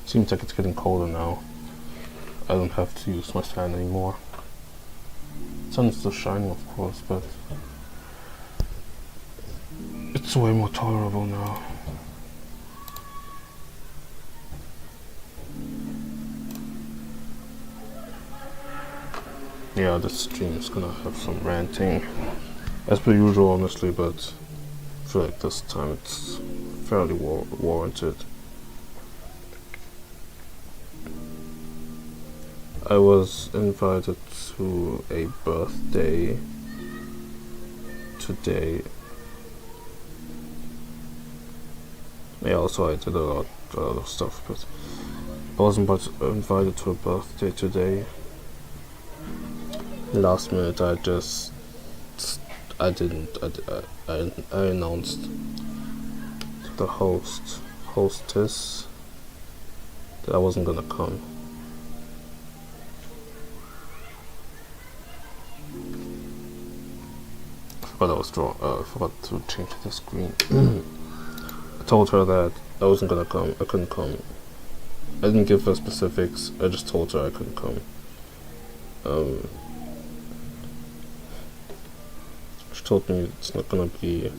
Seems like it's getting colder now. I don't have to use my fan anymore. The sun is still shining, of course, but it's way more tolerable now. Yeah, this stream is gonna have some ranting, as per usual, honestly, but I feel like this time it's fairly warranted. I was invited to a birthday today. Yeah, also I did a lot of stuff, but I was invited to a birthday today. Last minute, I announced to the hostess that I wasn't gonna come. But I forgot to change the screen. I told her that I wasn't gonna come. I couldn't come. I didn't give her specifics. I just told her I couldn't come. She told me it's not gonna be.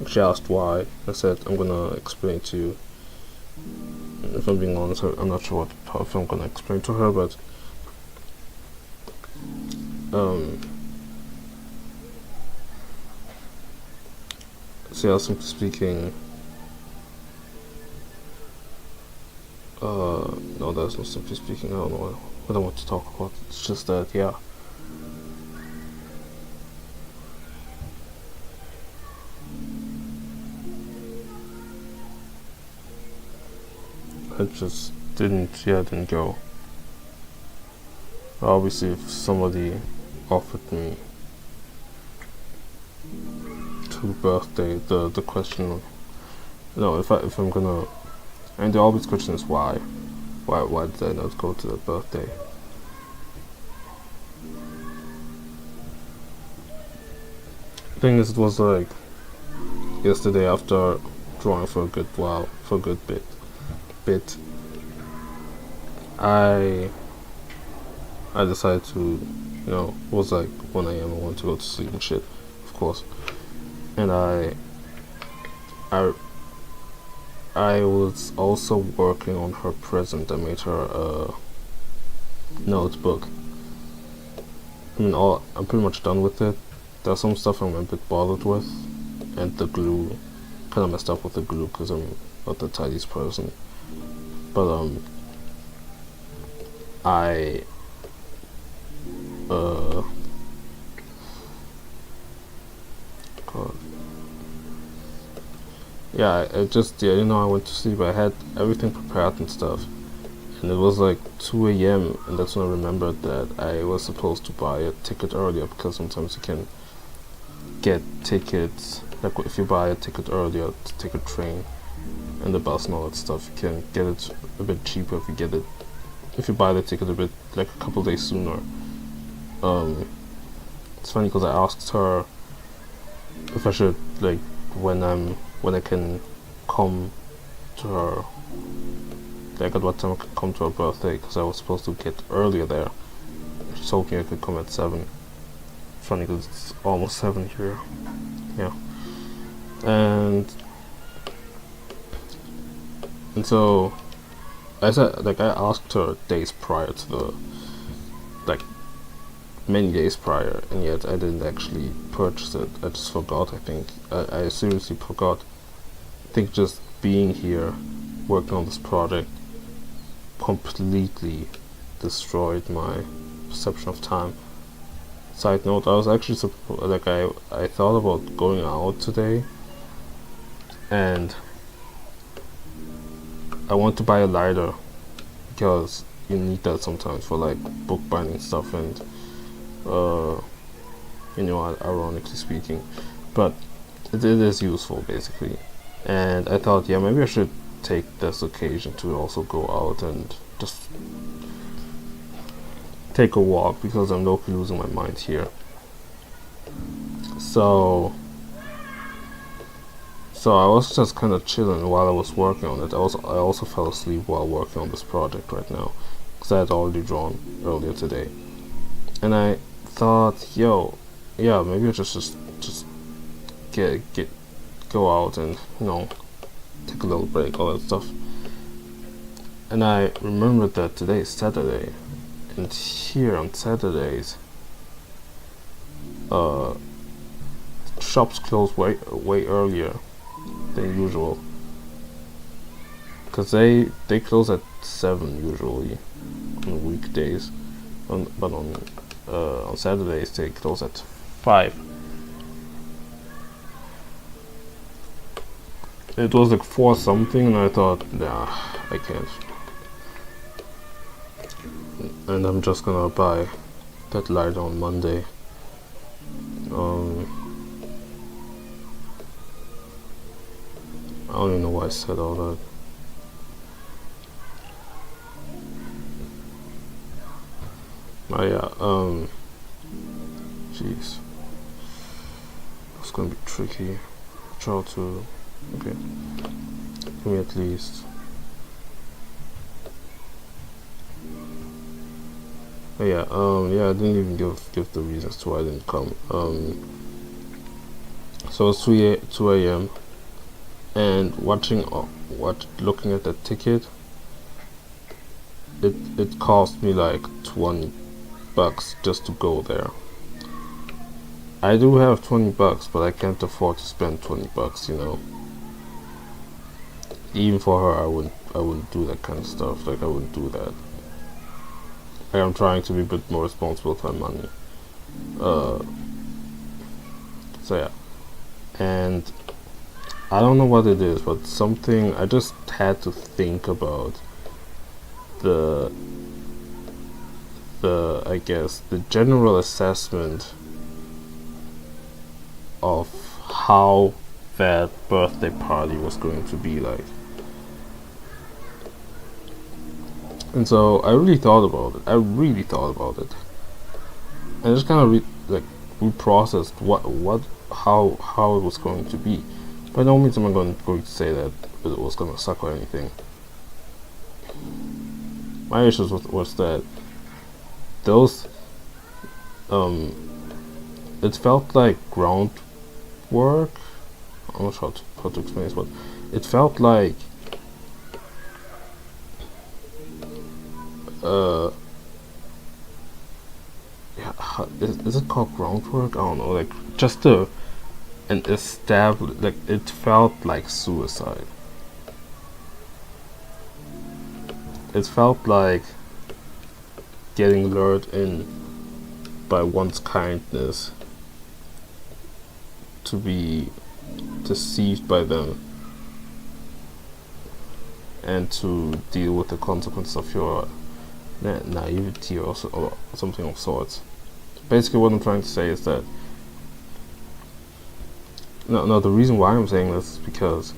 She asked why. I said I'm gonna explain to you. If I'm being honest, I'm not sure if I'm gonna explain to her, but so yeah, simply speaking, no, there's no simply speaking. I don't know what I want to talk about. It's just that, yeah. I just didn't go. Obviously, if somebody offered me to birthday, the question, if I'm gonna, and the obvious question is why did I not go to that birthday? The thing is, it was like yesterday after drawing for a good bit, I decided to, it was like 1 AM. I wanted to go to sleep and shit, of course. And I was also working on her present. I made her a notebook. I'm pretty much done with it. There's some stuff I'm a bit bothered with, and the glue, kind of messed up with the glue because I'm not the tidiest person. But I went to sleep. I had everything prepared and stuff, and it was like 2 a.m. and that's when I remembered that I was supposed to buy a ticket earlier, because sometimes you can get tickets, like if you buy a ticket earlier to take a train and the bus and all that stuff, you can get it a bit cheaper if you buy the ticket a bit like a couple days sooner. It's funny because I asked her if I should, like, when I can come to her, like at what time I could come to her birthday, because I was supposed to get earlier there. She told me I could come at 7. Funny because it's almost 7 here. Yeah. And so I said, like, I asked her days prior to the, like, many days prior, and yet I didn't actually purchase it. I just forgot. I think I seriously forgot. I think just being here working on this project completely destroyed my perception of time. Side note, I was actually I thought about going out today, and I want to buy a lighter because you need that sometimes for like bookbinding stuff and ironically speaking, but it is useful basically. And I thought, yeah, maybe I should take this occasion to also go out and just take a walk, because I'm locally losing my mind here. So I was just kind of chilling while I was working on it. I also fell asleep while working on this project right now, because I had already drawn earlier today. And I thought, yo, yeah, maybe I just go out and, take a little break, all that stuff. And I remembered that today is Saturday, and here on Saturdays, shops close way earlier than usual, because they close at 7 usually on weekdays, but on Saturdays they close at 5. It was like 4 something, and I thought, nah, I can't. And I'm just gonna buy that light on Monday. I don't even know why I said all that. Oh yeah, jeez. It's gonna be tricky. Try to, okay, give me at least. Oh yeah, yeah, I didn't even give the reasons to why I didn't come. So it's 2 a.m. and looking at the ticket, it cost me like $20 just to go there. I do have $20, but I can't afford to spend $20, Even for her, I wouldn't do that kind of stuff. Like, I wouldn't do that. Like, I'm trying to be a bit more responsible with my money. So yeah, and I don't know what it is, but something I just had to think about the I guess the general assessment of how that birthday party was going to be like. And so I really thought about it. I just kind of reprocessed how it was going to be. By no means am I going to say that it was going to suck or anything. My issue was that those it felt like groundwork. I'm not sure how to explain this, but it felt like is it called groundwork? I don't know, like just an established, like it felt like suicide. It felt like getting lured in by one's kindness to be deceived by them and to deal with the consequences of your naivety or something of sorts. Basically, what I'm trying to say is that no. The reason why I'm saying this is because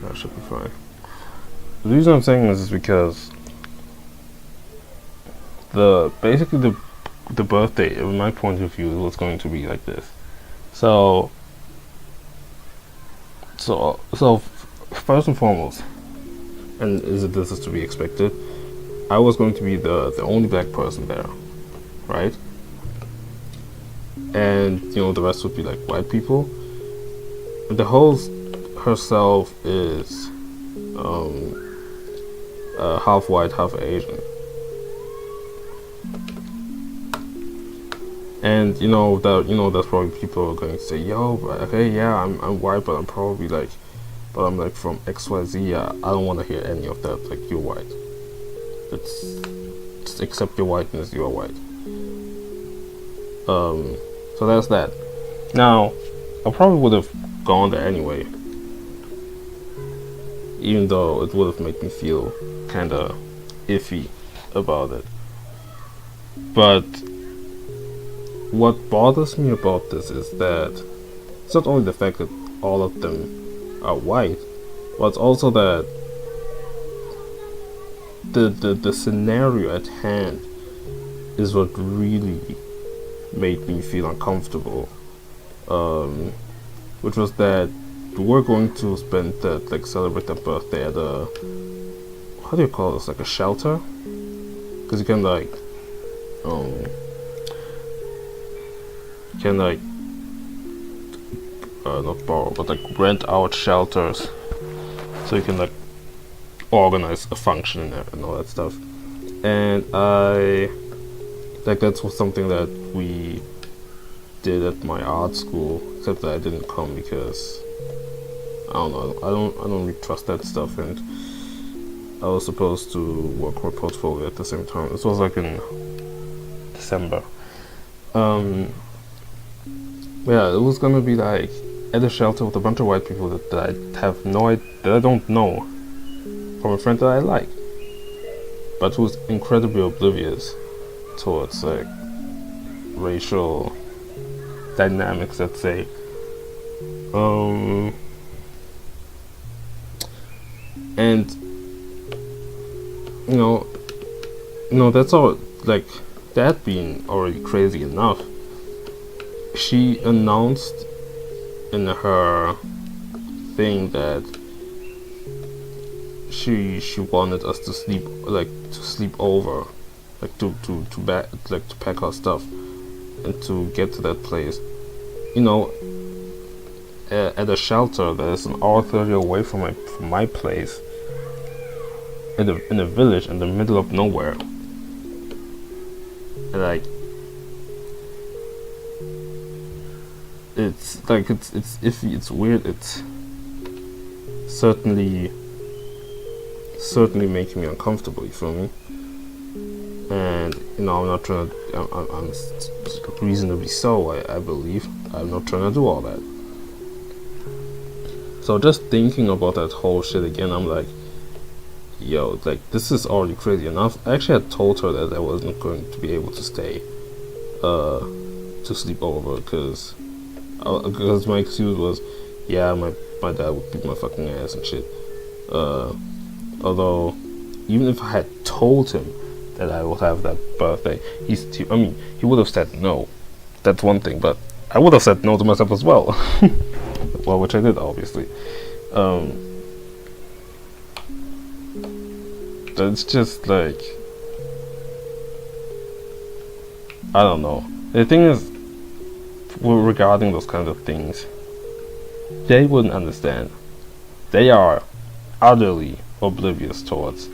that should be fine. The reason I'm saying this is because basically the birthday, in my point of view, was going to be like this. So first and foremost, and this is to be expected, I was going to be the only black person there, right? And the rest would be like white people. And the host herself is half white, half Asian. And that's probably people are going to say, yo, okay, yeah, I'm white, but I'm probably like from XYZ. I don't want to hear any of that. Like, you're white. Just accept your whiteness. You are white. So that's that. Now, I probably would have gone there anyway, even though it would have made me feel kind of iffy about it. But what bothers me about this is that it's not only the fact that all of them are white, but it's also that the scenario at hand is what really made me feel uncomfortable. Which was that we're going to celebrate their birthday at a, how do you call this, like a shelter? Because you can not borrow, but rent out shelters, so you can organize a function in there and all that stuff. And that's something that we did at my art school, except that I didn't come because I don't know, I don't really trust that stuff, and I was supposed to work my portfolio at the same time. This was in December. Yeah, it was gonna be at a shelter with a bunch of white people that I have no idea, that I don't know, from a friend that I like, but who's incredibly oblivious towards racial dynamics, let's say. And that's all. That being already crazy enough, she announced in her thing that she wanted us to sleep over, to pack our stuff and to get to that place, at a shelter that is an hour 30 away from my place, in a village in the middle of nowhere. And it's iffy, it's weird, it's certainly making me uncomfortable, you feel me? And I'm not trying to, I'm reasonably so, I believe. I'm not trying to do all that. So just thinking about that whole shit again, I'm like, yo, this is already crazy enough. I actually had told her that I wasn't going to be able to stay to sleep over, because my excuse was, yeah, my dad would beat my fucking ass and shit. Although, even if I had told him that I would have that birthday, he would have said no. That's one thing, but I would have said no to myself as well. Well, which I did, obviously. It's just I don't know. The thing is, regarding those kinds of things, they wouldn't understand. They are utterly oblivious towards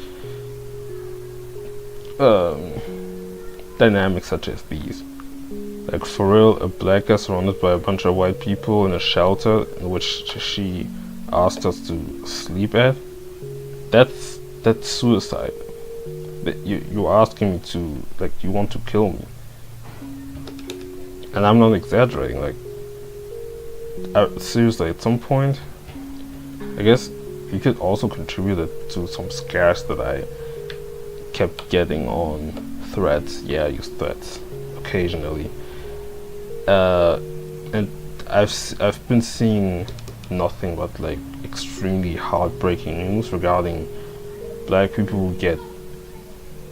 dynamics such as these. For real, a black guy surrounded by a bunch of white people in a shelter in which she asked us to sleep at. That's suicide. You're asking me to, you want to kill me. And I'm not exaggerating. seriously, at some point, I guess you could also contribute it to some scares that I kept getting on threads. Yeah, I use threads occasionally, and I've been seeing nothing but like extremely heartbreaking news regarding black people who get,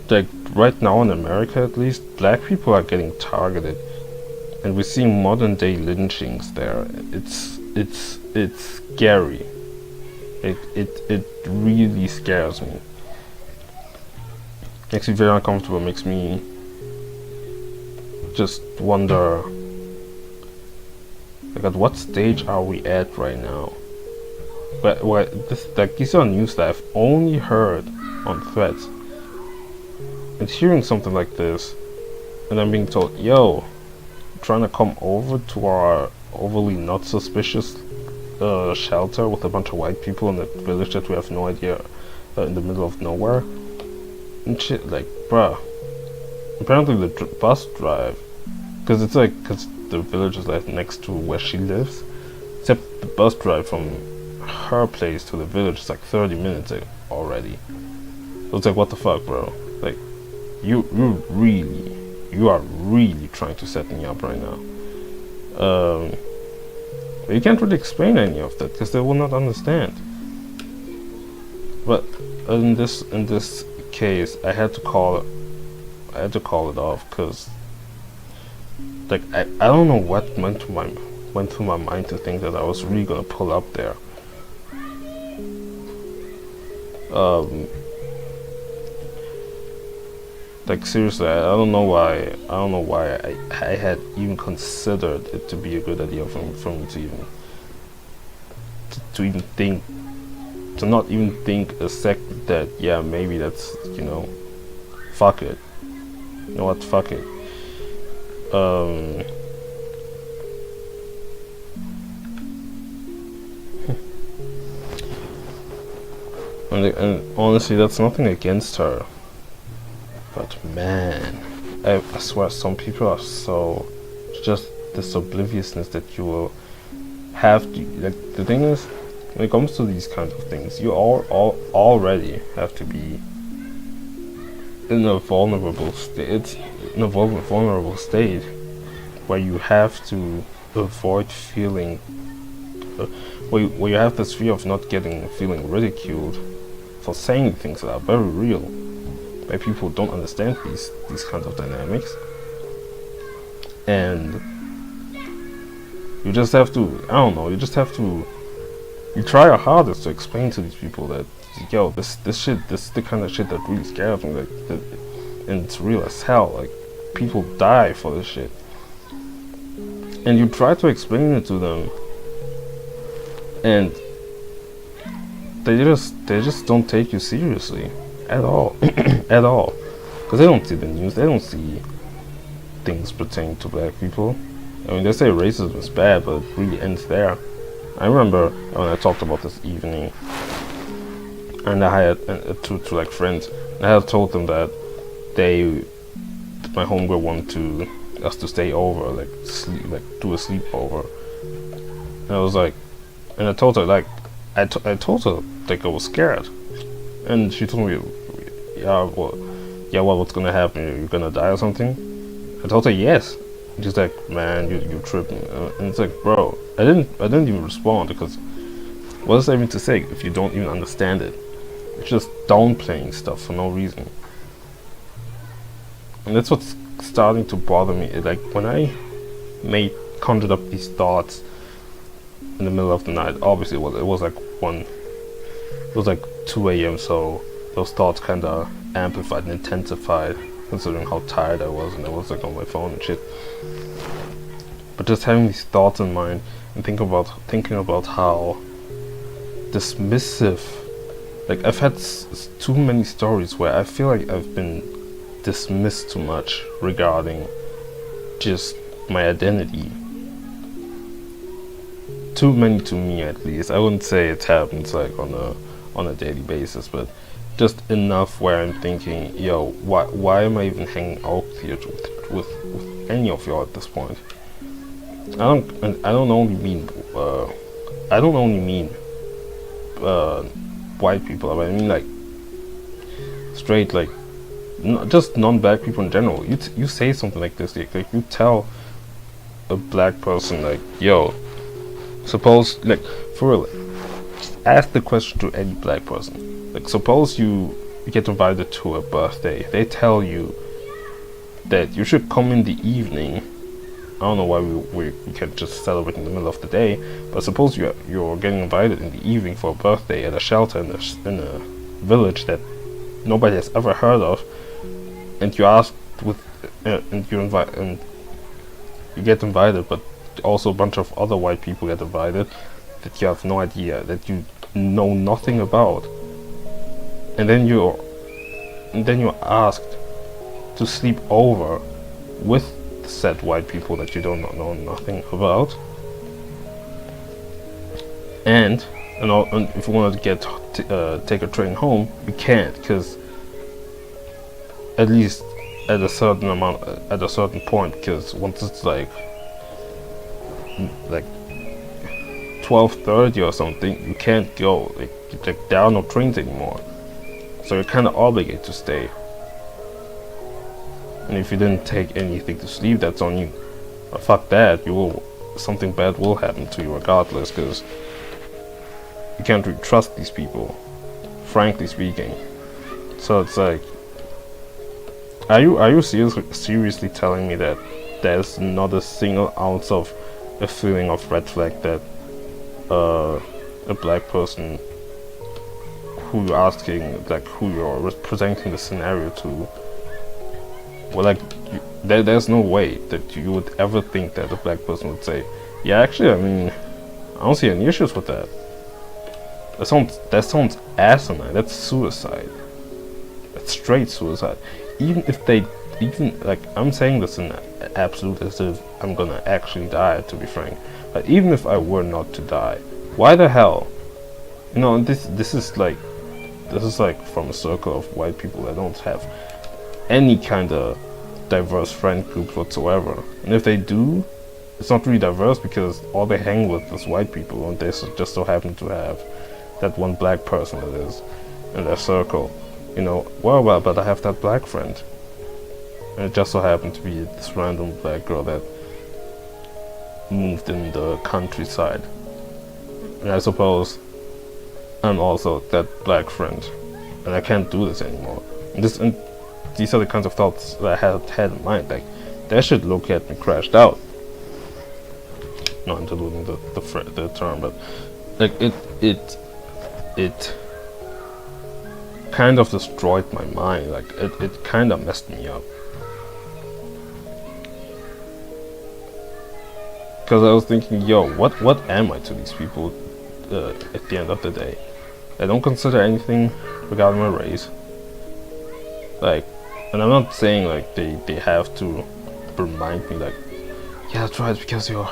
like, right now in America at least, black people are getting targeted, and we're seeing modern day lynchings there. It's scary. It really scares me. Makes me very uncomfortable. Makes me just wonder, like, at what stage are we at right now? But these are news that I've only heard on threads. And hearing something like this, and I'm being told, yo, trying to come over to our overly not suspicious shelter with a bunch of white people in a village that we have no idea, in the middle of nowhere and shit. Like, bruh, apparently the bus drive, because the village is like next to where she lives, except the bus drive from her place to the village is like 30 minutes already. So it's like, what the fuck, bro? Like, you are really trying to set me up right now. You can't really explain any of that because they will not understand. But in this case, I had to call it off because, like, I don't know what went through my mind to think that I was really gonna pull up there. Like, seriously, I don't know why I had even considered it to be a good idea for me to even think, to not even think a second that, yeah, maybe that's, fuck it. You know what, fuck it. And honestly, that's nothing against her. But man, I swear some people are so just this obliviousness that you will have to, like, the thing is, when it comes to these kinds of things, you already have to be in a vulnerable state, where you have to avoid feeling, where you have this fear of not feeling ridiculed for saying things that are very real. Why people don't understand these kinds of dynamics, and you just have to, you try your hardest to explain to these people that, yo, this is the kind of shit that really scares me, and it's real as hell. Like, people die for this shit, and you try to explain it to them, and they just don't take you seriously. At all, at all, because they don't see the news. They don't see things pertaining to black people. I mean, they say racism is bad, but it really ends there. I remember when I talked about this evening, and I had to like friends, and I had told them that my homegirl wanted us to stay over, like do a sleepover. And I was like, and I told her like, I told her like I was scared. And she told me, what's gonna happen? You're gonna die or something? I told her yes. And she's like, man, you tripping. And it's like, bro, I didn't even respond, because what is there even to say if you don't even understand it? It's just downplaying stuff for no reason. And that's what's starting to bother me. Like, when I conjured up these thoughts in the middle of the night, obviously it was like 2 a.m. so those thoughts kind of amplified and intensified, considering how tired I was, and I was like on my phone and shit. But just having these thoughts in mind and thinking about how dismissive, like, I've had too many stories where I feel like I've been dismissed too much regarding just my identity. Too many to me, at least. I wouldn't say it happens like on a daily basis, but just enough where I'm thinking, yo, why am I even hanging out here with any of y'all at this point? I don't only mean I don't only mean white people. I mean like straight, like just non-black people in general. You say something like this, like you tell a black person like, yo, suppose, like, for real, ask the question to any black person. Like, suppose you get invited to a birthday. They tell you that you should come in the evening. I don't know why we can't just celebrate in the middle of the day, but suppose you're getting invited in the evening for a birthday at a shelter in a village that nobody has ever heard of, and you ask with and you get invited, but also a bunch of other white people get invited that you have no idea, that you know nothing about, and then you're asked to sleep over with said white people that you don't know nothing about. And if you want to take a train home, you can't, because at least at a certain point, because once it's like 12:30 or something, you can't go. Like there are no trains anymore, so you're kind of obligated to stay. And if you didn't take anything to sleep, that's on you. But fuck that, something bad will happen to you regardless, because you can't really trust these people, frankly speaking. So it's like, are you seriously telling me that there's not a single ounce of a feeling of red flag that a black person who you're asking, like who you're presenting the scenario to, well, like, there's no way that you would ever think that a black person would say, yeah, actually, I mean, I don't see any issues with that. That sounds asinine. That's suicide. That's straight suicide. Even like, I'm saying this in absolute as if I'm gonna actually die, to be frank. But even if I were not to die, why the hell? You know, this is like from a circle of white people that don't have any kind of diverse friend group whatsoever. And if they do, it's not really diverse because all they hang with is white people, and they just so happen to have that one black person that is in their circle. You know, well, but I have that black friend, and it just so happened to be this random black girl that moved in the countryside. And I suppose I'm also that black friend, and I can't do this anymore. And these are the kinds of thoughts that I had in mind. Like, that should look at me crashed out. Not including the term, but like it kind of destroyed my mind. Like, it kind of messed me up. Because I was thinking, yo, what am I to these people at the end of the day? I don't consider anything regarding my race. Like, and I'm not saying like they have to remind me like, yeah, that's right, because you're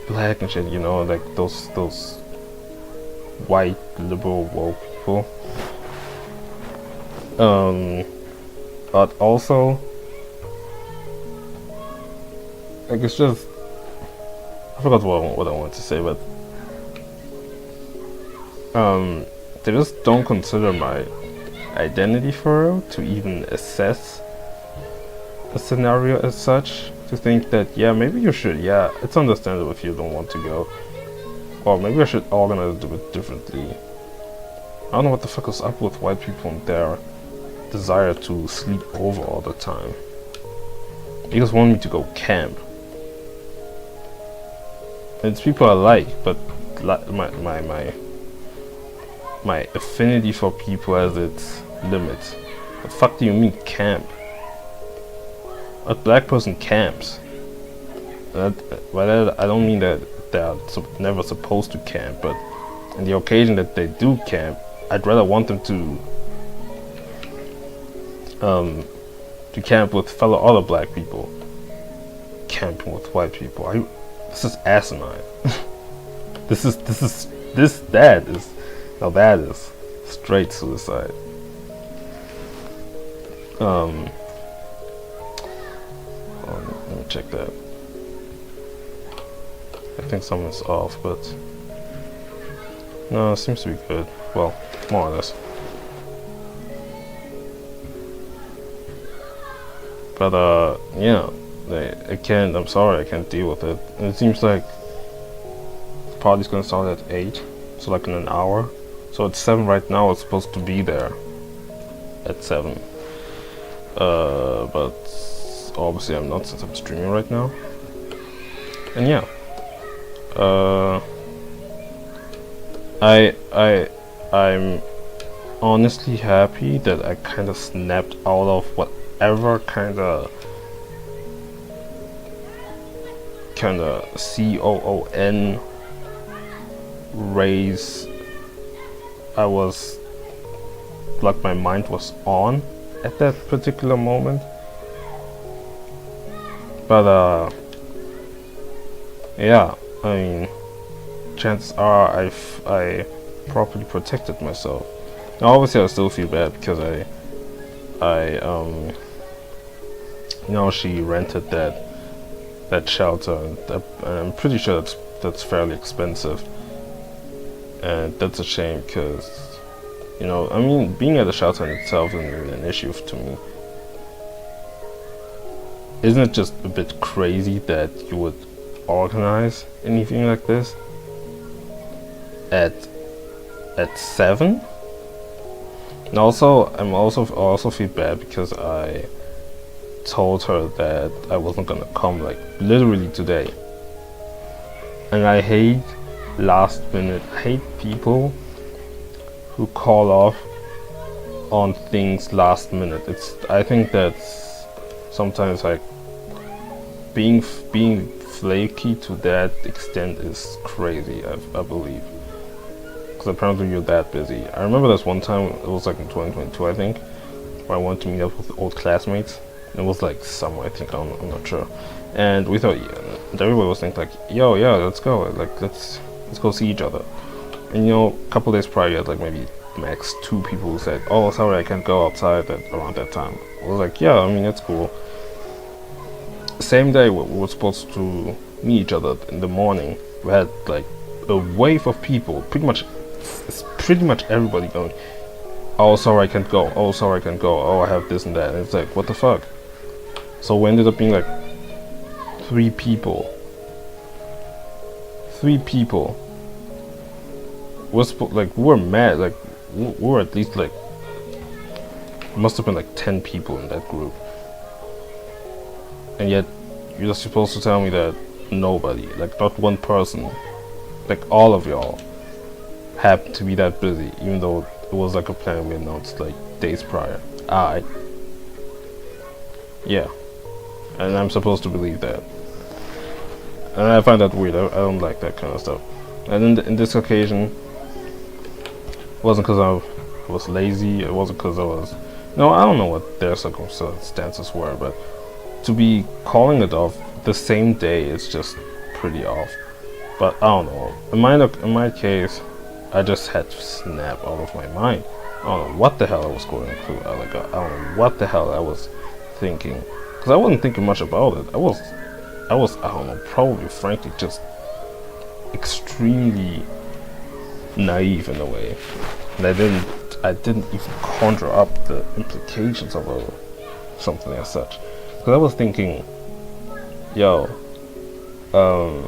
black and shit, you know, like those white liberal woke people. But also, like, it's just, I forgot what I wanted to say, but they just don't consider my identity for real to even assess a scenario as such, to think that, yeah, maybe you should, yeah, it's understandable if you don't want to go, or maybe I should organize it differently. I don't know what the fuck is up with white people and their desire to sleep over all the time. They just want me to go camp. And it's people I like, but my affinity for people has its limits. The fuck do you mean camp? A black person camps. By that I don't mean that they are never supposed to camp, but on the occasion that they do camp, I'd rather want them to camp with fellow other black people. Camping with white people. This is asinine. That is straight suicide. Let me check that. I think something's off, but no, it seems to be good. Well, more or less. But yeah, I'm sorry, I can't deal with it. And it seems like the party's gonna start at 8, so like in an hour. So it's 7 right now, it's supposed to be there at 7. But obviously I'm not, since I'm streaming right now. And yeah. I'm honestly happy that I kinda snapped out of whatever kinda COON race I was, like, my mind was on at that particular moment. But yeah, I mean, chances are I properly protected myself. Now obviously I still feel bad because you know, she rented that shelter, and I'm pretty sure that's fairly expensive, and that's a shame because, you know, I mean, being at a shelter in itself isn't really an issue to me. Isn't it just a bit crazy that you would organize anything like this at 7? And also, I also feel bad because I told her that I wasn't gonna come, like, literally today. And I hate last minute. I hate people who call off on things last minute. I think that's sometimes, like, being flaky to that extent is crazy, I believe. Because apparently you're that busy. I remember this one time, it was like in 2022 I think, where I wanted to meet up with old classmates. It was like summer, I think, I'm not sure. And we thought, and everybody was thinking like, yo, yeah, let's go, like, let's go see each other. And you know, a couple days prior, you had like maybe max 2 people who said, oh, sorry, I can't go outside around that time. I was like, yeah, I mean, it's cool. Same day we were supposed to meet each other in the morning. We had like a wave of people, pretty much everybody going, oh, sorry, I can't go, oh, sorry, I can't go, oh, I have this and that. And it's like, what the fuck? So we ended up being like 3 people. We were mad, like, we were at least like, must have been like 10 people in that group. And yet, you're supposed to tell me that nobody, like not one person, like all of y'all, happened to be that busy, even though it was like a plan we announced like days prior. Yeah. And I'm supposed to believe that. And I find that weird. I don't like that kind of stuff. And in this occasion, it wasn't because I was lazy, it wasn't because I was... No, I don't know what their circumstances were, but to be calling it off the same day is just pretty off. But I don't know. In my case, I just had to snap out of my mind. I don't know what the hell I was going through. I don't know what the hell I was thinking. Because I wasn't thinking much about it. I was, I don't know, probably, frankly, just extremely naive in a way. And I didn't even conjure up the implications of something as such. Because I was thinking, yo, I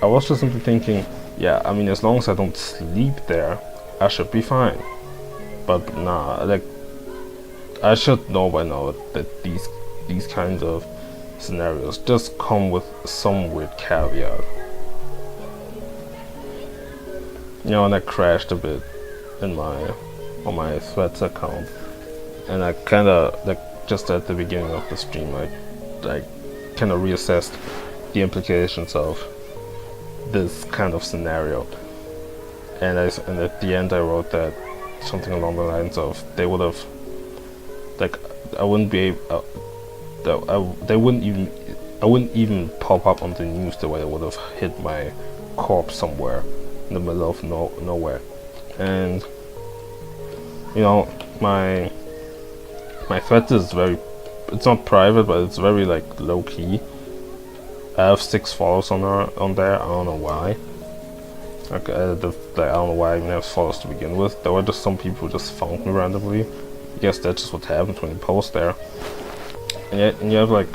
was just simply thinking, yeah, I mean, as long as I don't sleep there, I should be fine. But nah, like, I should know by now that these kinds of scenarios just come with some weird caveat. You know, and I crashed a bit on my Threads account, and I kinda, like, just at the beginning of the stream, I kinda reassessed the implications of this kind of scenario, and at the end I wrote that something along the lines of they would have, like, I wouldn't even pop up on the news the way I would have hit my corpse somewhere in the middle of nowhere. And you know, my thread is it's not private, but it's very, like, low key. I have 6 followers on there. I don't know why. Like, I don't know why I even have followers to begin with. There were just some people who just found me randomly. I guess that's just what happens when you post there. And you have like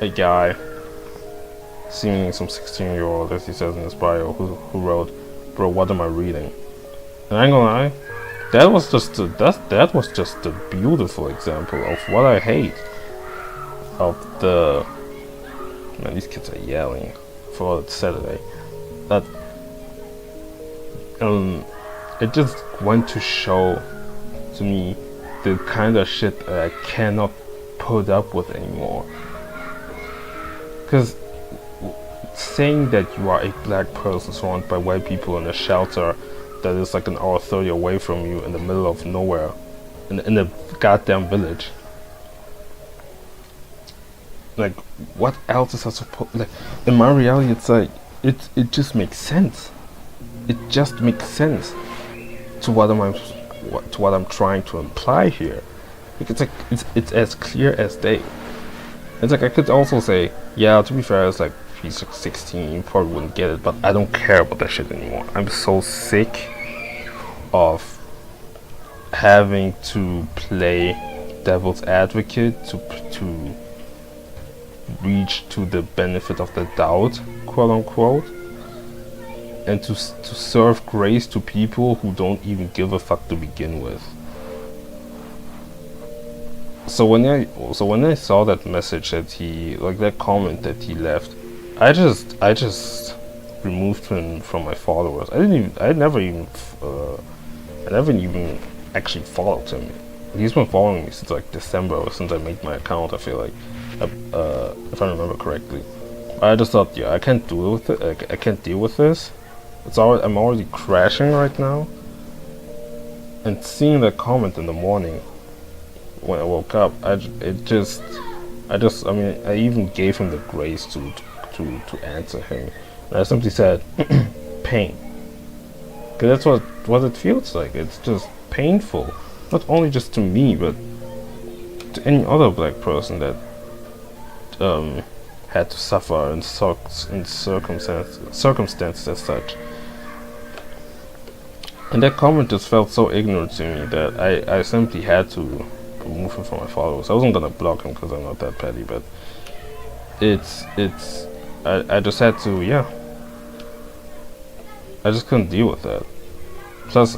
a guy, seemingly some 16-year-old, as he says in his bio, who wrote, "Bro, what am I reading?" And I ain't gonna lie, that was just a beautiful example of what I hate. Of the man, these kids are yelling for it's Saturday. That it just went to show to me the kind of shit that I cannot put up with anymore. Because saying that you are a black person surrounded by white people in a shelter that is like an hour 30 away from you in the middle of nowhere, in a goddamn village. Like, what else is I supposed? Like, in my reality, it's like it just makes sense. It just makes sense to what I'm trying to imply here. Like, it's like it's as clear as day. It's like I could also say, yeah, to be fair, it's like he's like 16, you probably wouldn't get it, but I don't care about that shit anymore. I'm so sick of having to play devil's advocate to reach to the benefit of the doubt, quote unquote, and to serve grace to people who don't even give a fuck to begin with. So when I saw that message that he, like that comment that he left, I just removed him from my followers. I never even actually followed him. He's been following me since like December, or since I made my account, I feel like, if I remember correctly. I just thought, yeah, I can't deal with it. I can't deal with this. I'm already crashing right now. And seeing that comment in the morning when I woke up, I even gave him the grace to answer him. And I simply said, pain. Because that's what it feels like. It's just painful. Not only just to me, but to any other black person that had to suffer in circumstances as such. And that comment just felt so ignorant to me that I simply had to remove him from my followers. I wasn't gonna block him because I'm not that petty, but I just had to, yeah. I just couldn't deal with that. Plus,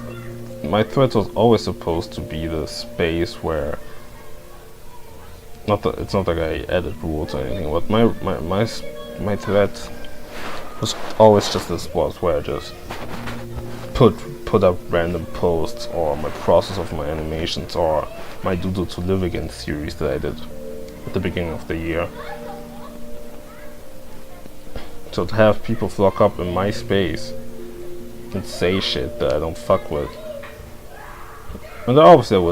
my threads was always supposed to be the space where, it's not like I added rules or anything, but my thread was always just a spot where I just put up random posts, or my process of my animations, or my Doodle to Live Again series that I did at the beginning of the year. So to have people flock up in my space and say shit that I don't fuck with, and obviously they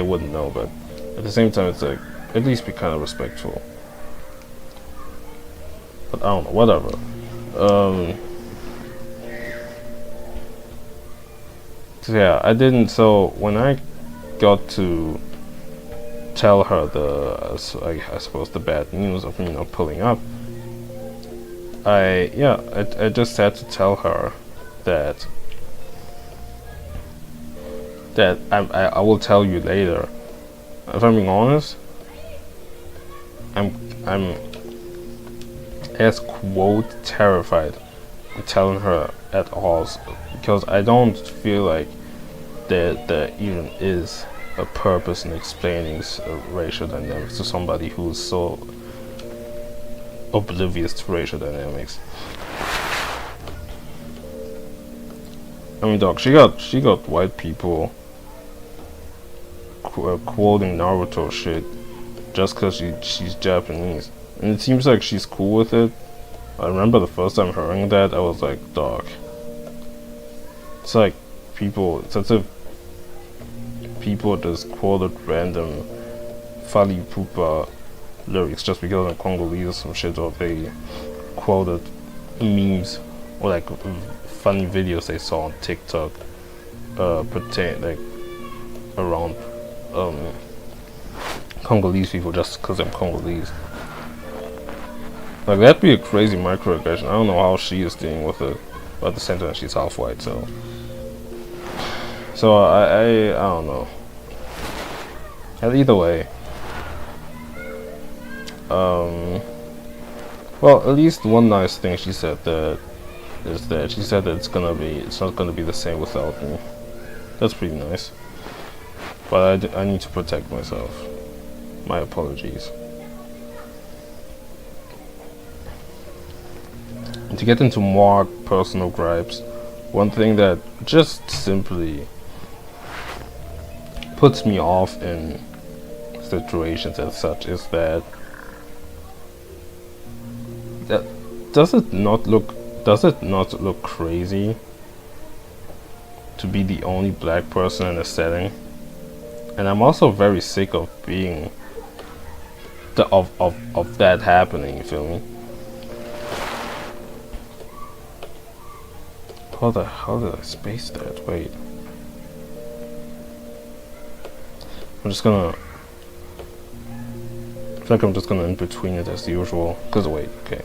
wouldn't know, but at the same time it's like, at least be kind of respectful. But I don't know, whatever. So yeah, I didn't. So when I got to tell her I suppose the bad news of me not pulling up, I just had to tell her that I will tell you later. If I'm being honest, I'm as quote terrified of telling her at all, because I don't feel like there even is a purpose in explaining racial dynamics to somebody who's so oblivious to racial dynamics. I mean, dog, she got white people quoting Naruto shit just because she's Japanese, and it seems like she's cool with it. I remember the first time hearing that, I was like, dog. It's like it's as if people just quoted random Fali Pupa lyrics just because I'm Congolese or some shit, or they quoted memes or like funny videos they saw on TikTok around Congolese people just because I'm Congolese. Like, that'd be a crazy microaggression. I don't know how she is dealing with it, but at the same time she's half white, so I don't know. And either way, well, at least one nice thing she said is that she said that it's not gonna be the same without me. That's pretty nice. But I need to protect myself. My apologies. And to get into more personal gripes, one thing that just simply puts me off in situations as such is that does it not look crazy to be the only black person in a setting? And I'm also very sick of being of that happening, you feel me? How the hell did I space that? Wait. I feel like I'm just gonna in between it as usual. Cause wait, okay.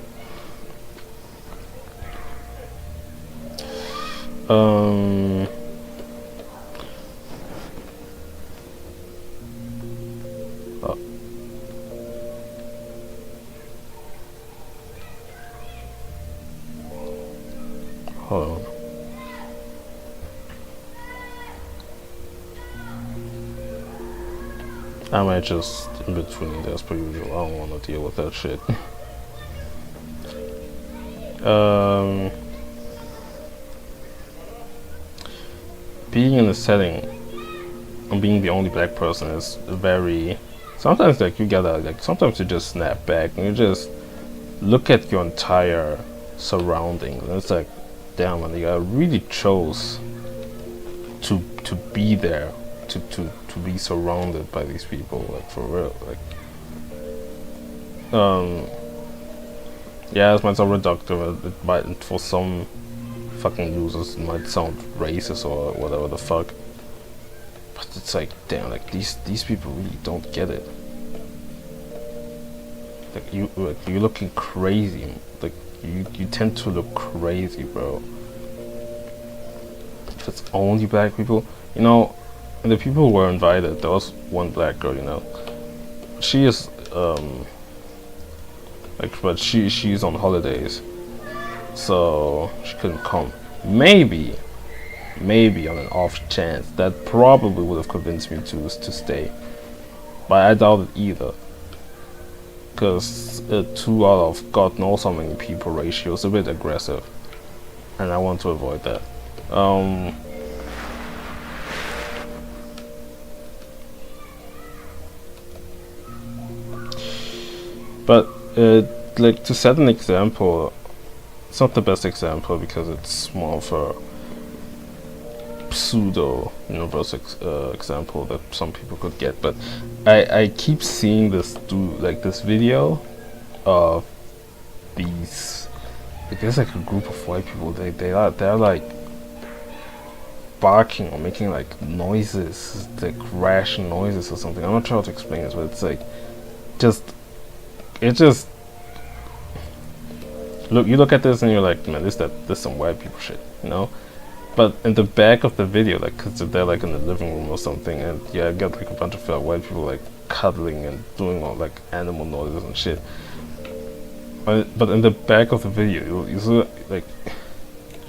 Hold on. I might just in between it as per usual. I don't want to deal with that shit. Being in a setting and being the only black person is very. Sometimes like you gotta like. Sometimes you just snap back and you just look at your entire surroundings and it's like, damn, man, I really chose to be there, to be surrounded by these people, like for real, like. Yeah, it might sound reductive. It might, for some fucking users, it might sound racist or whatever the fuck. But it's like, damn, like these people really don't get it. Like you're looking crazy. Like you tend to look crazy, bro. If it's only black people, you know, and the people who were invited, there was one black girl, you know. She is like, but she's on holidays, so she couldn't come. Maybe on an off chance, that probably would have convinced me to stay, but I doubt it either. Because 2 out of God knows how many people ratio is a bit aggressive, and I want to avoid that. But like, to set an example, it's not the best example because it's more of a pseudo universal example that some people could get, but I keep seeing this this video of these, I guess, like a group of white people. They're like barking or making like noises, like rash noises or something. I'm not sure how to explain this, but it's like it just you look at this and you're like, man, this some white people shit, you know. But in the back of the video, like, cause they're like in the living room or something, and yeah, I got like a bunch of white people like cuddling and doing all like animal noises and shit. But in the back of the video, you see, like,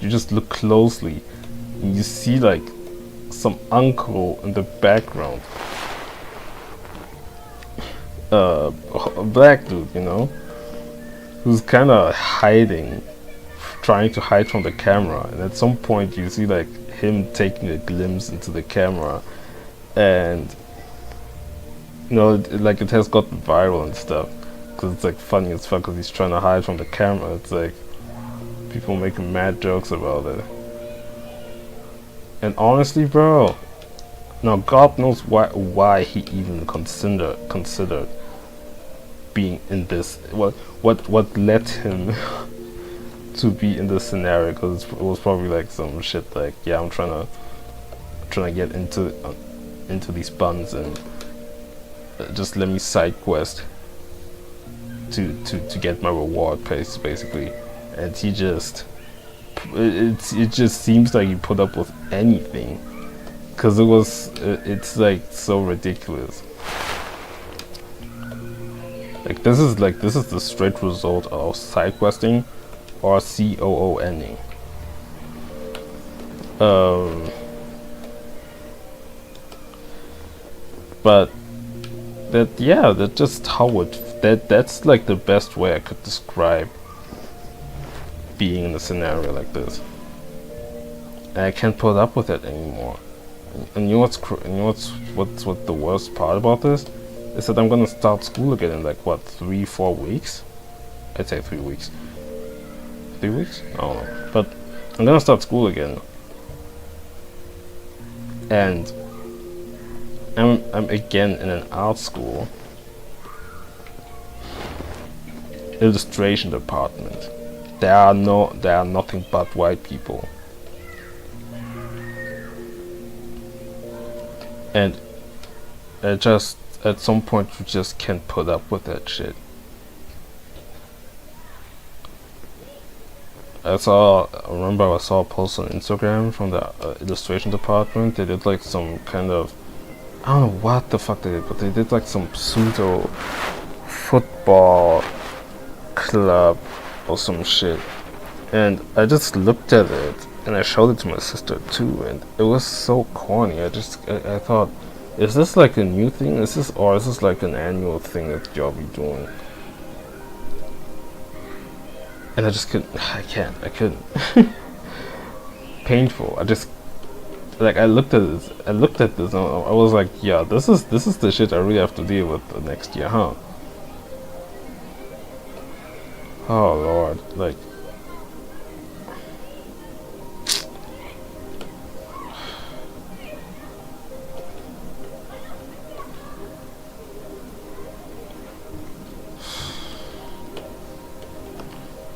you just look closely, and you see like some uncle in the background, a black dude, you know, who's kind of hiding, trying to hide from the camera, and at some point you see like him taking a glimpse into the camera, and you know, like it has gotten viral and stuff because it's like funny as fuck because he's trying to hide from the camera. It's like people making mad jokes about it, and honestly, bro, now God knows why he even considered being in this. What led him to be in this scenario, because it was probably like some shit like, yeah, I'm trying to get into these buns and just let me side quest. to get my reward basically, and he just it just seems like he put up with anything, because it's like so ridiculous. Like this is the straight result of side questing or COONing. But that's just how that's like the best way I could describe being in a scenario like this. And I can't put up with it anymore. And you know what's the worst part about this is that I'm gonna start school again in like what, 3-4 weeks? I'd say 3 weeks. 3 weeks? I don't know. But I'm gonna start school again, and I'm again in an art school, illustration department. There are nothing but white people, and at some point you just can't put up with that shit. I remember I saw a post on Instagram from the illustration department. They did like some kind of, I don't know what the fuck they did, but they did like some pseudo football club or some shit. And I just looked at it and I showed it to my sister too, and it was so corny. I thought, is this like a new thing? Is this like an annual thing that y'all be doing? And I just couldn't. I couldn't. Painful. I looked at this. And I was like, yeah, this is the shit I really have to deal with the next year, huh? Oh Lord, like.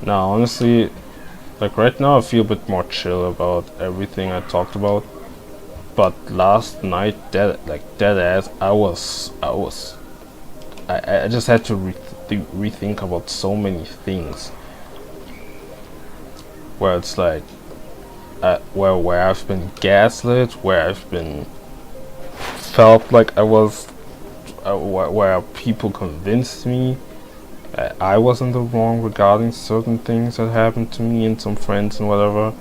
Now, honestly, like right now I feel a bit more chill about everything I talked about. But last night, dead ass, I just had to rethink about so many things. Where it's like, where I've been gaslit, where I've been felt like I was, where people convinced me I was in the wrong regarding certain things that happened to me and some friends and whatever,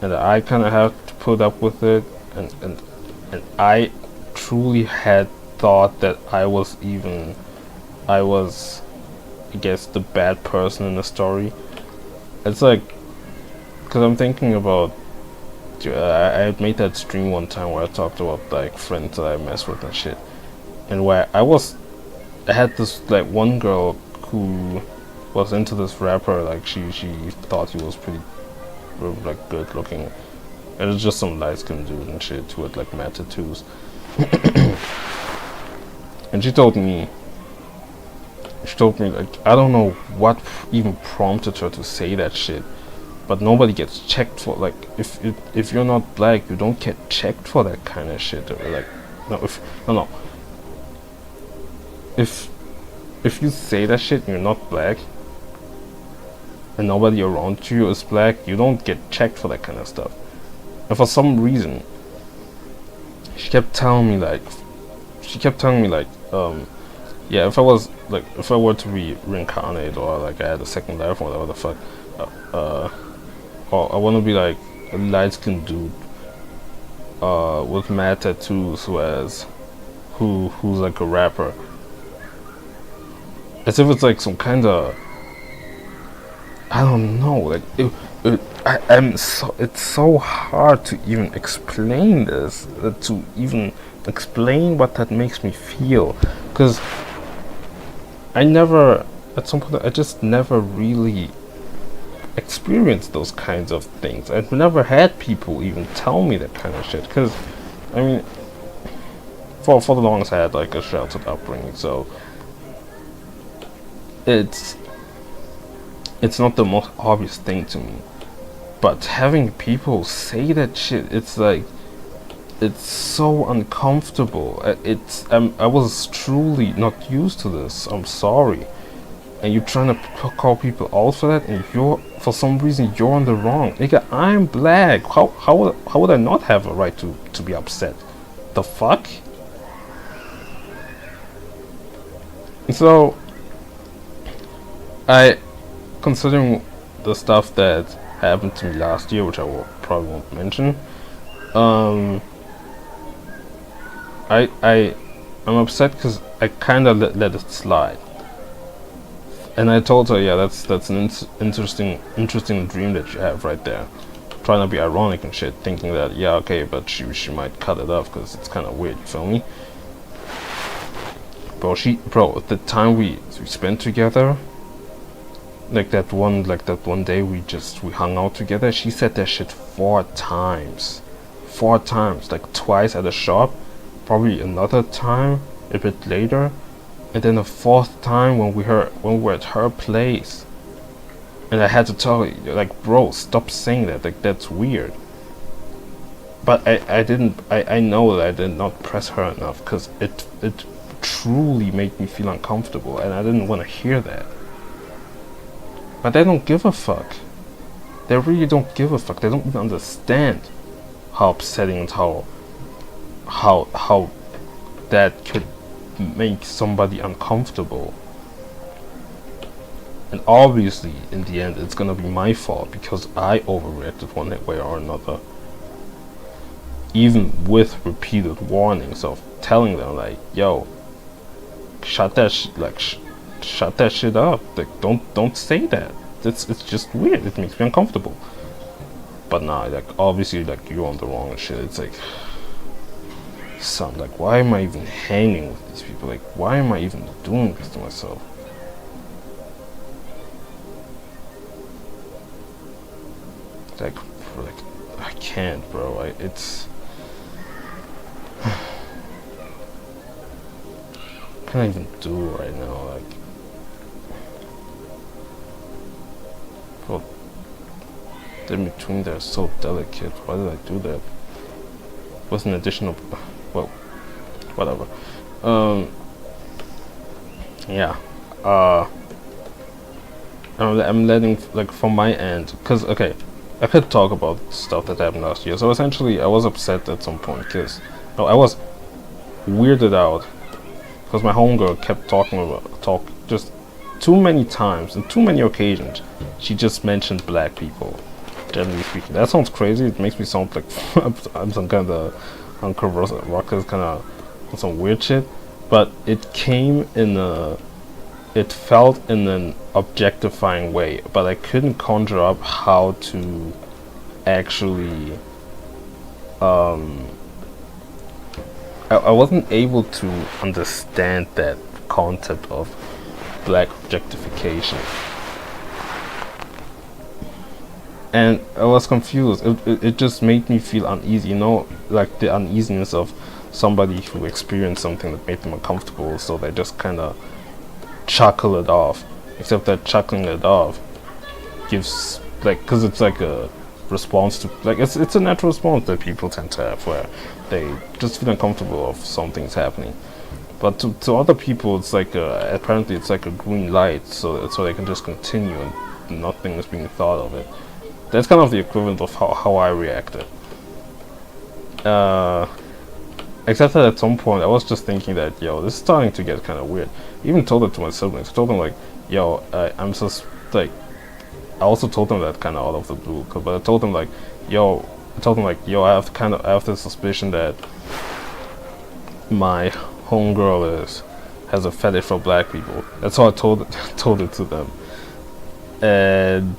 and I kind of had to put up with it, and I truly had thought that I was, I guess, the bad person in the story. It's like, because I'm thinking about, I had made that stream one time where I talked about like friends that I mess with and shit, and where I had this like one girl who was into this rapper. Like she thought he was pretty like good looking, and it was just some light skinned dude and shit who had like mad tattoos. And she told me like, I don't know what even prompted her to say that shit, but nobody gets checked for, like, if you're not black, you don't get checked for that kind of shit. Or like, no. If you say that shit and you're not black, and nobody around you is black, you don't get checked for that kind of stuff. And for some reason, she kept telling me like, yeah, if I were to be reincarnated, or like I had a second life or whatever the fuck, or I want to be like a light-skinned dude with mad tattoos who's like a rapper. As if it's like some kind of, I don't know, like it's so hard to even explain this, to even explain what that makes me feel, because at some point I just never really experienced those kinds of things. I've never had people even tell me that kind of shit, because I mean, for the longest I had like a sheltered upbringing, so it's not the most obvious thing to me. But having people say that shit, it's like, it's so uncomfortable. I was truly not used to this. I'm sorry. and you're trying to call people out for that, and for some reason you're on the wrong. Nigga, I'm black. How would I not have a right to be upset? The fuck? So considering the stuff that happened to me last year, which I probably won't mention, I'm upset because I kind of let it slide. And I told her, yeah, that's an interesting dream that you have right there. Trying to be ironic and shit, thinking that, yeah, okay, but she might cut it off because it's kind of weird. You feel me? Bro, the time we spent together, like that one day we hung out together. She said that shit 4 times, like twice at the shop, probably another time a bit later. And then the 4th time when we were at her place, and I had to tell her, like, bro, stop saying that, like, that's weird. But I know that I did not press her enough, because it truly made me feel uncomfortable, and I didn't want to hear that. But they don't give a fuck. They really don't give a fuck. They don't even understand how upsetting and how that could make somebody uncomfortable. And obviously in the end it's gonna be my fault because I overreacted one way or another, even with repeated warnings of telling them, like, yo, shut that shit up, like, don't say that, it's just weird, it makes me uncomfortable. But nah, like, obviously, like, you're on the wrong and shit. It's like, son, like, why am I even hanging with these people? Like, why am I even doing this to myself? Like, I can't, bro. It's what can I even do right now? Like, well, in between they're so delicate. Why did I do that? Was an additional, well, whatever. Yeah. I'm letting, like, from my end, because, okay, I could talk about stuff that happened last year. So essentially, I was upset at some point because, no, I was weirded out because my homegirl kept talk just too many times and too many occasions. She just mentioned black people, generally speaking. That sounds crazy. It makes me sound like I'm some kind of Uncle Ruckus, kind of some weird shit. But it came in it felt in an objectifying way, but I couldn't conjure up how to actually I wasn't able to understand that concept of black objectification, and I was confused. It just made me feel uneasy, you know, like the uneasiness of somebody who experienced something that made them uncomfortable, so they just kind of chuckle it off. Except that chuckling it off gives, like, because it's like a response to, like, it's a natural response that people tend to have, where they just feel uncomfortable if something's happening. But to other people, it's like apparently it's like a green light, so they can just continue and nothing is being thought of it. That's kind of the equivalent of how I reacted. Except that at some point I was just thinking that, yo, this is starting to get kind of weird. I even told it to my siblings. I told them, like, yo, I'm just, like, I also told them that kind of out of the blue, but I told them, like, yo, I have this suspicion that my homegirl has a fetish for black people. That's how I told it to them. And,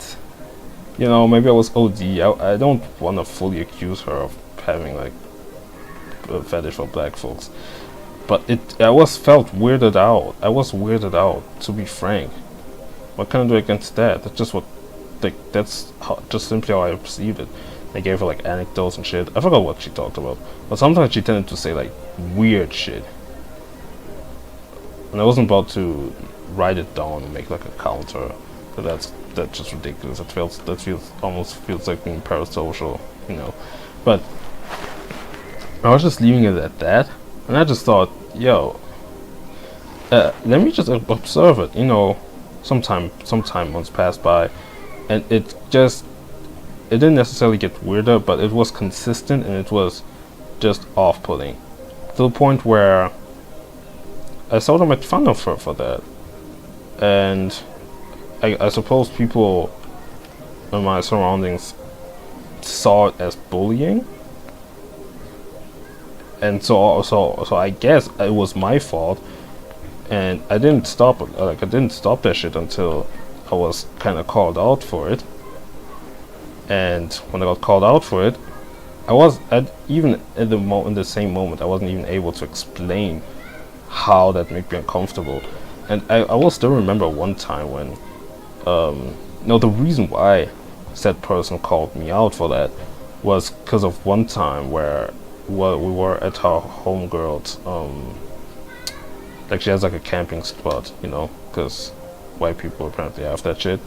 you know, maybe I was OD. I don't want to fully accuse her of having, like, a fetish for black folks, but I felt weirded out. I was weirded out, to be frank. What can I do against that? That's just just simply how I perceived it. I gave her, like, anecdotes and shit. I forgot what she talked about, but sometimes she tended to say, like, weird shit, and I wasn't about to write it down and make, like, a counter. But that's just ridiculous. Almost feels like being parasocial, you know. But I was just leaving it at that, and I just thought, yo, let me just observe it, you know. some time once passed by, and it didn't necessarily get weirder, but it was consistent and it was just off-putting to the point where I sort of made fun of her for that. And I suppose people in my surroundings saw it as bullying, and so I guess it was my fault, and I didn't stop it. Like, I didn't stop that shit until I was kind of called out for it. And when I got called out for it, even in the same moment, I wasn't even able to explain how that made me uncomfortable. And I will still remember one time when, no, the reason why said person called me out for that was because of one time where we were at her homegirl's, like, she has like a camping spot, you know, because white people apparently have that shit.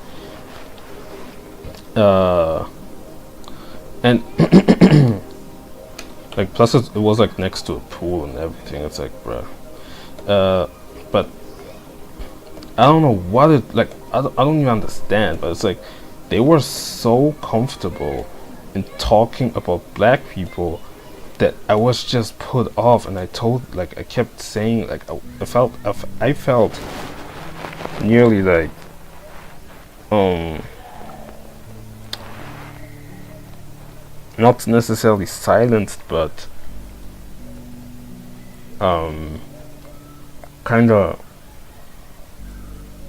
And like, plus it was like next to a pool and everything. It's like, bruh. But I don't know what it, like, I don't even understand, but it's like they were so comfortable in talking about black people that I was just put off, and I kept saying, like, I felt nearly like not necessarily silenced, but kind of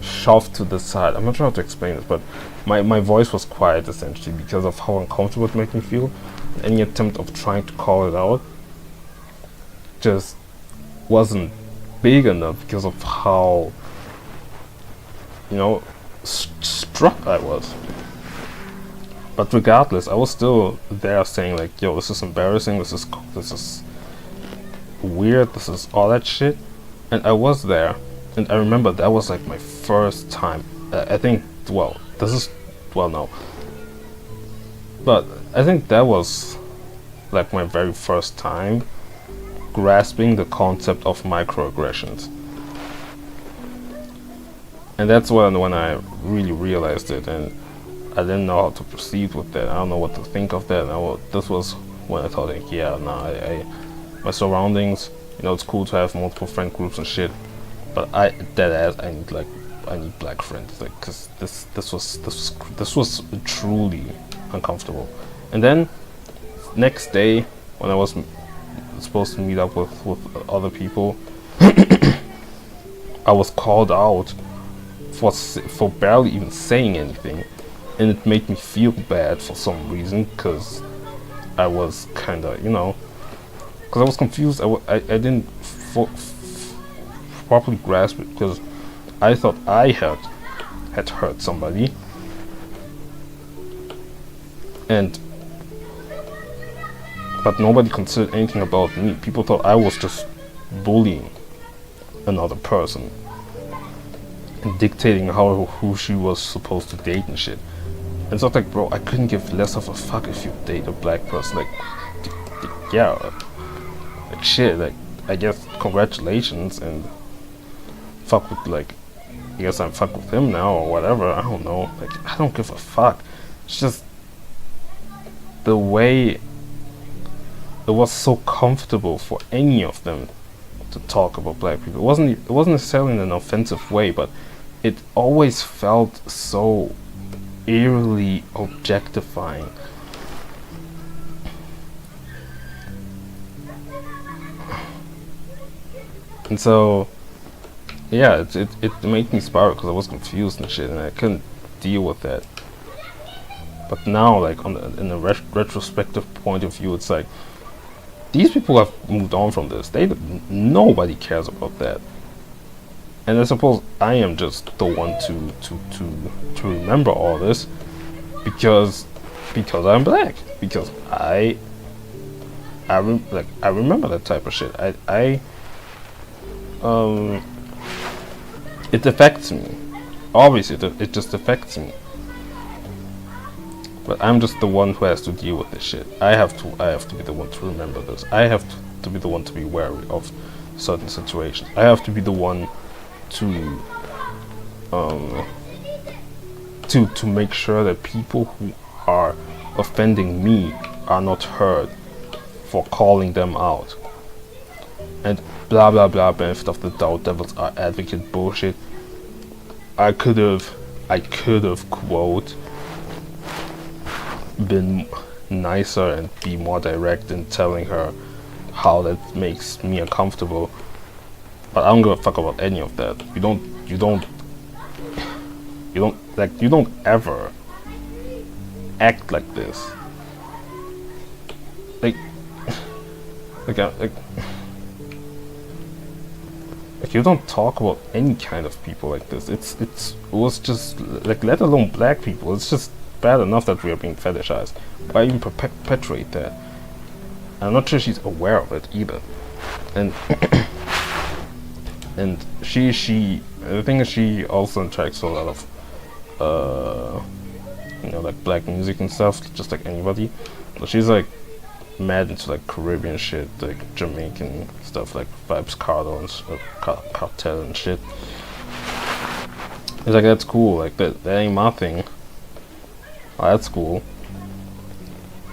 shoved to the side. I'm not sure how to explain it, but my voice was quiet essentially because of how uncomfortable it made me feel. Any attempt of trying to call it out just wasn't big enough because of how, you know, struck I was. But regardless, I was still there saying, like, yo, this is embarrassing, this is weird, this is all that shit. And I was there, and I remember that was like my first time. I think, well, no. But I think that was like my very first time grasping the concept of microaggressions. And that's when I really realized it, and I didn't know how to proceed with that. I don't know what to think of that. This was when I thought, like, yeah, I my surroundings, you know, it's cool to have multiple friend groups and shit, but I need black friends, like, cause this was truly uncomfortable. And then next day, when I was supposed to meet up with other people, I was called out for barely even saying anything. And it made me feel bad for some reason, because I was kind of, you know, because I was confused. I didn't properly grasp it, because I thought I had hurt somebody, but nobody considered anything about me. People thought I was just bullying another person and dictating who she was supposed to date and shit. And so, like, bro, I couldn't give less of a fuck if you date a black person. Like, yeah, like, shit, like, I guess congratulations, and fuck with, like, I guess I'm fuck with him now or whatever. I don't know. Like, I don't give a fuck. It's just the way it was so comfortable for any of them to talk about black people. It wasn't necessarily in an offensive way, but it always felt so eerily objectifying. And so, yeah, it made me spiral because I was confused and shit, and I couldn't deal with that. But now, like, in a retrospective point of view, it's like, these people have moved on from this. Nobody cares about that. And I suppose I am just the one to remember all this because I'm black. Because I remember that type of shit. It affects me. Obviously, it just affects me. But I'm just the one who has to deal with this shit. I have to be the one to remember this. I have to be the one to be wary of certain situations. I have to be the one to to make sure that people who are offending me are not heard for calling them out. And blah blah blah, benefit of the doubt, devils are advocate bullshit. I could have quote been nicer and be more direct in telling her how that makes me uncomfortable, but I don't give a fuck about any of that. You don't ever act like this. Like you don't talk about any kind of people like this. It was just like, let alone black people. It's just bad enough that we are being fetishized. Why even perpetuate that? I'm not sure she's aware of it either. And and the thing is, she also attracts a lot of like black music and stuff, just like anybody. So she's like mad into like Caribbean shit, like Jamaican stuff, like Vibes Cartel and Cartel and shit. It's like, that's cool, like that ain't my thing. Oh, that's cool.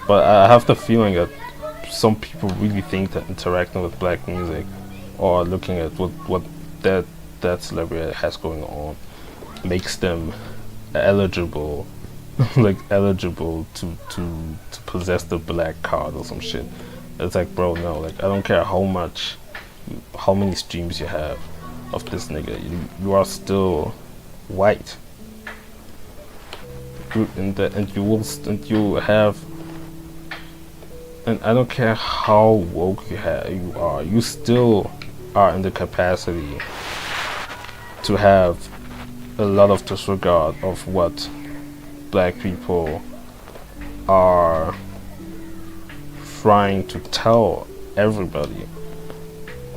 But I have the feeling that some people really think that interacting with black music or looking at what that celebrity has going on makes them eligible eligible to possess the black card or some shit. It's like, bro, no, like, I don't care how many streams you have of this nigga, you are still white. And you have, and I don't care how woke you are, you still are in the capacity to have a lot of disregard of what black people are trying to tell everybody,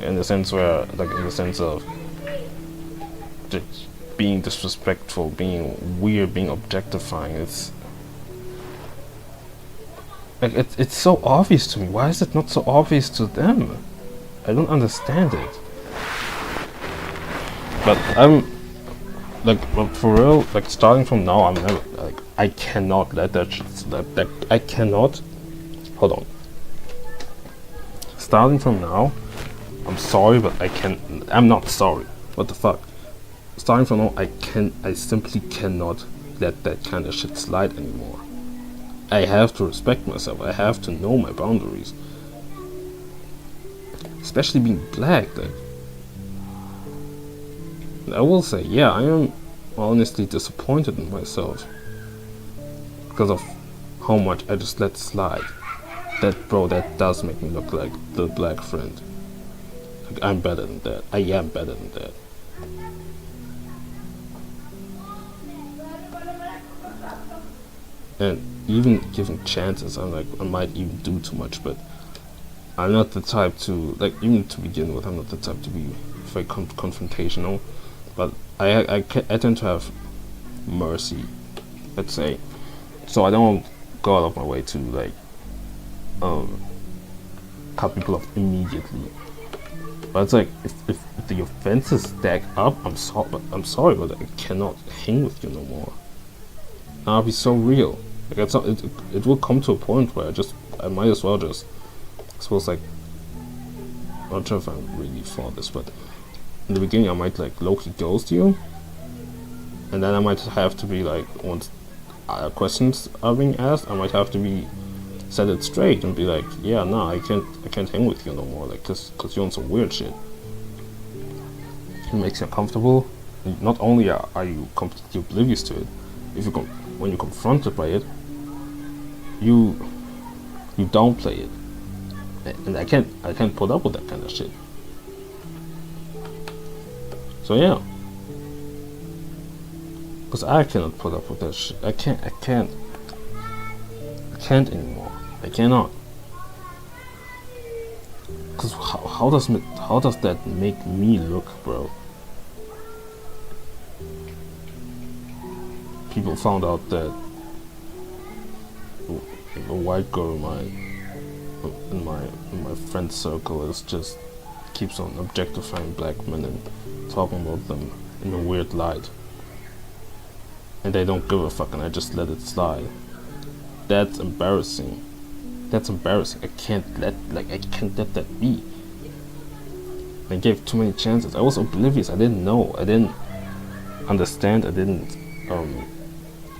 in the sense where, like, in the sense of just being disrespectful, being weird, being objectifying. It's like, it's so obvious to me. Why is it not so obvious to them? I don't understand it. But I'm like, for real, like, starting from now, I'm never, like, I cannot let that shit, that I cannot, hold on. Starting from now, I'm sorry, but I'm not sorry. What the fuck? Starting from now, I simply cannot let that kind of shit slide anymore. I have to respect myself. I have to know my boundaries. Especially being black, like, I will say, yeah, I am honestly disappointed in myself because of how much I just let slide. That does make me look like the black friend. Like, I'm better than that. I am better than that. And even given chances, I'm like, I might even do too much, but I'm not the type to, like, even to begin with, I'm not the type to be very confrontational. But I tend to have mercy, let's say, so I don't go out of my way to, like, cut people off immediately. But it's like, if the offenses stack up, I'm sorry, but I cannot hang with you no more. I'll be so real. Like, it will come to a point where I might as well just, I suppose, like, I'm not sure if I'm really for this, but in the beginning I might, like, low-key ghost you, and then I might have to be like, once questions are being asked, I might have to be set it straight and be like, yeah, no, I can't hang with you no more, like, cause you're on some weird shit. It makes you uncomfortable. Not only are you completely oblivious to it, when you're confronted by it, you downplay it, and I can't put up with that kind of shit. So yeah, because I cannot put up with that shit. I can't anymore. I cannot. Because how does that make me look, bro? People found out that a white girl in my friend circle just keeps on objectifying black men and talking about them in a weird light. and they don't give a fuck and I just let it slide. That's embarrassing. That's embarrassing. I can't let that be. I gave too many chances. I was oblivious. I didn't know. I didn't understand.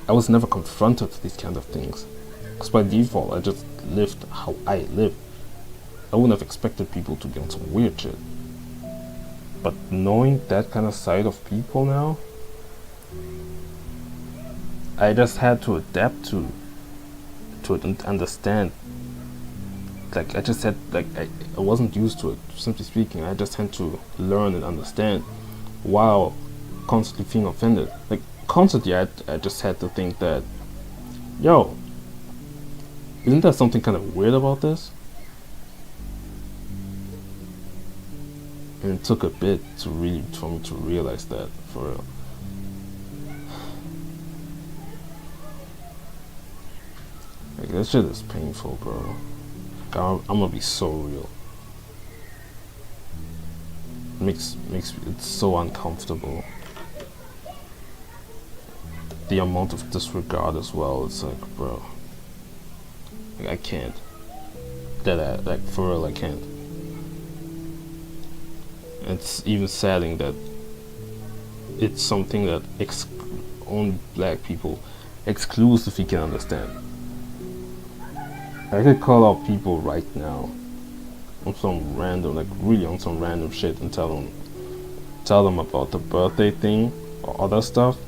I was never confronted with these kind of things. Because by default, I just lived how I live. I wouldn't have expected people to be on some weird shit. But knowing that kind of side of people now, I just had to adapt to it and understand. Like I just had, like I wasn't used to it. Simply speaking, I just had to learn and understand, while constantly feeling offended. Like constantly, I just had to think that, yo, isn't there something kind of weird about this? And it took a bit for me to realize that, for real. Like that shit is painful, bro. I'm gonna be so real. Makes it's so uncomfortable. The amount of disregard as well. It's like, bro, like I can't. Like for real, I can't. It's even saddening that it's something that only black people exclusively can understand. I could call out people right now on some random, like really on some random shit, and tell them about the birthday thing or other stuff,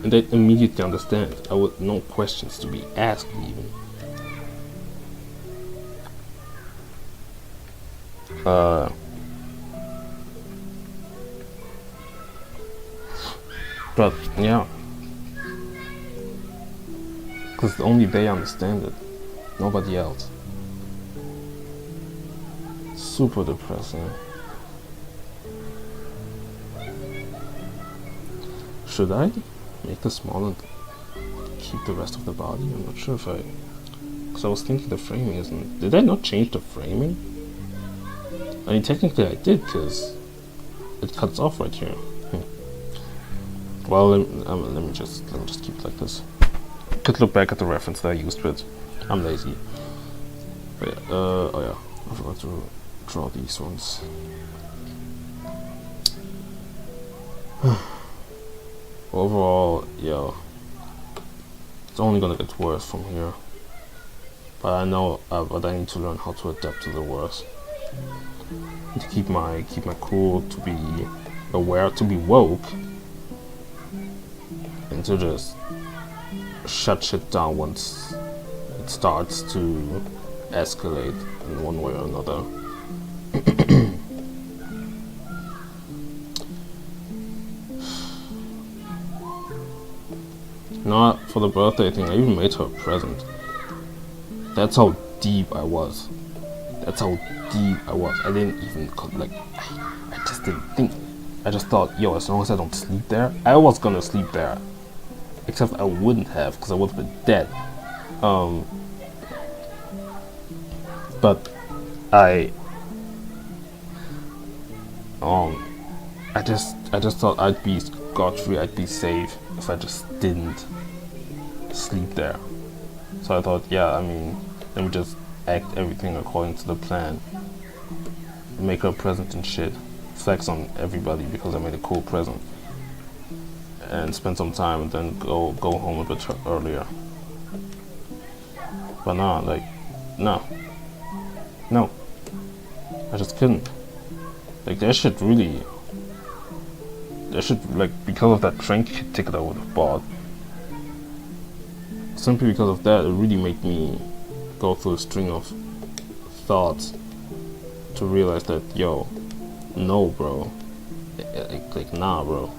and they immediately understand. I would no questions to be asked even. But yeah, because only they understand it, nobody else. Super depressing. Should I make this small and keep the rest of the body? I'm not sure if I... Because I was thinking the framing isn't... Did I not change the framing? I mean, technically I did, because it cuts off right here. Well, let me just keep it like this. Could look back at the reference that I used, but I'm lazy. But yeah, oh yeah, I forgot to draw these ones. Overall, yeah, it's only gonna get worse from here. But I know, but I need to learn how to adapt to the worst. To keep my cool, to be aware, to be woke, and to just shut shit down once it starts to escalate in one way or another. Not for the birthday thing, I even made her a present. That's how deep I was. That's how deep I was. I didn't even, like, I just didn't think. I just thought, yo, as long as I don't sleep there, I was gonna sleep there. Except I wouldn't have, because I would have been dead. But I just thought I'd be scot-free, I'd be safe if I just didn't sleep there. So I thought, yeah, I mean, let me just act everything according to the plan. Make her a present and shit. Flex on everybody because I made a cool present. And spend some time and then go home a bit earlier. But nah, like, no, I just couldn't. Like that shit, like, because of that train ticket I would have bought, simply because of that, it really made me go through a string of thoughts to realize that, yo, no, bro, like nah, bro.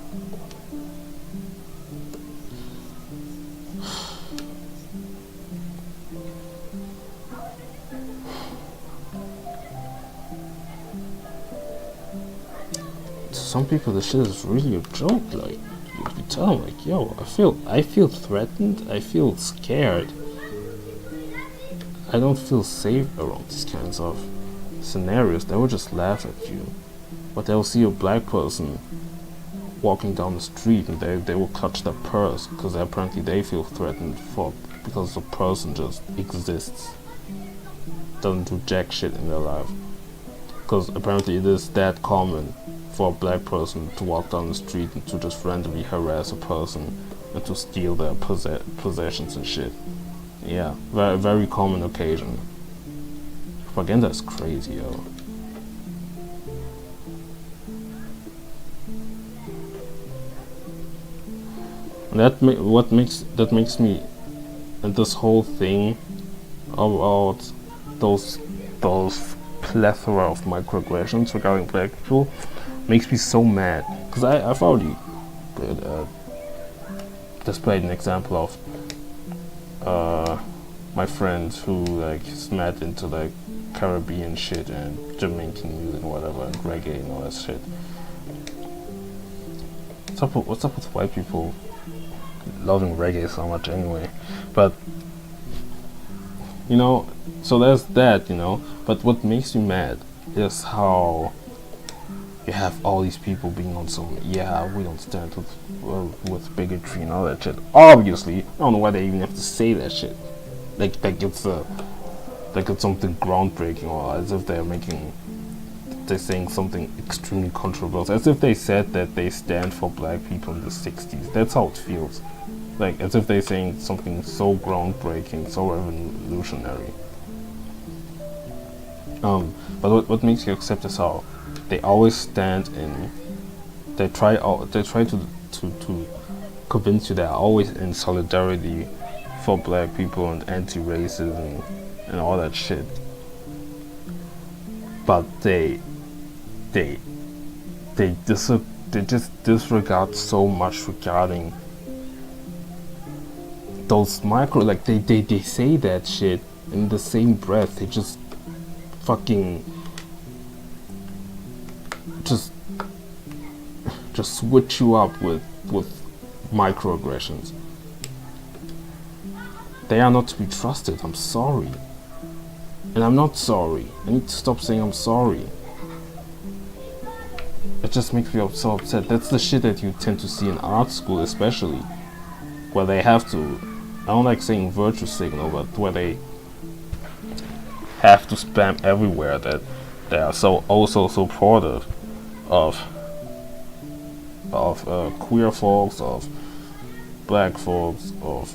Some people, this shit is really a joke. Like, you tell them, like, yo, I feel threatened, I feel scared. I don't feel safe around these kinds of scenarios. They will just laugh at you. But they'll see a black person walking down the street and they will clutch their purse because apparently they feel threatened because the person just exists, doesn't do jack shit in their life. Because apparently it is that common for a black person to walk down the street and to just randomly harass a person and to steal their possessions and shit. Yeah, very, very common occasion. Propaganda is crazy, yo. What makes me, and this whole thing about those plethora of microaggressions regarding black people makes me so mad, because I've already displayed an example of my friend who like is mad into like Caribbean shit and Jamaican music and whatever and reggae and all that shit. What's up with white people loving reggae so much anyway? But you know, so there's that, you know. But what makes me mad is how you have all these people being on some, yeah, we don't stand with bigotry and all that shit. Obviously, I don't know why they even have to say that shit. Like it's something groundbreaking, or as if they're saying something extremely controversial, as if they said that they stand for black people in the 60s. That's how it feels. Like as if they're saying something so groundbreaking, so revolutionary. But what makes you accept is how they always stand in. They try to convince you they're always in solidarity for black people and anti-racism and all that shit. But they just disregard so much regarding those micro, like they say that shit in the same breath. They just fucking just switch you up with microaggressions. They are not to be trusted. I'm sorry. And I'm not sorry. I need to stop saying I'm sorry. It just makes me so upset. That's the shit that you tend to see in art school, especially, where they have to, I don't like saying virtue signal, but where they have to spam everywhere that they are so supportive of queer folks, of black folks, of,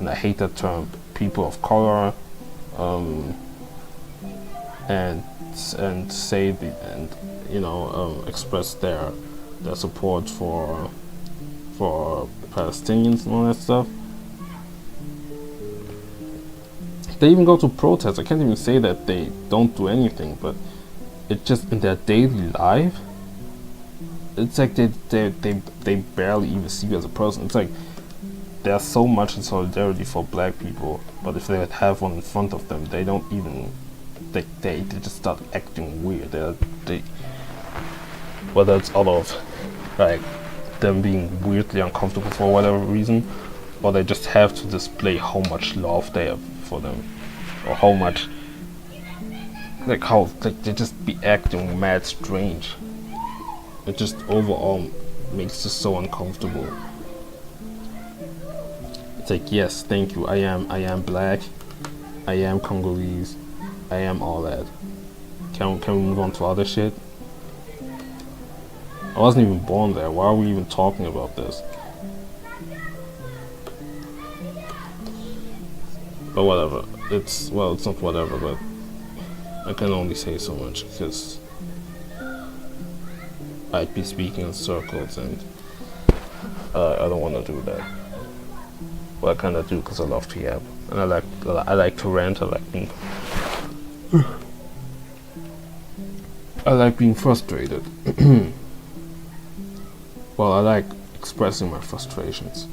and I hate that term, people of color, and say express their support for Palestinians and all that stuff. They even go to protests. I can't even say that they don't do anything, but it just in their daily life, it's like they barely even see you as a person. It's like there's so much in solidarity for black people, but if they would have one in front of them, they don't even, they just start acting weird. They whether it's out of like them being weirdly uncomfortable for whatever reason, or they just have to display how much love they have for them, or how much they just be acting mad strange. It just overall makes us so uncomfortable. It's like, yes, thank you, I am black, I am Congolese, I am all that. Can we move on to other shit? I wasn't even born there. Why are we even talking about this? But whatever. It's not whatever, but I can only say so much because I'd be speaking in circles, and I don't want to do that. Well, I kind of do because I love to yap, and I like to rant. I like being frustrated. Well, I like expressing my frustrations.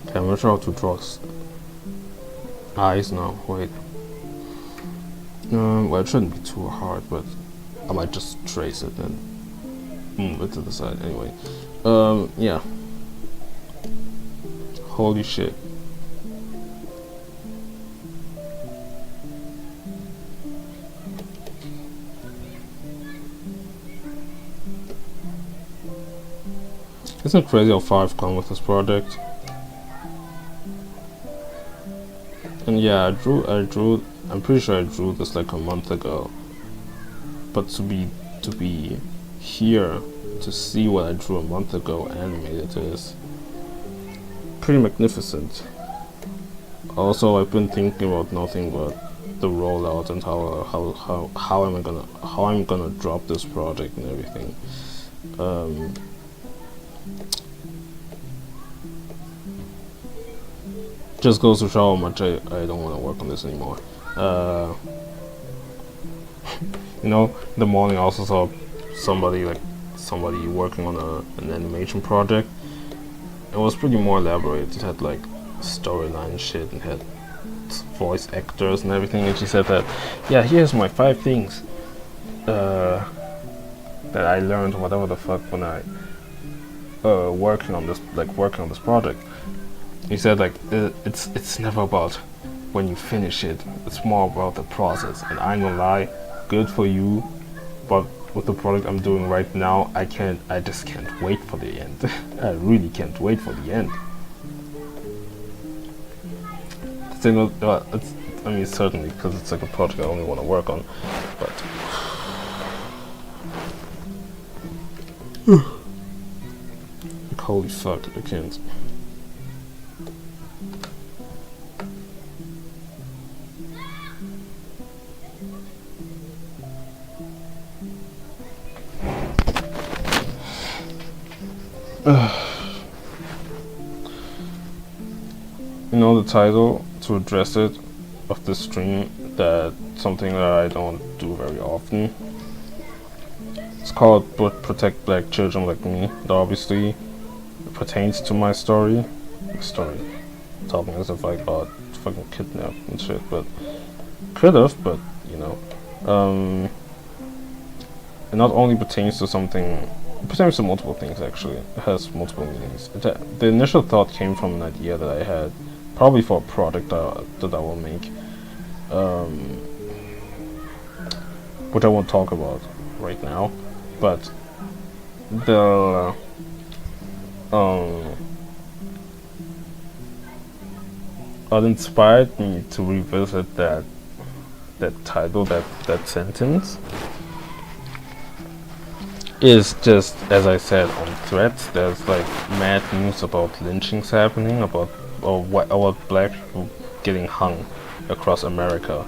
Okay, I'm gonna try to draw eyes now. Wait. Well, it shouldn't be too hard, but I might just trace it and move it to the side. Anyway, yeah. Holy shit. Isn't it crazy how far I've gone with this project? And yeah, I'm pretty sure I drew this like a month ago. But to be here to see what I drew a month ago animated is pretty magnificent. Also, I've been thinking about nothing but the rollout and how I'm gonna drop this project and everything. Just goes to show how much I don't want to work on this anymore. You know, in the morning I also saw somebody working on an animation project. It was pretty more elaborate. It had like storyline shit and had voice actors and everything. And she said that, yeah, here's my 5 things that I learned, whatever the fuck, when I working on this project. He said like it's never about when you finish it. It's more about the process. And I'm gonna lie, good for you, but with the product I'm doing right now, I just can't wait for the end. I really can't wait for the end. I mean, certainly, because it's like a project I only want to work on, but like, holy fuck, I can't. You know, the title, to address it, of this stream, that something that I don't do very often. It's called Protect Black Children Like Me. It obviously pertains to my story. Talking as if I got fucking kidnapped and shit, but could've, but you know. It not only pertains to something, it pertains to multiple things actually. It has multiple meanings. The initial thought came from an idea that I had, probably for a product that I will make, which I won't talk about right now, but what inspired me to revisit that title, that sentence, is just, as I said, on Threads, there's like mad news about lynchings happening, about black people getting hung across America,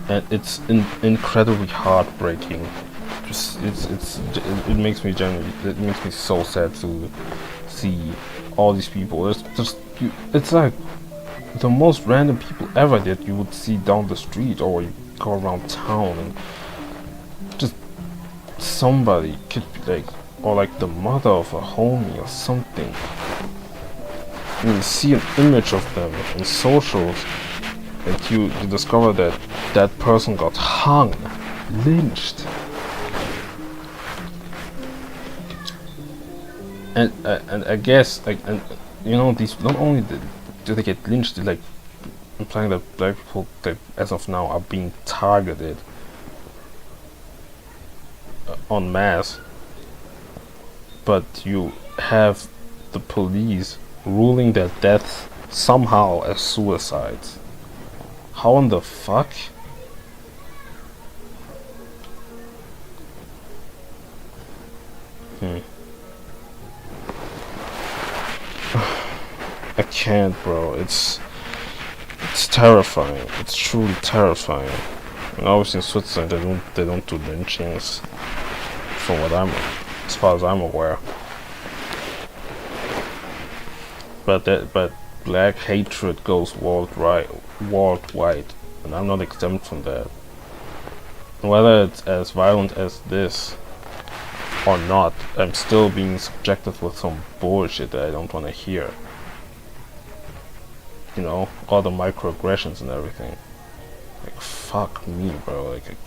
and it's incredibly heartbreaking. It makes me so sad to see all these people. It's like the most random people ever that you would see down the street, or you go around town, and just somebody could be like, or like the mother of a homie or something. And you see an image of them in socials, and you discover that that person got hung, lynched. And I guess, like, and you know, these, not only do they get lynched, they're like implying that black people, that as of now, are being targeted en masse. But you have the police ruling their deaths somehow as suicides. How in the fuck? I can't, bro. It's terrifying. It's truly terrifying. And obviously in Switzerland they don't do lynchings, as far as I'm aware. But black hatred goes worldwide, and I'm not exempt from that. Whether it's as violent as this or not, I'm still being subjected with some bullshit that I don't want to hear. You know, all the microaggressions and everything. Like, fuck me, bro. Like,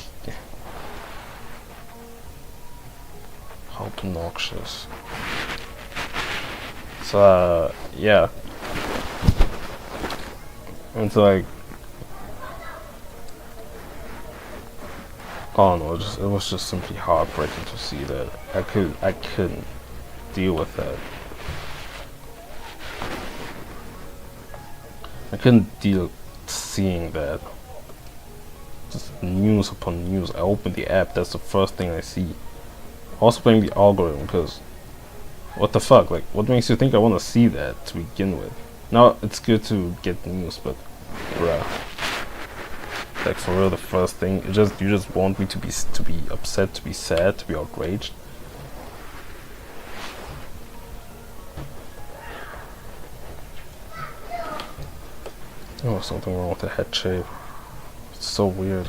how obnoxious. So, yeah. It's like, Oh no, it was just simply heartbreaking to see that. I couldn't deal with that. I couldn't deal seeing that. Just news upon news. I open the app, that's the first thing I see. Also playing the algorithm, because what the fuck? Like, what makes you think I want to see that to begin with? Now it's good to get news, but bruh, like for real, the first thing you just want me to be upset, to be sad, to be outraged. Oh, something wrong with the head shape. It's so weird.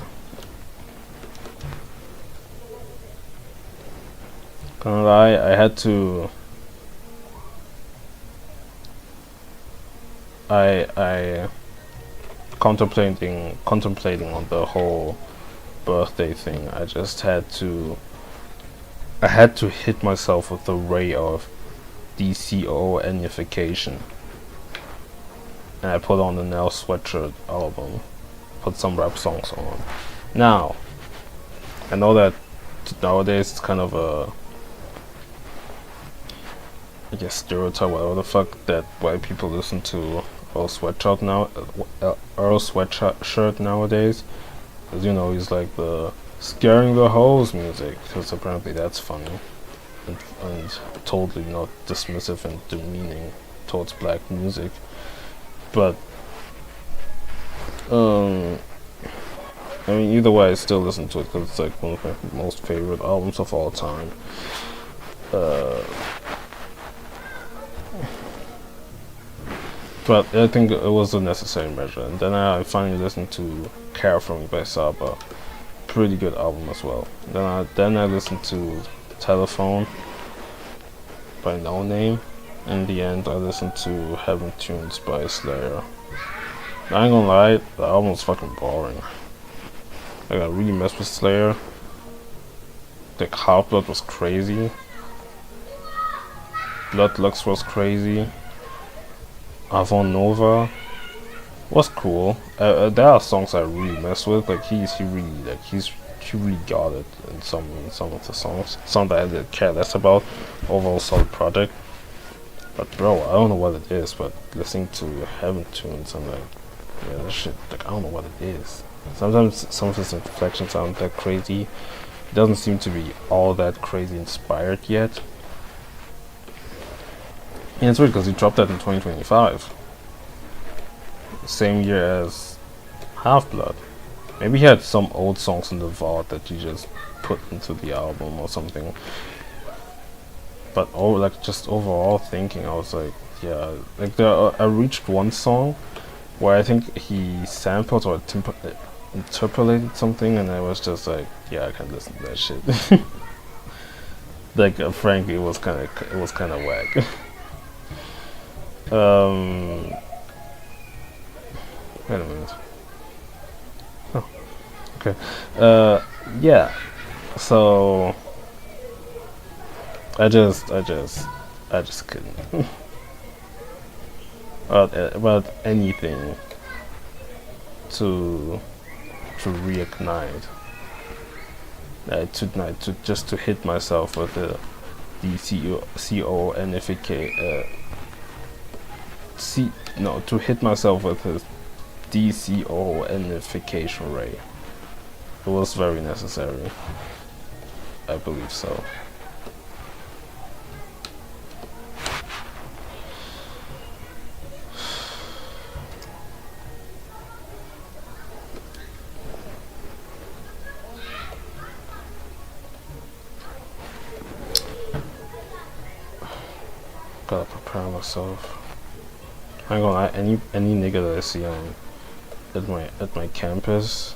Can't lie, I had to. I contemplating on the whole birthday thing. I had to hit myself with the ray of DCO-anification. And I put on the Nell Sweatshirt album, put some rap songs on. Now, I know that nowadays it's kind of a, I guess, stereotype, whatever the fuck, that white people listen to Earl Sweatshirt nowadays. As you know, he's like the scaring the hoes music, because apparently that's funny. And totally not dismissive and demeaning towards black music. But I mean, either way, I still listen to it because it's like one of my most favorite albums of all time. But I think it was a necessary measure. And then I finally listened to Care For Me by Saba, pretty good album as well. Then I listened to Telephone by No Name. In the end, I listened to Heaven Tunes by Slayer. I ain't gonna lie, the album was fucking boring. Like, I really messed with Slayer. Like, Half-Blood was crazy. Blood Lux was crazy. Avon Nova was cool. There are songs I really mess with. Like, he really got it in some of the songs. Some that I did care less about. Overall solid project. But bro, I don't know what it is, but listening to Heaven Tunes, I'm like, yeah, that shit, like, I don't know what it is. Sometimes some of his inflections aren't that crazy. It doesn't seem to be all that crazy inspired yet. And it's weird because he dropped that in 2025. Same year as Half-Blood. Maybe he had some old songs in the vault that he just put into the album or something. But like, just overall thinking, I was like, yeah, like I reached one song where I think he sampled or interpolated something, and I was just like, yeah, I can't listen to that shit. Like, frankly, it was kind of whack. Wait a minute. Oh, okay. Yeah. So I just couldn't. About anything to reignite. To hit myself with the to hit myself with the DCO-anification ray. It was very necessary. I believe so. Gotta prepare myself. I ain't gonna lie, any nigga that I see at my campus,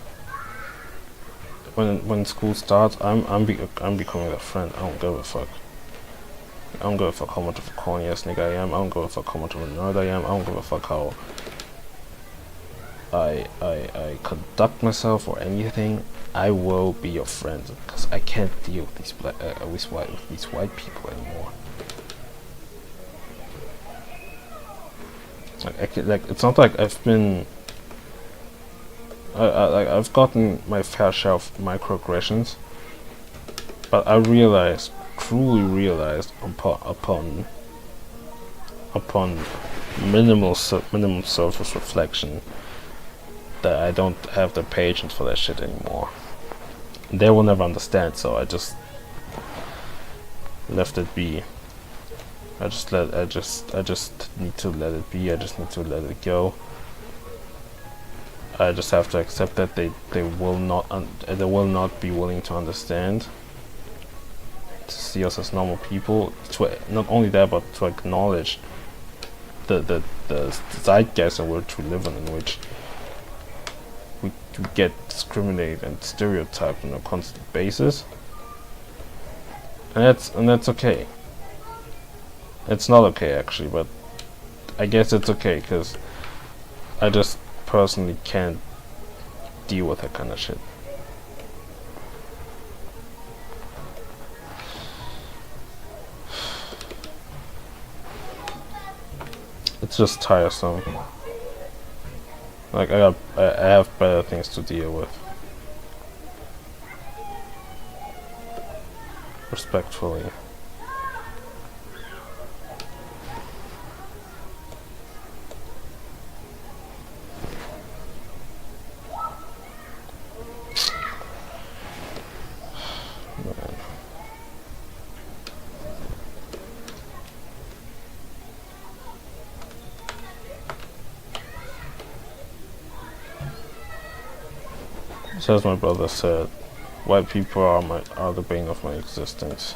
when school starts, I'm becoming a friend. I don't give a fuck. I don't give a fuck how much of a corny ass nigga I am. I don't give a fuck how much of a nerd I am. I don't give a fuck how I conduct myself or anything. I will be your friend because I can't deal with these white people anymore. Like, it's not like I've been I've gotten my fair share of microaggressions, but I realized, truly realized, upon minimum surface reflection, that I don't have the patience for that shit anymore. They will never understand, so I just left it be. I just need to let it be. I just need to let it go. I just have to accept that they will not be willing to understand, to see us as normal people. To not only that, but to acknowledge the zeitgeist in which we live in which we get discriminated and stereotyped on a constant basis, and that's okay. It's not okay actually, but I guess it's okay because I just personally can't deal with that kind of shit. It's just tiresome. Like I have better things to deal with. Respectfully. So as my brother said, white people are the bane of my existence.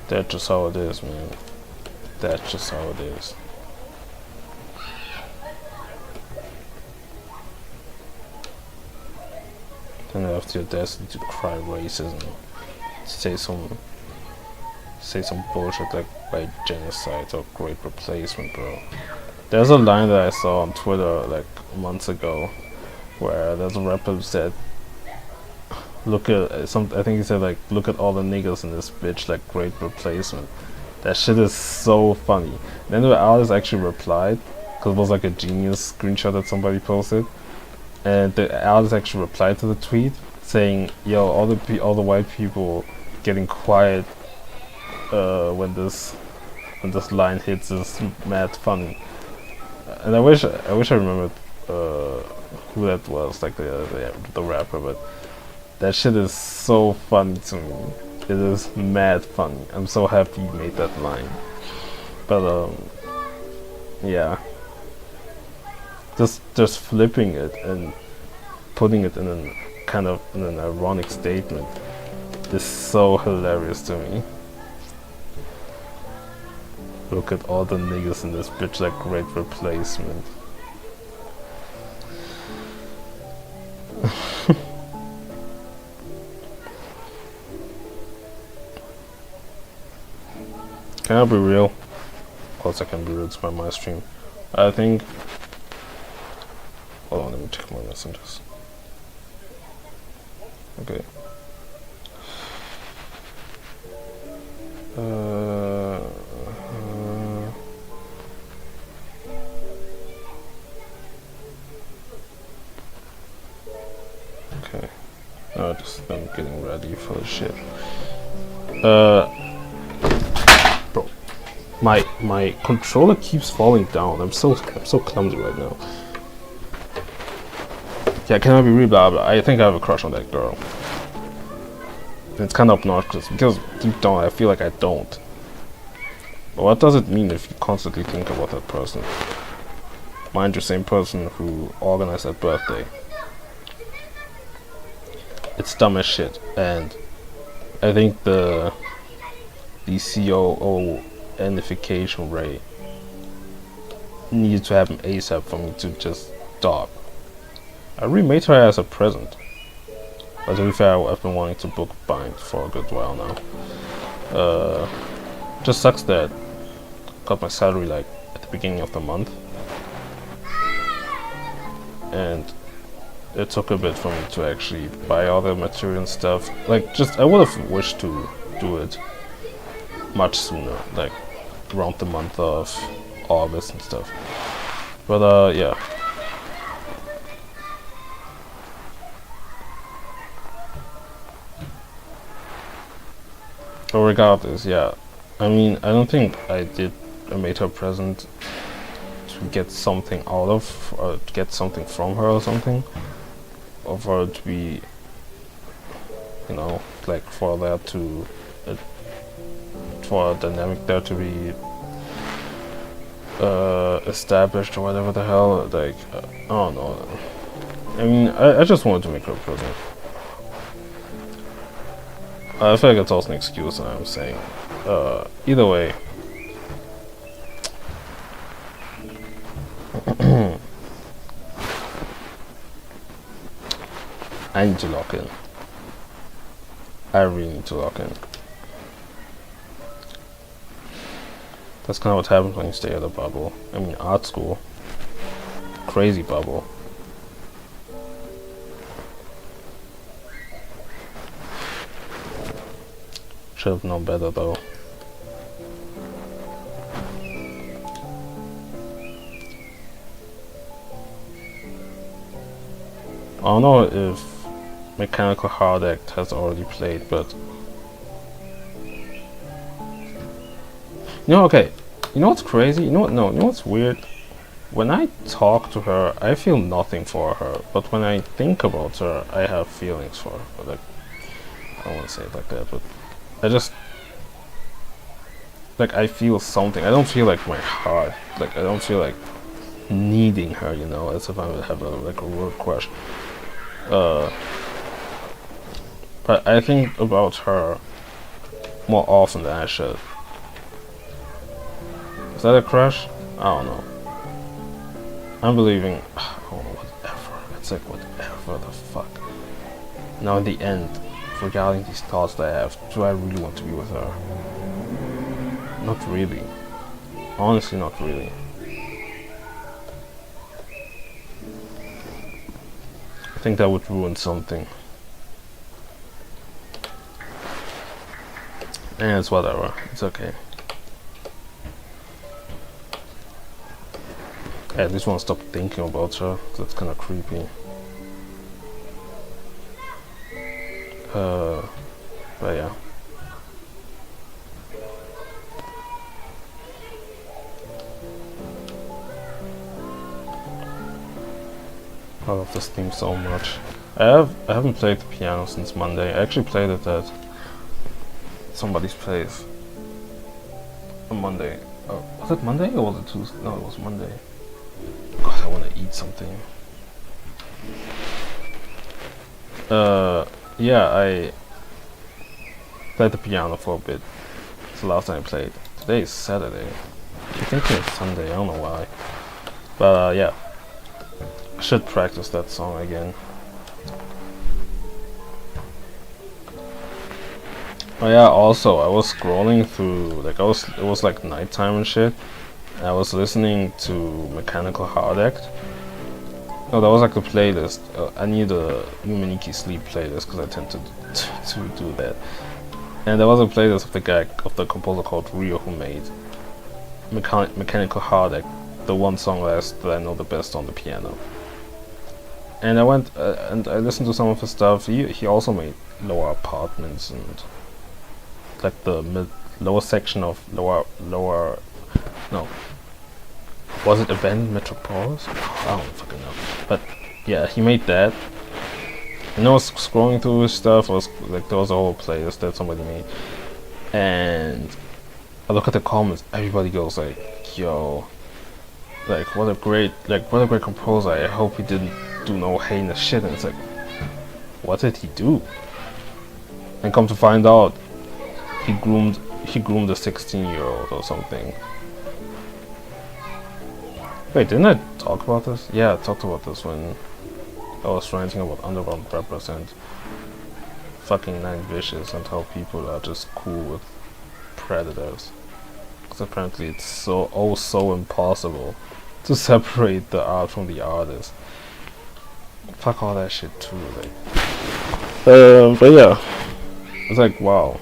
That's just how it is, man. That's just how it is. Then I have the audacity to cry racism, say some bullshit like white genocide or great replacement, bro. There's a line that I saw on Twitter like months ago, where there's a rapper who said, "Look at I think he said like, look at all the niggas in this bitch, like great replacement." That shit is so funny. Then the artist actually replied, because it was like a genius screenshot that somebody posted, and the artist actually replied to the tweet saying, "Yo, all the white people getting quiet when this line hits is mad funny." And I wish I remembered who that was, like the rapper, but that shit is so funny to me. It is mad funny. I'm so happy he made that line. But yeah, just flipping it and putting it in an ironic statement is so hilarious to me. Look at all the niggas in this bitch, like great replacement. Can I be real? Of course I can be real, it's my stream. I think... Hold on, let me check my messages. Okay. Okay. Just I'm getting ready for the shit. Bro, my controller keeps falling down. I'm so clumsy right now. Yeah, can I be real? Blah blah. I think I have a crush on that girl. It's kind of obnoxious because deep down I feel like I don't. But what does it mean if you constantly think about that person? Mind you, same person who organized that birthday. It's dumb as shit, and I think the COO identification rate needed to happen ASAP for me to just stop. I remade her as a present, but to be fair, I've been wanting to book bind for a good while now. Just sucks that I got my salary like at the beginning of the month, and it took a bit for me to actually buy all the material and stuff. Like, I would have wished to do it much sooner, like around the month of August and stuff. But yeah. But regardless, yeah. I mean, I don't think I made her present to get something out of, or to get something from her or something, or for her to be, you know, like for that to, for a dynamic there to be established or whatever the hell. Like, I don't know. I mean, I just wanted to make her a present. I feel like it's also an excuse, and I'm saying, either way. I need to lock in. I really need to lock in. That's kind of what happens when you stay at a bubble. I mean, art school. Crazy bubble. Should have known better though. I don't know if Mechanical Heart Act has already played, but okay. You know what's crazy? You know what? No, you know what's weird? When I talk to her, I feel nothing for her, but when I think about her, I have feelings for her. But like, I don't want to say it like that, but I just like I feel something. I don't feel like my heart. Like I don't feel like needing her, you know, as if I would have a real crush. But I think about her more often than I should. Is that a crush? I don't know. I'm believing. Oh, whatever. It's like whatever the fuck. Now in the end, regarding these thoughts that I have, do I really want to be with her? Not really. Honestly, not really. I think that would ruin something. And it's whatever. It's okay. I at least want to stop thinking about her. That's kind of creepy. But yeah. I love this theme so much. I haven't played the piano since Monday. I actually played it at somebody's place on Monday. Was it Monday or was it Tuesday? No, it was Monday. God, I want to eat something. Yeah, I played the piano for a bit. It's the last time I played. Today is Saturday. I think it's Sunday, I don't know why. But yeah, I should practice that song again. Oh yeah, also I was scrolling through, like it was like nighttime and shit. And I was listening to Mechanical Heart Act. No, that was like a playlist. I need a Yumeniki Sleep playlist because I tend to do that. And there was a playlist of the composer called Rio who made Mechanical Heart Act, the one song that I know the best on the piano. And I went and I listened to some of his stuff. He also made Lower Apartments and like the lower section of lower. No. Was it Abandoned Metropolis? I don't fucking know. But yeah, he made that. And I was scrolling through his stuff. There was a whole playlist that somebody made. And I look at the comments. Everybody goes like, "Yo, like what a great composer. I hope he didn't do no heinous shit." And it's like, what did he do? And come to find out, he groomed a 16-year-old or something. Wait, didn't I talk about this? Yeah, I talked about this when I was ranting about Underground rappers and fucking Nine Vicious and how people are just cool with predators. Because apparently it's so impossible to separate the art from the artist. Fuck all that shit too, like. But yeah, it's like wow.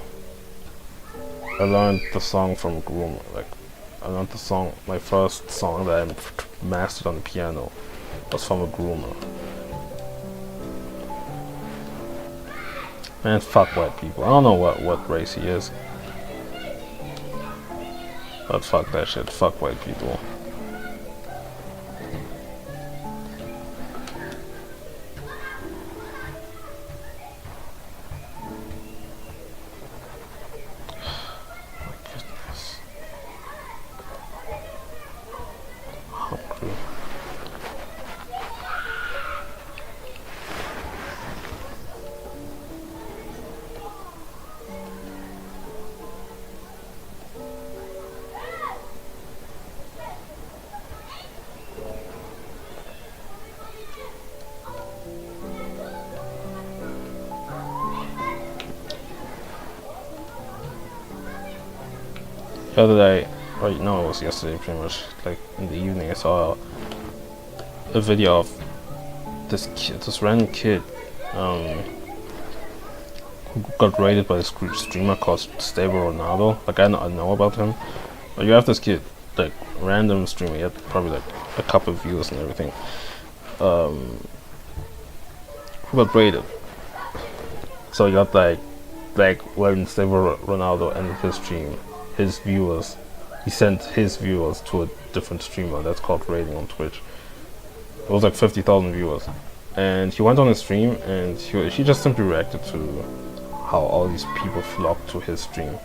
I learned the song from Groom, like I learned the song, my first song that mastered on the piano was from a groomer. Man, fuck white people. I don't know what race he is. But fuck that shit. Fuck white people. The other day, or no, it was yesterday pretty much, like in the evening, I saw a video of this kid, this random kid, who got raided by this streamer called Stable Ronaldo. Like I know about him, but you have this kid, like random streamer, he had probably like a couple of views and everything, who got raided. So you got like when Stable Ronaldo ended his stream, his viewers, he sent his viewers to a different streamer that's called raiding on Twitch. It was like 50,000 viewers, and he went on his stream and he just simply reacted to how all these people flocked to his stream.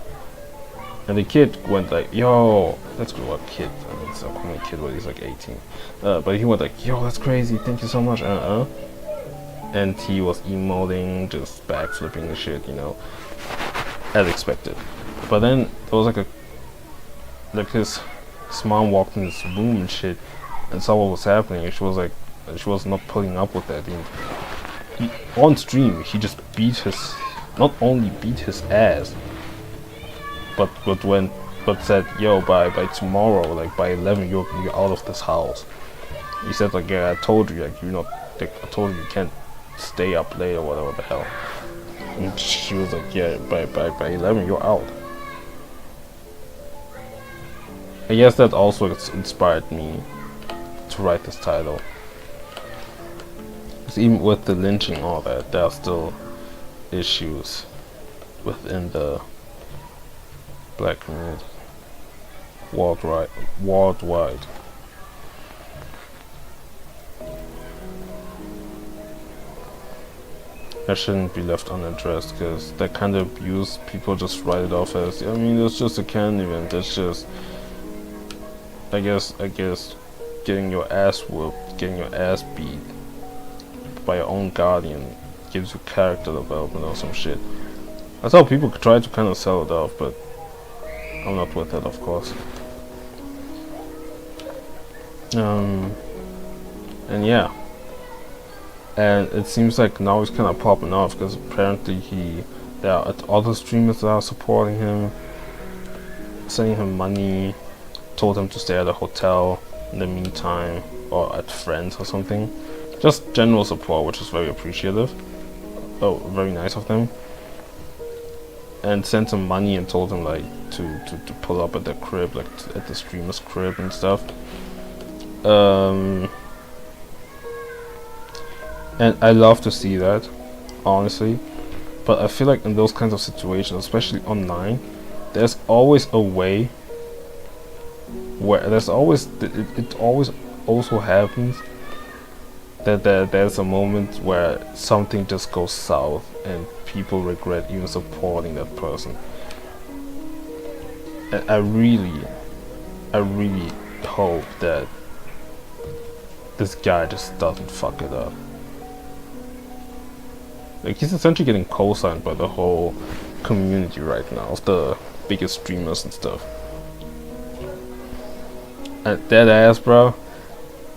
And the kid went like, yo, that's good. What kid? I mean, it's a common kid, but he's like 18. But he went like, yo, that's crazy. Thank you so much. And he was emoting, just backflipping and shit, you know, as expected. But then there was like his mom walked in this room and shit, and saw what was happening. And she was like, she was not putting up with that. On stream, he just not only beat his ass, but said, yo, by tomorrow, like by 11, you're out of this house. He said like, yeah, I told you, like I told you can't stay up late or whatever the hell. And she was like, yeah, by 11, you're out. I guess that also inspired me to write this title. Because even with the lynching and all that, there are still issues within the black community worldwide. That shouldn't be left unaddressed, because that kind of abuse, people just write it off as, I mean, it's just a canon event, it's just, I guess getting your ass whooped, getting your ass beat by your own guardian gives you character development or some shit. That's how people try to kind of sell it off, but I'm not with it, of course. And yeah. And it seems like now he's kind of popping off, because apparently there are other streamers that are supporting him, sending him money, told him to stay at a hotel in the meantime, or at friends or something. Just general support, which is very appreciative. Oh, very nice of them. And sent him money and told him like to pull up at the crib, like at the streamer's crib and stuff. And I love to see that, honestly. But I feel like in those kinds of situations, especially online, there's always a way where it always also happens that there's a moment where something just goes south and people regret even supporting that person. And I really hope that this guy just doesn't fuck it up. Like, he's essentially getting co-signed by the whole community right now, of the biggest streamers and stuff. And dead ass, bro,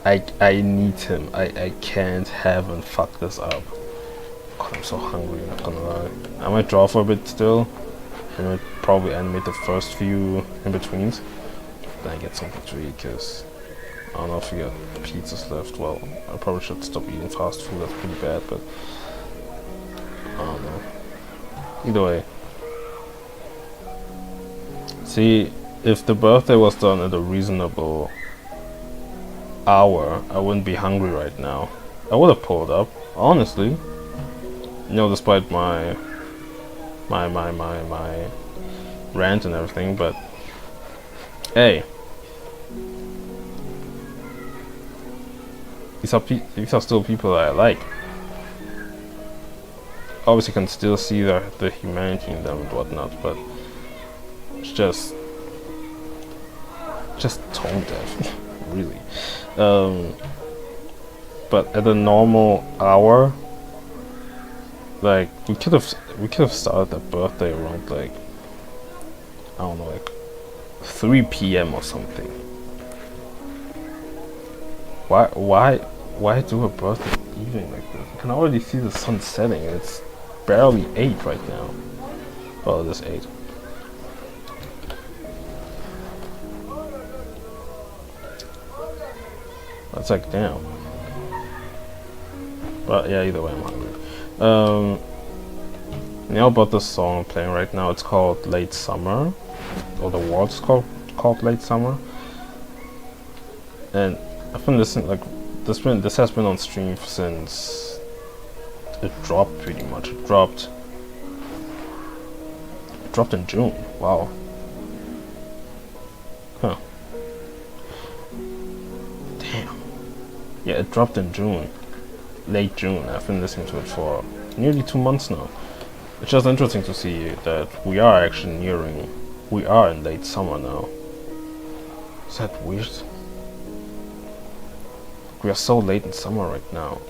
I need him. I can't have him fuck this up. God, I'm so hungry, I'm not gonna lie. I might draw for a bit still, and I might probably animate the first few in-betweens. Then I get something to eat, because I don't know if we got pizzas left. Well, I probably should stop eating fast food, that's pretty bad, but I don't know. Either way. See, if the birthday was done at a reasonable hour, I wouldn't be hungry right now. I would have pulled up, honestly. You know, despite my rant and everything, but hey, these are still people that I like. Obviously, you can still see the humanity in them and whatnot, but it's just tone deaf, really. But at a normal hour, like we could have started that birthday around like, I don't know, like 3 p.m. or something. Why do a birthday evening like this? You can already see the sun setting. It's barely 8 right now. Well, it is 8. That's like damn. But yeah, either way, I'm hungry. You know about this song I'm playing right now? It's called Late Summer, or the world's called Late Summer. And I've been listening, like this has been on stream since it dropped. Pretty much, it dropped in June. Wow. Huh. Damn. Yeah, it dropped in June. Late June. I've been listening to it for nearly 2 months now. It's just interesting to see that we are actually we are in late summer now. Is that weird? We are so late in summer right now.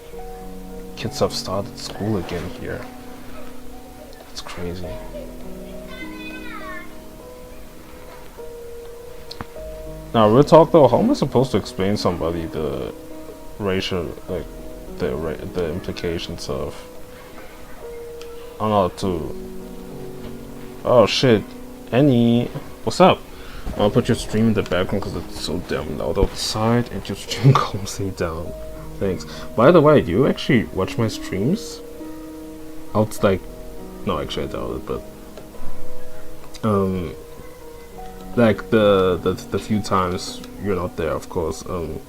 Kids have started school again here. It's crazy. Now, real talk though, how am I supposed to explain somebody the racial, like, the implications of, I don't know, oh shit, Annie, what's up? I'll put your stream in the background because it's so damn loud outside and your stream calms me down. Thanks. By the way, do you actually watch my streams? Like, no, actually I doubt it, but like the few times you're not there, of course, do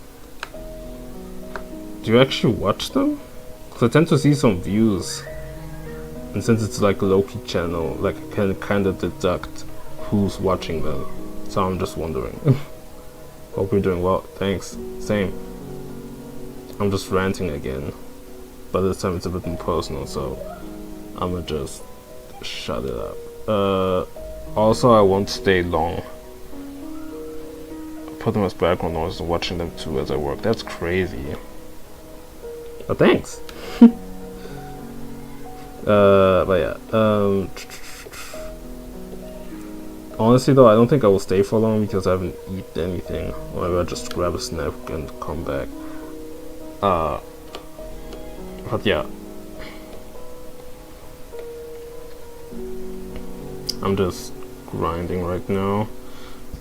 you actually watch them? Because I tend to see some views, and since it's like a low-key channel, like I can kind of deduct who's watching them. So I'm just wondering. Hope you're doing well. Thanks. Same. I'm just ranting again, but this time it's a bit more personal, so I'm gonna just shut it up. Also, I won't stay long. Put them as background noise and watching them too as I work. That's crazy. But thanks. But yeah. Honestly though, I don't think I will stay for long because I haven't eaten anything. Or maybe I'll just grab a snack and come back. But yeah. I'm just grinding right now.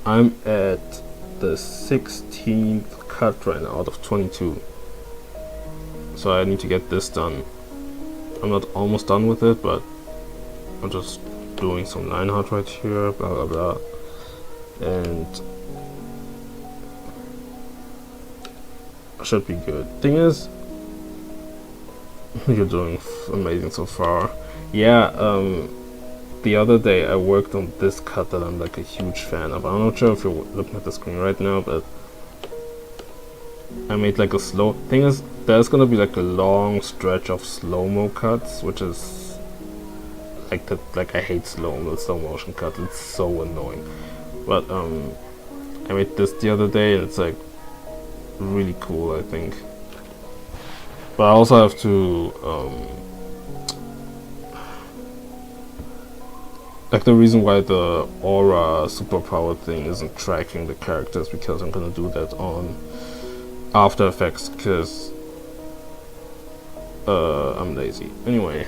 I'm at the 16th cut right now out of 22. So I need to get this done. I'm not almost done with it, but I'm just doing some line art right here, blah blah blah, and should be good. Thing is, you're doing amazing so far. Yeah, the other day I worked on this cut that I'm like a huge fan of. I'm not sure if you're looking at the screen right now, but I made like a slow. Thing is, there's gonna be like a long stretch of slow-mo cuts, which is like I hate slow motion cuts. It's so annoying. But I made this the other day and it's like really cool, I think. But I also have to like, the reason why the aura superpower thing isn't tracking the characters, because I'm gonna do that on After Effects, because I'm lazy. Anyway.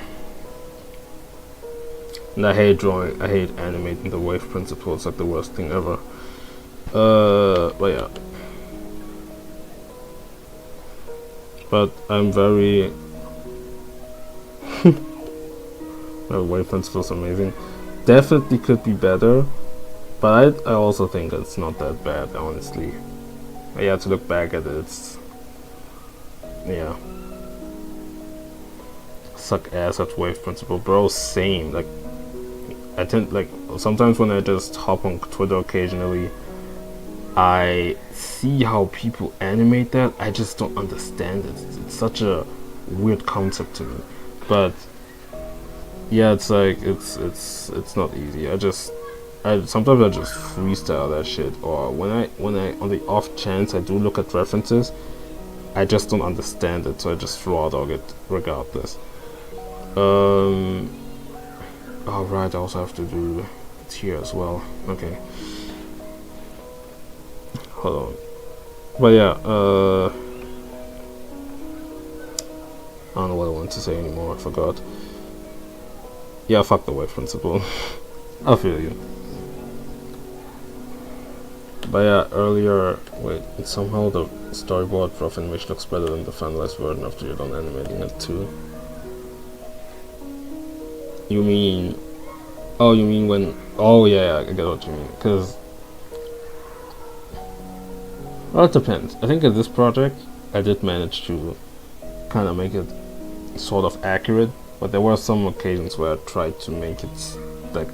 And I hate drawing, I hate animating the wave principle, it's like the worst thing ever. But yeah. But I'm very... the wave principle is amazing. Definitely could be better, but I also think it's not that bad, honestly. Yeah, to look back at it, it's yeah. Suck ass at wave principle, bro. Same. Like I tend like sometimes when I just hop on Twitter occasionally, I see how people animate that. I just don't understand it. It's such a weird concept to me. But yeah, it's like it's not easy. I sometimes I just freestyle that shit, or when I on the off chance I do look at references, I just don't understand it, so I just raw dog it regardless. Oh right, I also have to do it here as well. Okay. Hold on. But yeah, I don't know what I want to say anymore, I forgot. Yeah, fuck the wave principle. I feel you. But yeah, earlier, wait, somehow the storyboard rough animation looks better than the finalized version after you're done animating it too. You mean, oh, you mean when, oh yeah, I get what you mean, because, well, it depends. I think in this project, I did manage to kind of make it sort of accurate, but there were some occasions where I tried to make it, like,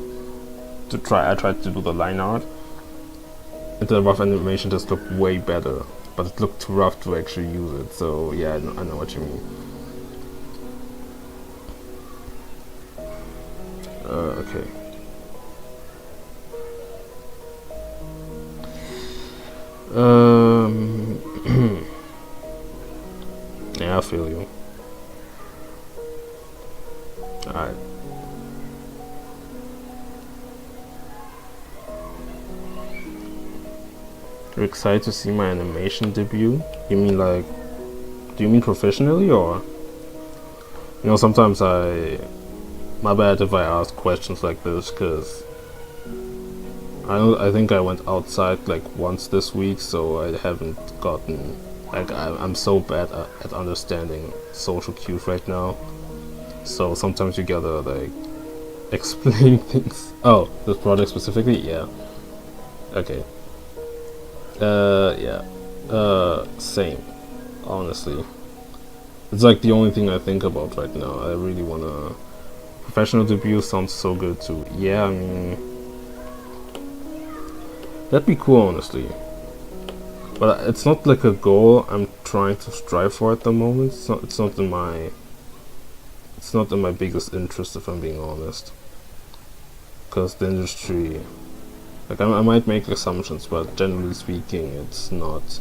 I tried to do the line art, and the rough animation just looked way better, but it looked too rough to actually use it, so yeah, I know what you mean. Okay. Yeah, I feel you. Alright. You're excited to see my animation debut? You mean like, do you mean professionally, or? You know, sometimes my bad if I ask questions like this, because I think I went outside like once this week, so I haven't gotten, like, I'm so bad at understanding social cues right now, so sometimes you gotta like explain things. Oh, this project specifically? Yeah. Okay. Yeah. Same, honestly. It's like the only thing I think about right now. I really wanna, professional debut sounds so good too. Yeah, I mean, that'd be cool, honestly. But it's not like a goal I'm trying to strive for at the moment. It's not in my biggest interest, if I'm being honest. Because the industry, like, I might make assumptions, but generally speaking, it's not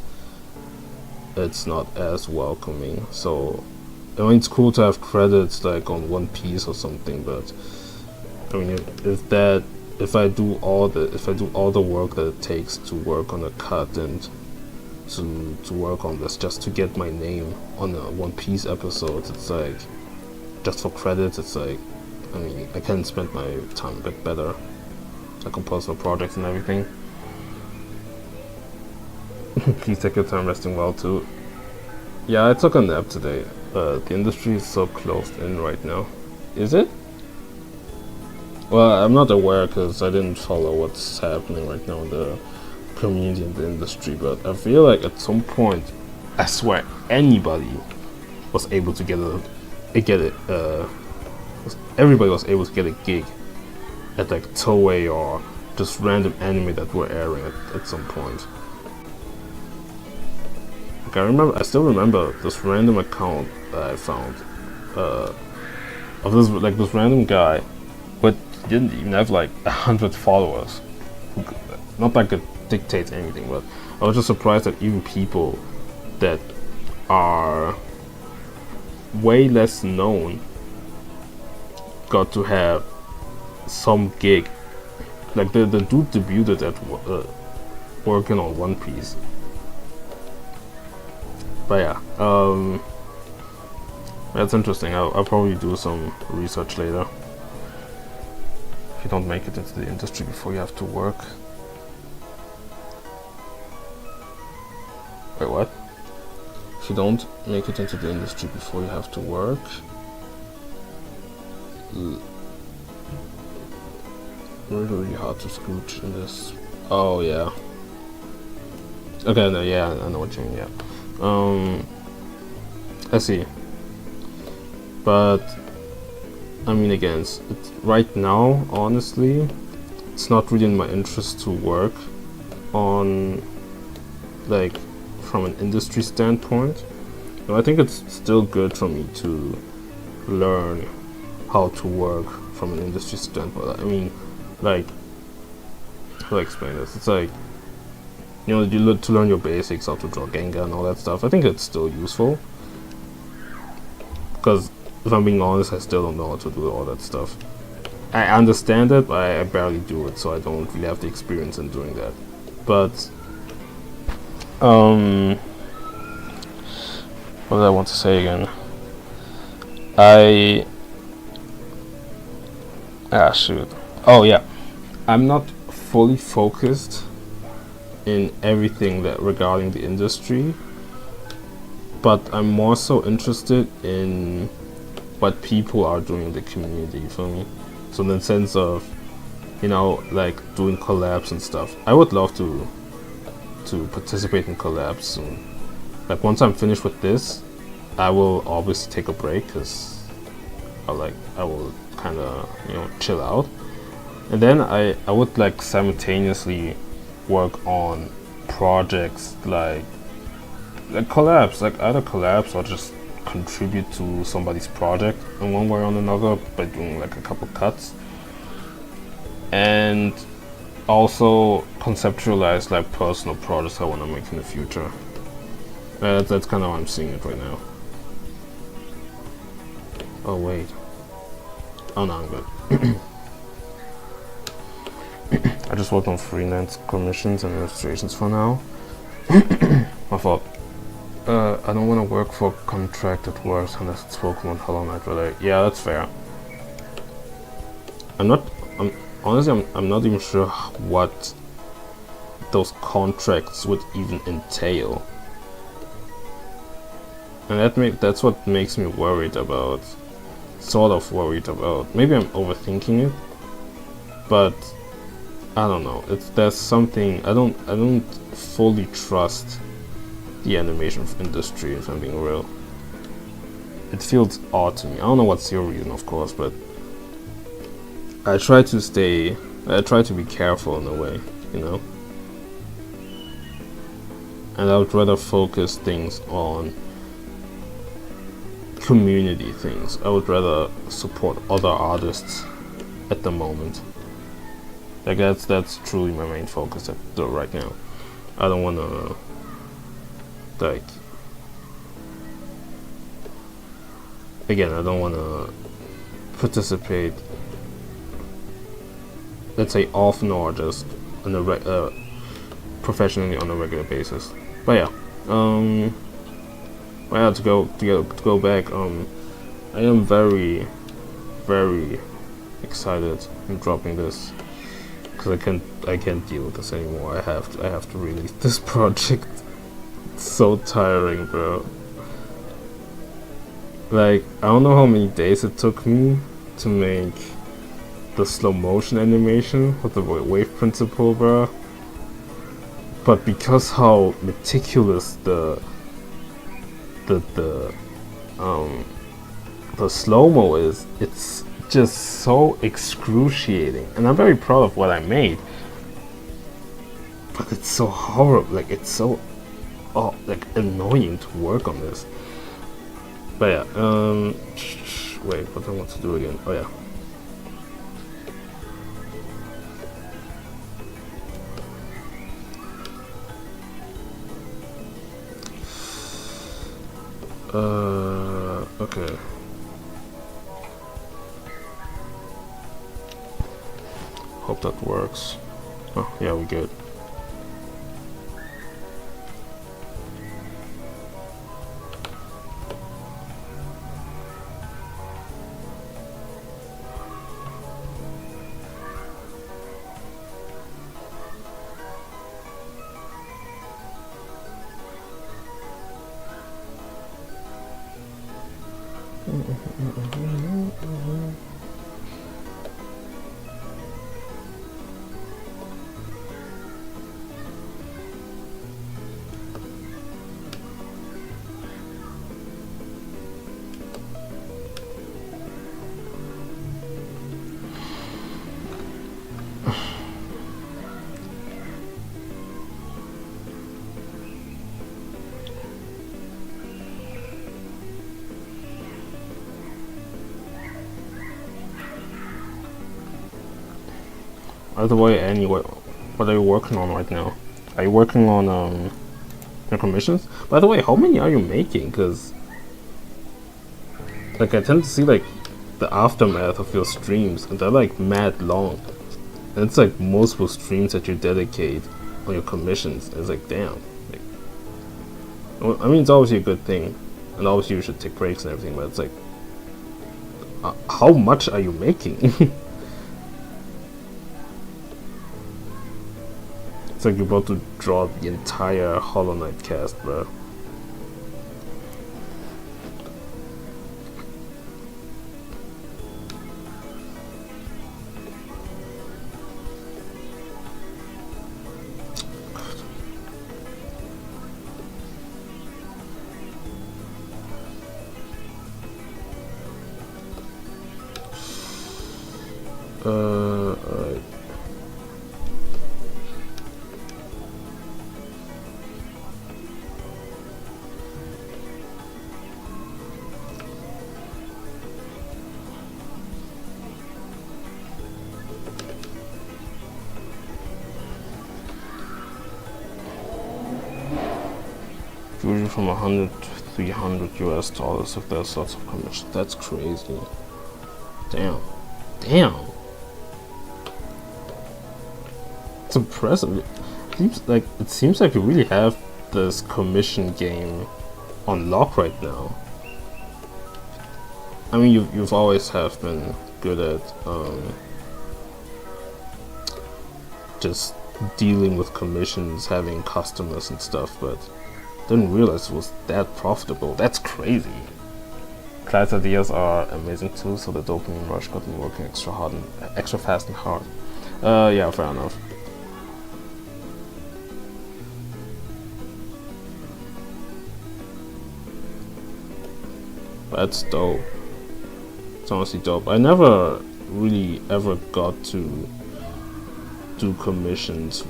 as welcoming. So I mean, it's cool to have credits like on One Piece or something, but I mean, if I do all the work that it takes to work on a cut and to work on this just to get my name on a One Piece episode, it's like, just for credits, it's like, I mean, I can spend my time a bit better, like on personal projects and everything. Please take your time resting well too. Yeah, I took a nap today. The industry is so closed in right now. Is it? Well, I'm not aware because I didn't follow what's happening right now in the community and the industry, but I feel like at some point, I swear anybody was able to everybody was able to get a gig at like Toei or just random anime that were airing at some point. Like I still remember this random account that I found of this random guy, but he didn't even have like 100 followers. Not that could dictate anything, but I was just surprised that even people that are way less known got to have some gig. Like the dude debuted at working on One Piece. But yeah, that's interesting. I'll probably do some research later. If you don't make it into the industry before you have to work. Wait, what? If you don't make it into the industry before you have to work. Really hard to scooch in this. Oh yeah. Okay, no, yeah, I know what you mean. Yeah, I see. But I mean, again, it's right now, honestly, it's not really in my interest to work on, like, from an industry standpoint. I think it's still good for me to learn how to work from an industry standpoint. I mean, like, how do I explain this? It's like, you know, to learn your basics, how to draw Gengar and all that stuff. I think it's still useful. Because, if I'm being honest, I still don't know how to do all that stuff. I understand it, but I barely do it, so I don't really have the experience in doing that. But, what did I want to say again? Shoot. Oh, yeah. I'm not fully focused in everything that regarding the industry, but I'm more so interested in what people are doing in the community, you feel me? So in the sense of, you know, like doing collabs and stuff. I would love to participate in collabs soon. Like once I'm finished with this, I will obviously take a break because I will kind of, you know, chill out, and then I would like simultaneously work on projects like collabs, like either collabs or just contribute to somebody's project in one way or another by doing like a couple cuts, and also conceptualize like personal projects I want to make in the future. That's kind of how I'm seeing it right now. Oh wait. Oh no, I'm good. I just worked on freelance commissions and illustrations for now. My fault. I don't want to work for contracted works unless it's Pokemon Hollow Knight related. Yeah, that's fair. Honestly, I'm not even sure what those contracts would even entail. And that's what makes me worried about. Sort of worried about. Maybe I'm overthinking it, but I don't know. There's something I don't fully trust the animation industry, if I'm being real. It feels odd to me. I don't know what's your reason, of course, but I try to be careful in a way, you know. And I would rather focus things on community things. I would rather support other artists at the moment. Like that's truly my main focus right now. I don't wanna like again I don't wanna participate, let's say often or just on a professionally on a regular basis. But yeah, well, to go back, I am very, very excited in dropping this because I can't deal with this anymore. I have to release this project. It's so tiring, bro. Like I don't know how many days it took me to make the slow motion animation with the wave principle, bro. But because how meticulous the slow-mo is, it's just so excruciating, and I'm very proud of what I made, but it's so horrible, like it's so like annoying to work on this. But yeah, wait, what do I want to do again? Oh yeah. Okay. Hope that works. Oh, yeah, we good. By the way, anyway, what are you working on right now? Are you working on your commissions? By the way, how many are you making? Because like I tend to see like the aftermath of your streams, and they're like mad long. And it's like multiple streams that you dedicate on your commissions. And it's like, damn. Like, I mean, it's obviously a good thing, and obviously you should take breaks and everything. But it's like, how much are you making? It's like you're about to draw the entire Hollow Knight cast, bro. Alright. Usually from 100 to 300 US dollars if there's lots of commissions. That's crazy. Damn. Damn. It's impressive. It seems like you really have this commission game on lock right now. I mean, you've always have been good at just dealing with commissions, having customers and stuff, but didn't realize it was that profitable. That's crazy. Clyde's ideas are amazing too, so the dopamine rush got me working extra fast and hard. Yeah, fair enough. That's dope. It's honestly dope. I never really ever got to do commissions,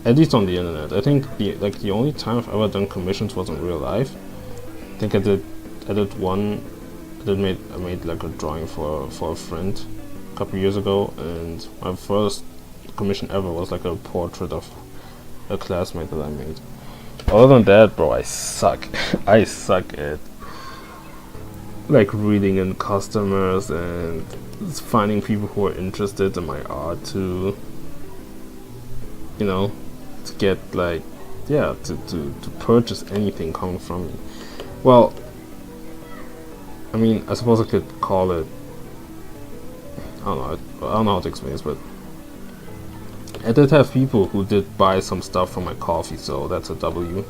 at least on the internet. I think the only time I've ever done commissions was in real life. I think I made like a drawing for a friend a couple years ago, and my first commission ever was like a portrait of a classmate that I made. Other than that, bro, I suck. I suck at like reading in customers and finding people who are interested in my art to, you know, to get like, yeah, to purchase anything coming from me. Well, I mean, I suppose I could call it, I don't know how to explain this, but I did have people who did buy some stuff from my coffee, so that's a W.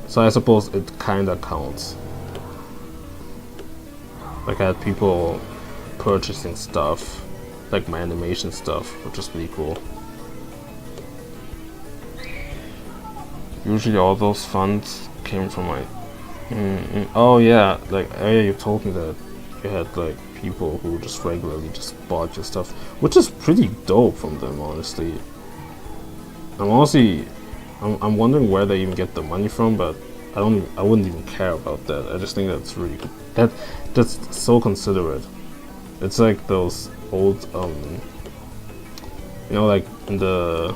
So I suppose it kinda counts. Like I had people purchasing stuff, like my animation stuff, which is really cool. Usually all those funds came from my... Oh yeah, like you told me that you had like people who just regularly just bought your stuff, which is pretty dope from them, honestly. I'm wondering where they even get the money from, but I wouldn't even care about that. I just think that's really good. That's so considerate. It's like those old you know, like in the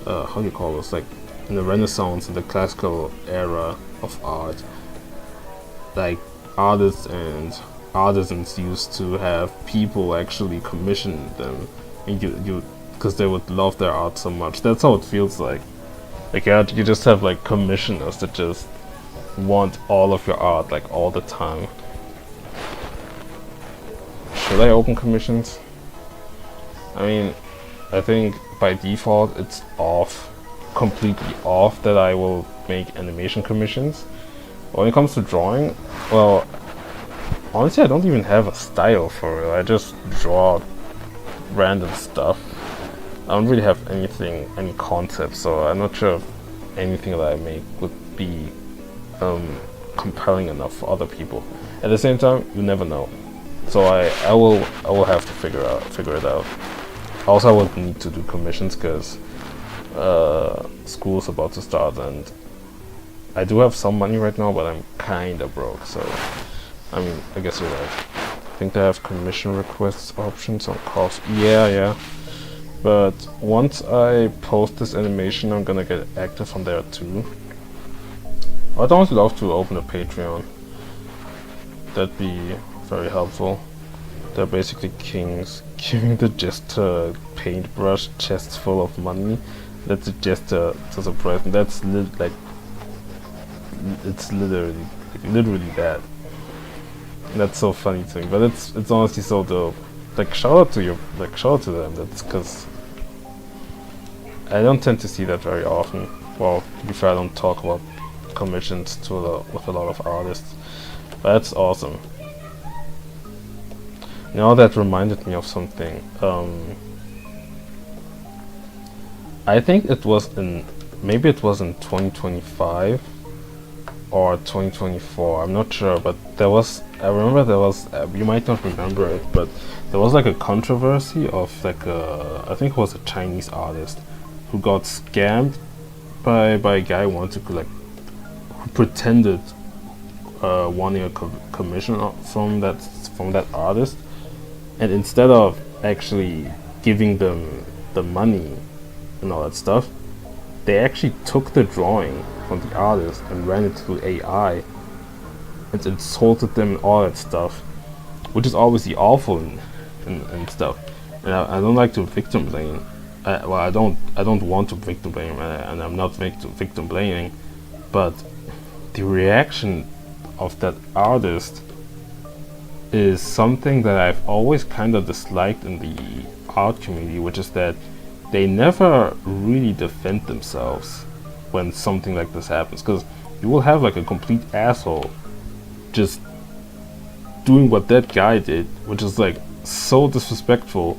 how do you call this, like in the Renaissance, in the classical era of art, like artists and artisans used to have people actually commission them, and you because they would love their art so much. That's how it feels like. Like you just have like commissioners that just want all of your art like all the time. Should I open commissions? I mean, I think by default it's off, completely off, that I will make animation commissions. When it comes to drawing, well, honestly I don't even have a style for it. I just draw random stuff. I don't really have any concept, so I'm not sure if anything that I make would be compelling enough for other people. At the same time, you never know. So I will have to figure it out. Also, I would need to do commissions because school's about to start, and I do have some money right now, but I'm kinda broke. So I mean, I guess you're right. think they have commission requests options on cost. Yeah. But once I post this animation, I'm gonna get active on there too. I'd honestly love to open a Patreon. That'd be very helpful. They're basically kings giving the jester paintbrush chests full of money. That's a jester as a present. That's it's literally that. And that's so funny to me, but it's honestly so dope. Like shout out to them. That's because I don't tend to see that very often. Well, to be fair, I don't talk about commissions with a lot of artists. But that's awesome. Now that reminded me of something. I think it was maybe it was in 2025 or 2024. I'm not sure, but I remember there was. You might not remember it, but there was like a controversy of like I think it was a Chinese artist who got scammed by a guy who wanted to who pretended wanting a commission from that artist, and instead of actually giving them the money and all that stuff, they actually took the drawing from the artist and ran it through AI and insulted them and all that stuff, which is obviously awful and stuff. And I don't like to victim blame. I don't want to victim blame, and I'm not victim blaming, but the reaction of that artist is something that I've always kind of disliked in the art community, which is that they never really defend themselves when something like this happens, because you will have like a complete asshole just doing what that guy did, which is like so disrespectful,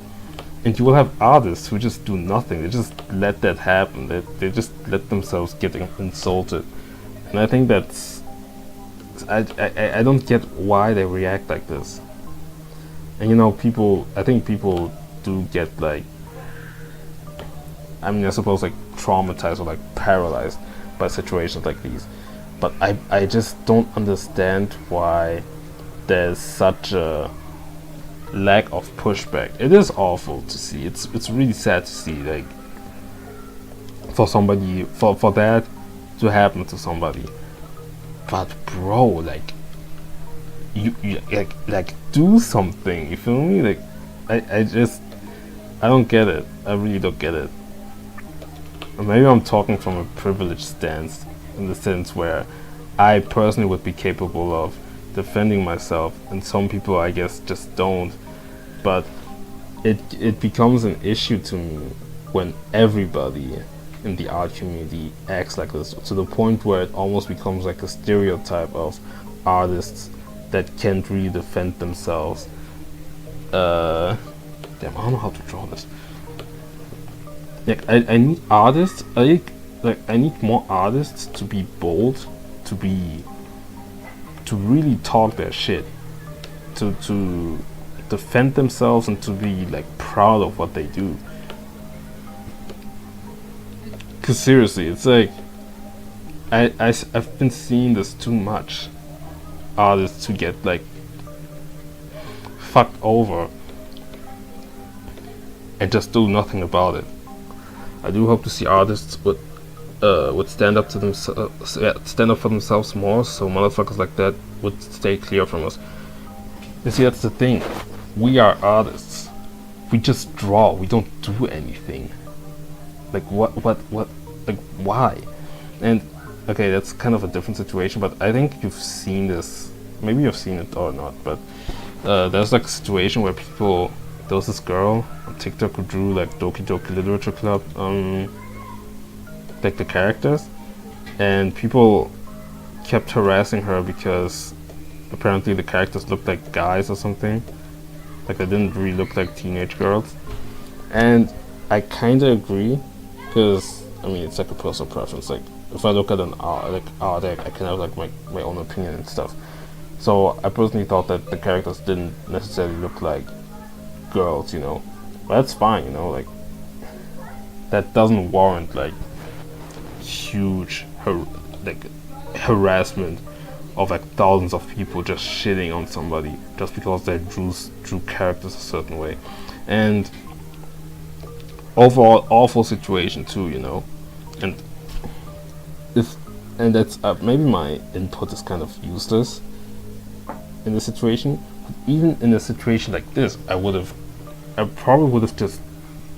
and you will have artists who just do nothing. They just let that happen. They just let themselves get insulted, and I think that's I don't get why they react like this. And I think people do get like, I mean, I suppose like traumatized or like paralyzed by situations like these, but I just don't understand why there's such a lack of pushback. It is awful to see. It's really sad to see, like, for that to happen to somebody. But bro, like, you like do something. You feel me? Like, I don't get it. I really don't get it. Or maybe I'm talking from a privileged stance, in the sense where I personally would be capable of defending myself, and some people I guess just don't. But it becomes an issue to me when everybody in the art community acts like this, to the point where it almost becomes like a stereotype of artists that can't really defend themselves. Damn, I don't know how to draw this. Like, I need artists. I need more artists to be bold, to really talk their shit, to defend themselves, and to be like proud of what they do. Cause seriously, it's like I've been seeing this too much. Artists to get like fucked over and just do nothing about it. I do hope to see artists would stand up for themselves more, so motherfuckers like that would stay clear from us. You see, that's the thing. We are artists. We just draw. We don't do anything. Like what? Like why? And okay, that's kind of a different situation. But I think you've seen this. Maybe you've seen it or not. But there's like a situation where there was this girl on TikTok who drew like Doki Doki Literature Club, like the characters, and people kept harassing her because apparently the characters looked like guys or something. Like they didn't really look like teenage girls. And I kind of agree, because I mean, it's like a personal preference. Like if I look at an art, I can have like my own opinion and stuff. So I personally thought that the characters didn't necessarily look like girls, but that's fine, like that doesn't warrant like huge harassment of like thousands of people just shitting on somebody just because they drew characters a certain way. And overall awful situation too, you know. And that's maybe my input is kind of useless in the situation. But even in a situation like this, I probably would have just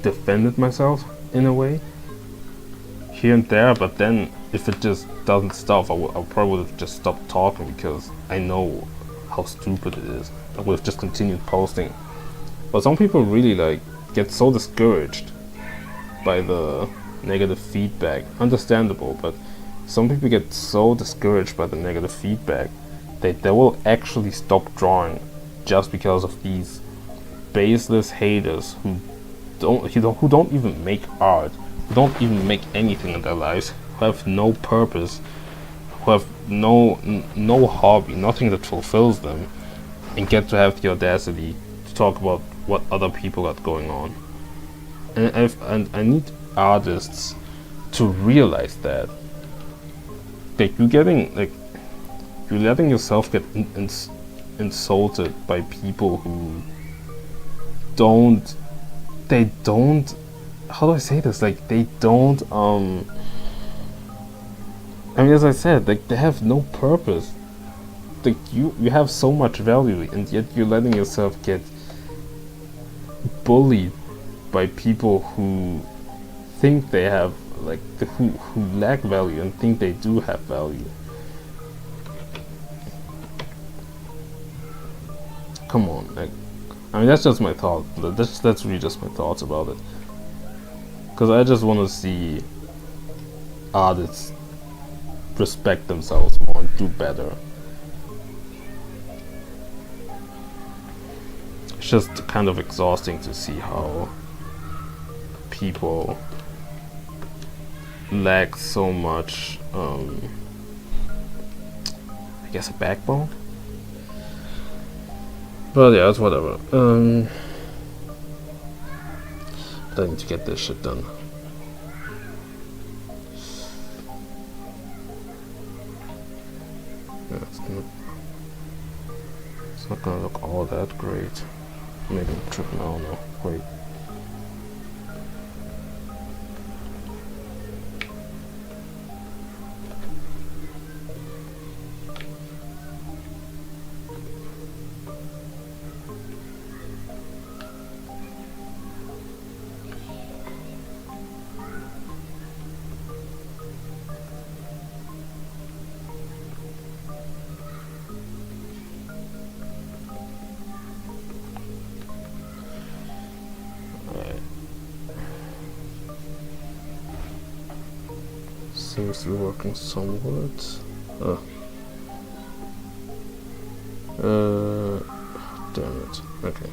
defended myself in a way here and there, but then if it just doesn't stop, I probably would have just stopped talking because I know how stupid it is. I would have just continued posting. But some people really like get so discouraged by the negative feedback. Understandable, but some people get so discouraged by the negative feedback that they will actually stop drawing just because of these baseless haters who don't even make art, who don't even make anything in their lives, who have no purpose, who have no hobby, nothing that fulfills them, and get to have the audacity to talk about what other people got going on. And I need artists to realize that you're letting yourself get insulted by people who don't, how do I say this, like they don't I mean, as I said, like they have no purpose. Like you have so much value, and yet you're letting yourself get bullied by people who think they have, like who lack value and think they do have value. Come on, like, I mean, that's just my thought. That's really just my thoughts about it. Because I just want to see artists respect themselves more and do better. It's just kind of exhausting to see how people lack so much, I guess, a backbone. But yeah, it's whatever. I need to get this shit done. Yeah, it's not gonna look all that great. Maybe I'm tripping, I don't know. Wait. Seems to be working somewhat. Damn it. Okay.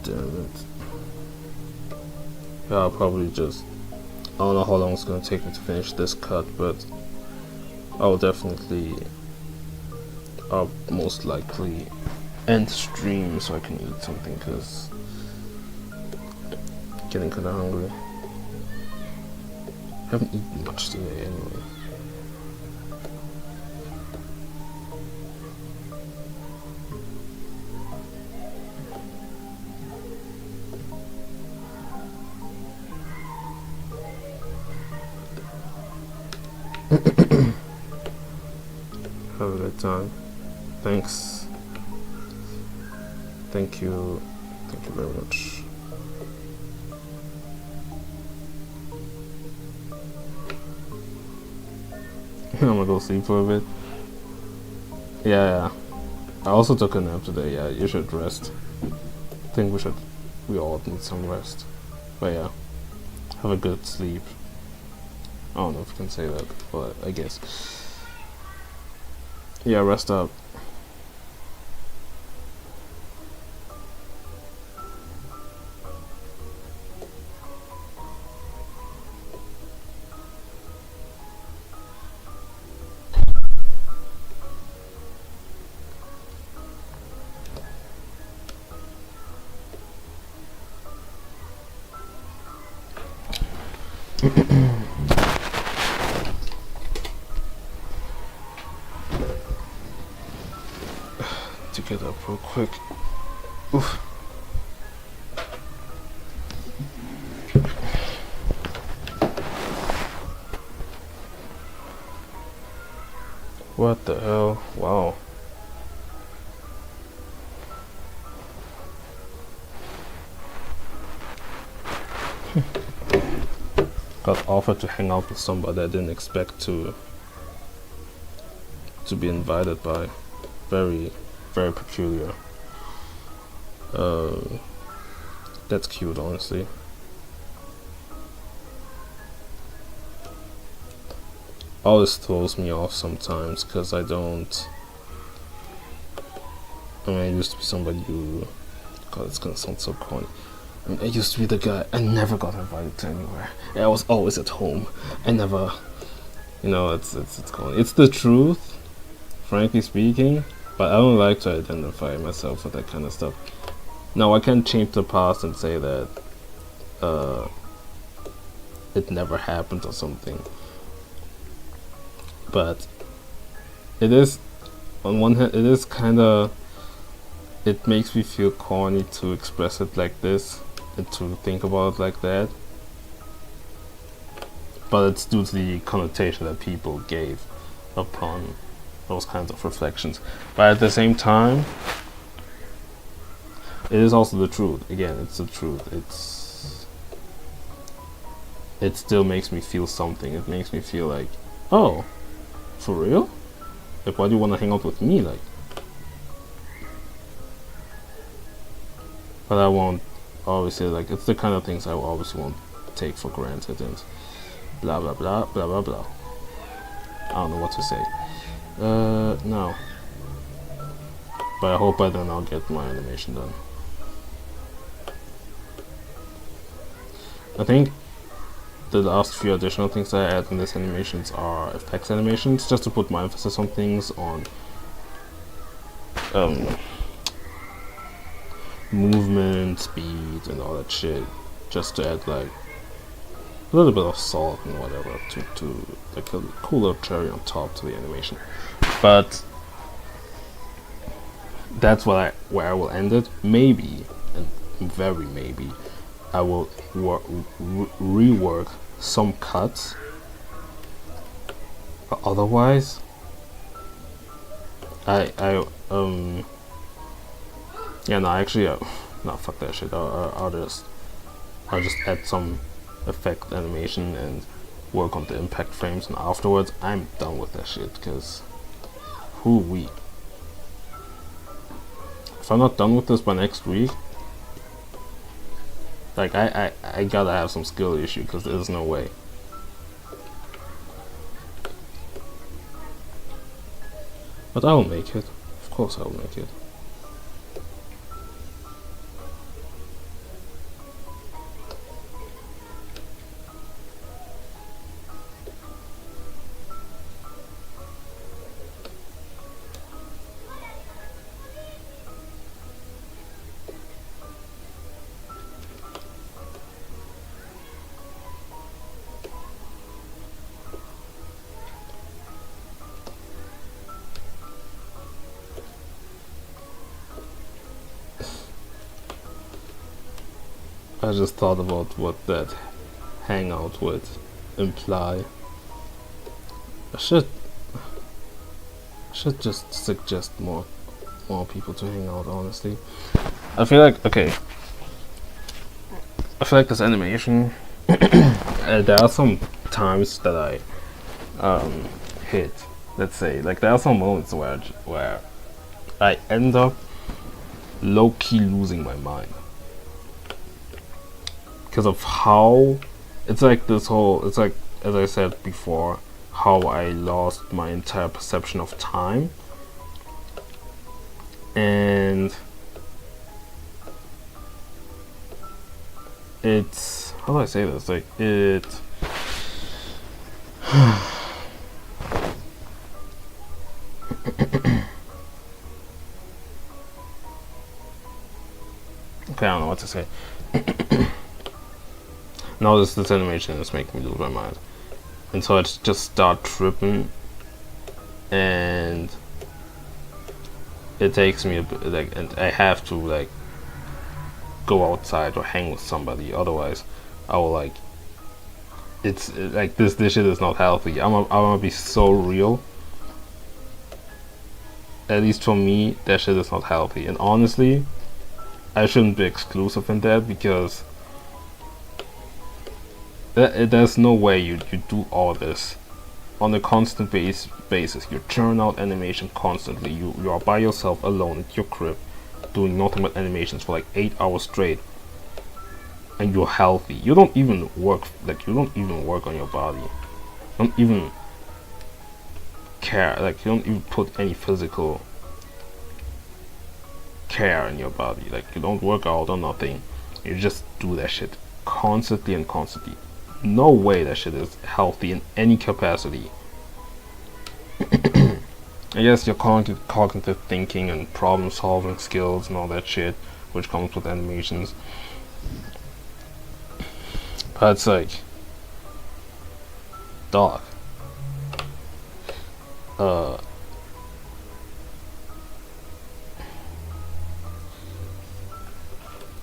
Damn it. Yeah, I'll probably just, I don't know how long it's gonna take me to finish this cut, but I'll most likely end stream so I can eat something, because I'm getting kinda hungry. I haven't eaten much today anyway. Have a good time. Thanks. Thank you very much. I'm gonna go sleep for a bit. Yeah. I also took a nap today. Yeah, you should rest. I think we all need some rest. But yeah, have a good sleep. I don't know if you can say that, but I guess. Yeah, rest up. To get up real quick. Oof. What the hell? Wow. Got offered to hang out with somebody I didn't expect to be invited by. Very, very peculiar. That's cute, honestly. Always throws me off sometimes because I don't. I mean, I used to be somebody who. God, it's gonna sound so corny. I mean, I used to be the guy. I never got invited to anywhere. I was always at home. I never. You know, it's corny. It's the truth, frankly speaking. But I don't like to identify myself with that kind of stuff. Now I can change the past and say that it never happened or something. But it is, on one hand, it is kind of. It makes me feel corny to express it like this and to think about it like that. But it's due to the connotation that people gave upon those kinds of reflections. But at the same time, it is also the truth. Again, it's the truth. It still makes me feel something. It makes me feel like, oh, for real? Like, why do you want to hang out with me? Like, but I won't obviously, like, it's the kind of things I obviously won't take for granted and blah blah blah blah blah blah. I don't know what to say. No. But I hope by then I'll get my animation done. I think the last few additional things I add in this animations are effects animations, just to put more emphasis on things, on movement, speed, and all that shit, just to add like a little bit of salt and whatever to like a cooler cherry on top to the animation. But that's where I will end it. Maybe, and very maybe, I will rework some cuts. But otherwise, yeah, no, actually, no, fuck that shit. I'll just add some effect animation and work on the impact frames, and afterwards I'm done with that shit, because whoo-wee. If I'm not done with this by next week, like, I gotta have some skill issue, because there's no way. But I will make it. Of course I will make it. I just thought about what that hangout would imply. I should just suggest more people to hang out, honestly. I feel like, okay, I feel like this animation there are some times that I hit, let's say, like there are some moments where I end up low-key losing my mind. because of how it's like this whole, it's like, as I said before, how I lost my entire perception of time. And it's, how do I say this, like it okay, I don't know what to say. Now this animation is making me lose my mind, and so I just start tripping, and it takes me a bit, like, and I have to like go outside or hang with somebody, otherwise I will like, it's like this shit is not healthy. I'm gonna be so real. At least for me, that shit is not healthy, and honestly, I shouldn't be exclusive in that, because there's no way you do all this on a constant basis. You churn out animation constantly. You are by yourself alone at your crib doing nothing but animations for like 8 hours straight, and you're healthy. You don't even work, like, you don't even work on your body. You don't even care, like, you don't even put any physical care in your body. Like, you don't work out or nothing. You just do that shit constantly and constantly. No way that shit is healthy in any capacity. I guess your cognitive thinking and problem solving skills and all that shit, which comes with animations. But it's like, dog. How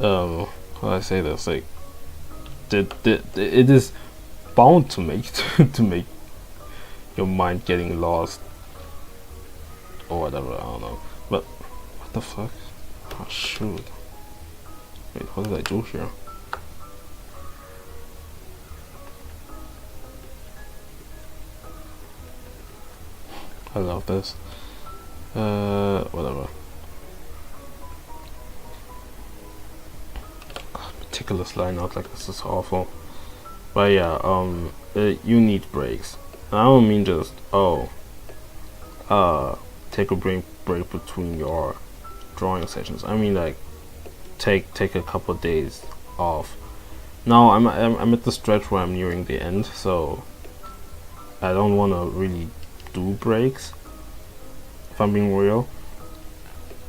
do I say this? Like, it is bound to make to make your mind getting lost or whatever. I don't know. But what the fuck? Oh shoot! Wait, what did I do here? I love this. Whatever. Meticulous line out like this is awful. But yeah, you need breaks. And I don't mean just take a break between your drawing sessions. I mean like take a couple of days off. Now I'm at the stretch where I'm nearing the end, so I don't want to really do breaks, if I'm being real.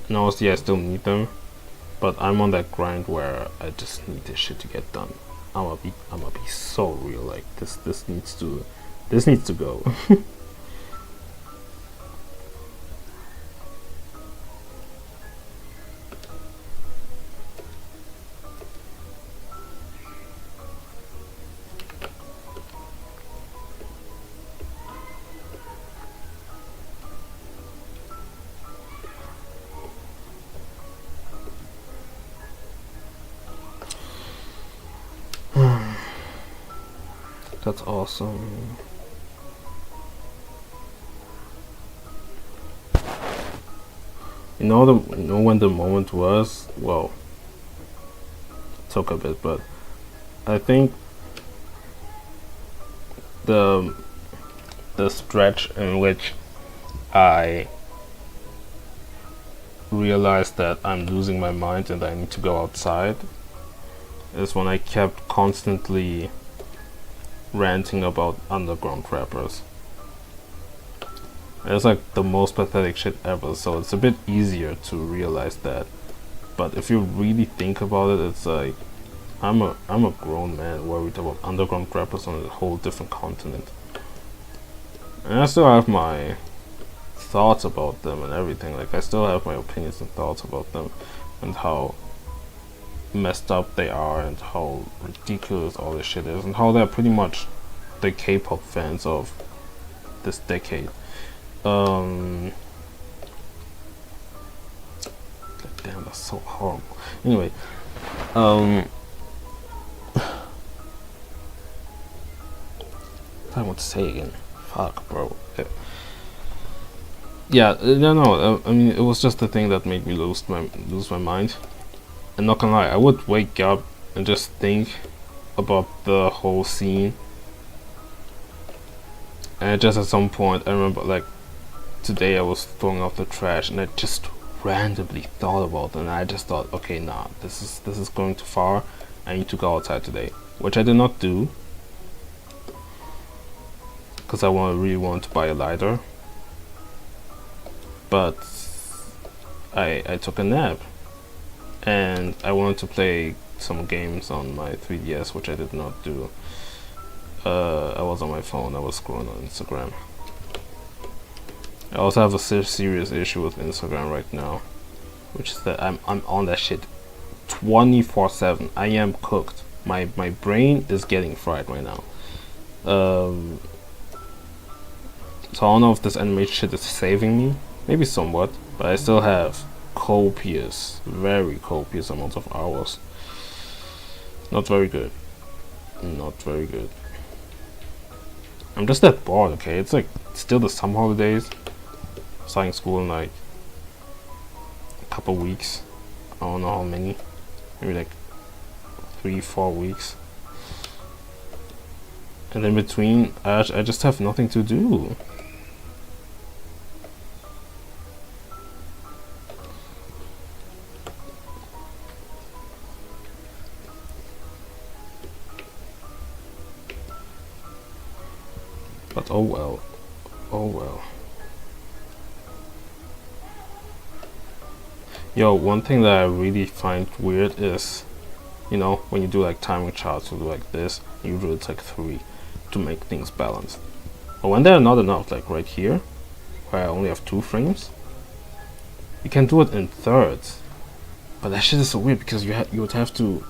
And obviously I still need them, but I'm on that grind where I just need this shit to get done. I'm gonna be so real. Like this needs to go. That's awesome. You know when the moment was? Well, it took a bit, but I think the stretch in which I realized that I'm losing my mind and I need to go outside is when I kept constantly ranting about underground rappers. It's like the most pathetic shit ever, so it's a bit easier to realize that. But if you really think about it, it's like I'm a grown man worried about underground rappers on a whole different continent. And I still have my thoughts about them and everything. Like I still have my opinions and thoughts about them and how messed up they are and how ridiculous all this shit is and how they're pretty much the K-pop fans of this decade. God damn, that's so horrible. Anyway, I want to say again. Fuck, bro. Yeah, no. I mean, it was just the thing that made me lose my mind. And not gonna lie, I would wake up and just think about the whole scene. And just at some point, I remember like today I was throwing out the trash, and I just randomly thought about it, and I just thought, okay, nah, this is going too far. I need to go outside today, which I did not do because I really want to buy a lighter. But I took a nap, and I wanted to play some games on my 3DS, which I did not do. I was on my phone, I was scrolling on Instagram. I also have a serious issue with Instagram right now, which is that I'm on that shit 24/7. I am cooked. My brain is getting fried right now. So I don't know if this anime shit is saving me. Maybe somewhat, but I still have copious, very copious amounts of hours. Not very good. Not very good. I'm just that bored, okay? It's like still the summer holidays. Starting school in like a couple weeks. I don't know how many. Maybe like 3-4 weeks. And in between, I just have nothing to do. But oh well. Oh well. Yo, one thing that I really find weird is, you know, when you do like timing charts, you do like this, usually it's like 3 to make things balanced. But when they're not enough, like right here, where I only have 2 frames, you can do it in thirds. But that shit is so weird because you would have to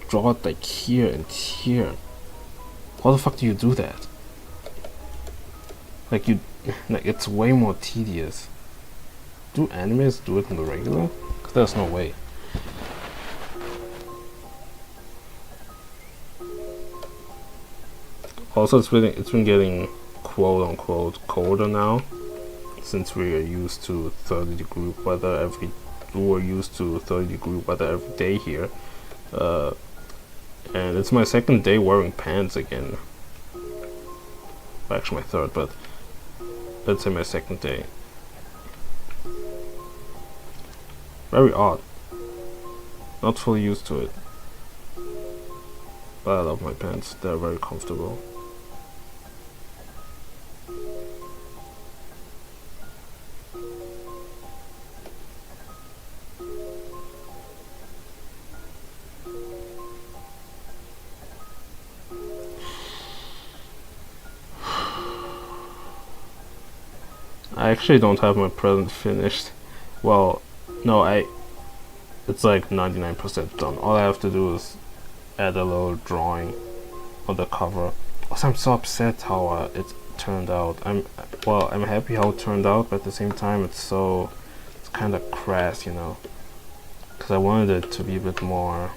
draw it like here and here. How the fuck do you do that? Like it's way more tedious. Do animes do it in the regular? Cause there's no way. Also, it's been getting quote unquote colder now, since we are used to 30-degree weather we're used to 30-degree weather every day here. And it's my second day wearing pants again. Well, actually my third, but let's say my second day. Very odd. Not fully used to it. But I love my pants. They're very comfortable. I actually don't have my present finished. Well, no, it's like 99% done. All I have to do is add a little drawing on the cover. Also, I'm so upset how it turned out. I'm happy how it turned out, but at the same time it's kind of crass, you know, because I wanted it to be a bit more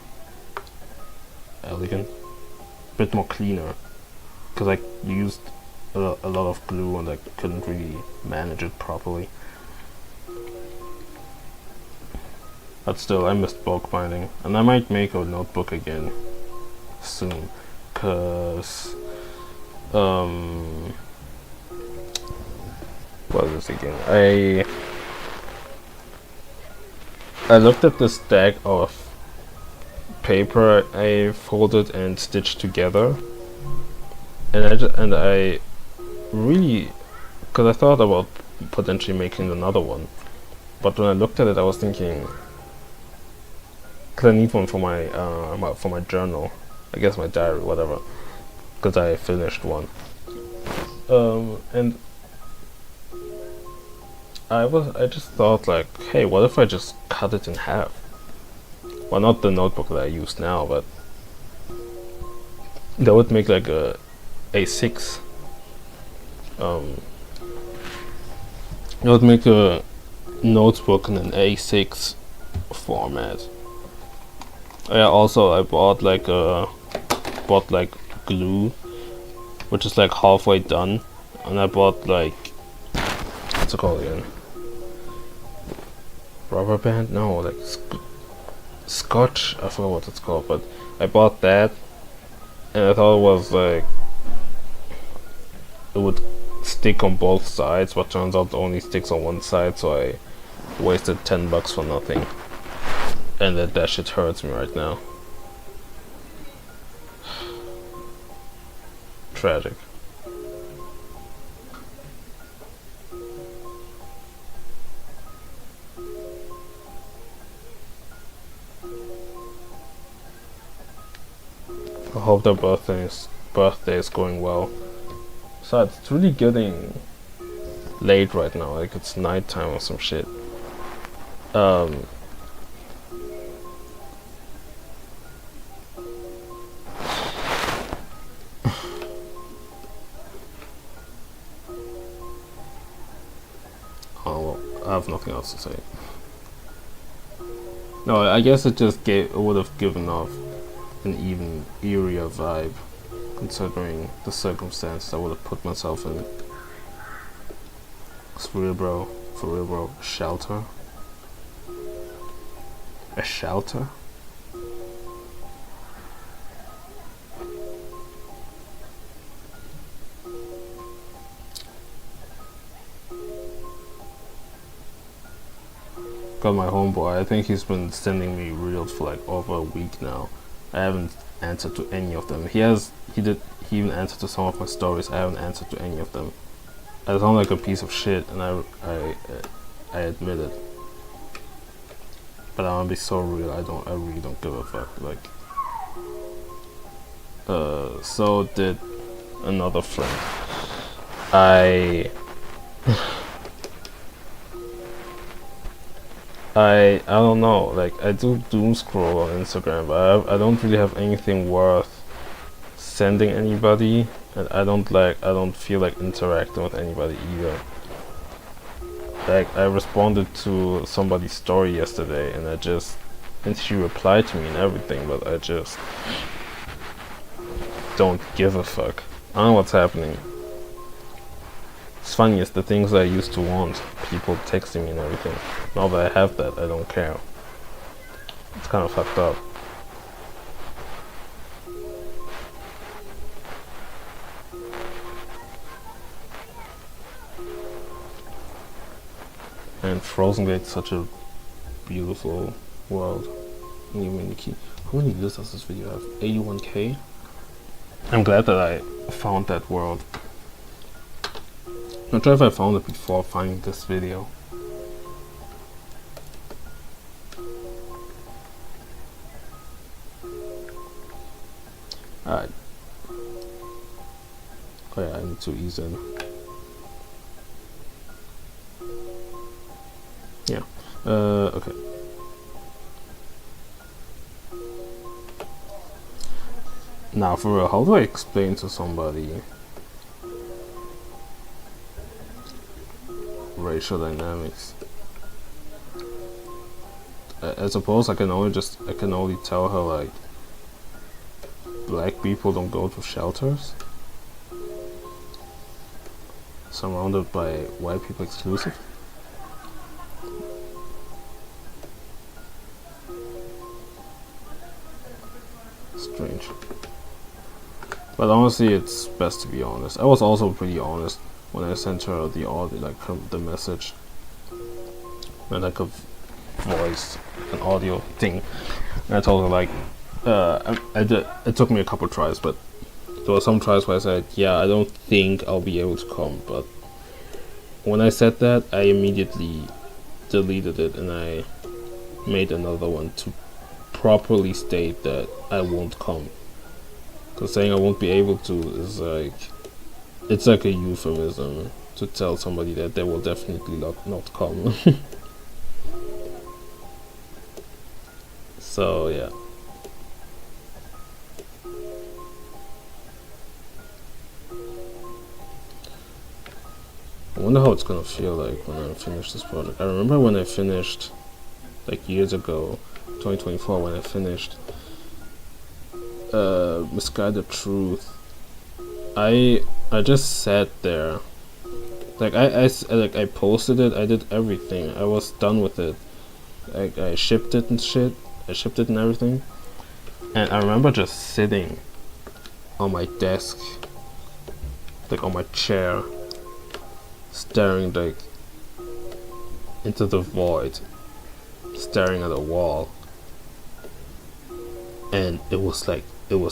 elegant, a bit more cleaner, because I used a lot of glue and I couldn't really manage it properly. But still, I missed bulk binding, and I might make a notebook again soon, cause what is this again? I looked at the stack of paper I folded and stitched together, and I really, cause I thought about potentially making another one, but when I looked at it, I was thinking, cause I need one for my for my journal, I guess my diary, whatever, cause I finished one, and I just thought like, hey, what if I just cut it in half? Well, not the notebook that I use now, but that would make like a A6. It would make a notebook in an A6 format. Yeah, also I bought like glue, which is like halfway done, and I bought like, what's it called again? Rubber band? No, like scotch. I forgot what it's called, but I bought that, and I thought it was like it would stick on both sides, but turns out it only sticks on one side, so I wasted $10 for nothing. And that shit hurts me right now. Tragic. I hope their birthday is going well. So it's really getting late right now, like it's nighttime or some shit. Oh, well, I have nothing else to say. No, I guess it would have given off an even eerier vibe, considering the circumstances I would have put myself in. For real, bro, shelter? A shelter? Got my homeboy, I think he's been sending me reels for like over a week now. I haven't answered to any of them. He even answered to some of my stories. I haven't answered to any of them. I sound like a piece of shit, and I admit it. But I wanna be so real. I really don't give a fuck. Like, so did another friend. I don't know. Like, I do doom scroll on Instagram, but I don't really have anything worth sending anybody, and I don't feel like interacting with anybody either. Like, I responded to somebody's story yesterday, and she replied to me and everything, but I just don't give a fuck. I don't know what's happening. It's funny, it's the things I used to want, people texting me and everything. Now that I have that, I don't care. It's kind of fucked up. And Frozen Gate's such a beautiful world. New mini key. How many views does this video have? 81k? I'm glad that I found that world. I'm not sure if I found it before finding this video. Alright. Oh yeah, I need to ease in. Yeah. Okay. Now for real, how do I explain to somebody racial dynamics? I suppose I can only tell her like black people don't go to shelters surrounded by white people exclusive. Strange. But honestly, it's best to be honest. I was also pretty honest when I sent her the audio, like the message, and like a voice, an audio thing. And I told her like, it took me a couple tries, but there were some tries where I said, yeah, I don't think I'll be able to come. But when I said that, I immediately deleted it and I made another one to properly state that I won't come. Because saying I won't be able to is like, it's like a euphemism to tell somebody that they will definitely not come. So yeah. I wonder how it's gonna feel like when I finish this project. I remember when I finished, like years ago, 2024, when I finished Misguided Truth. I just sat there, like I posted it, I did everything, I was done with it, like I shipped it and shit, I shipped it and everything, and I remember just sitting on my desk, like on my chair, staring like into the void, staring at a wall, and it was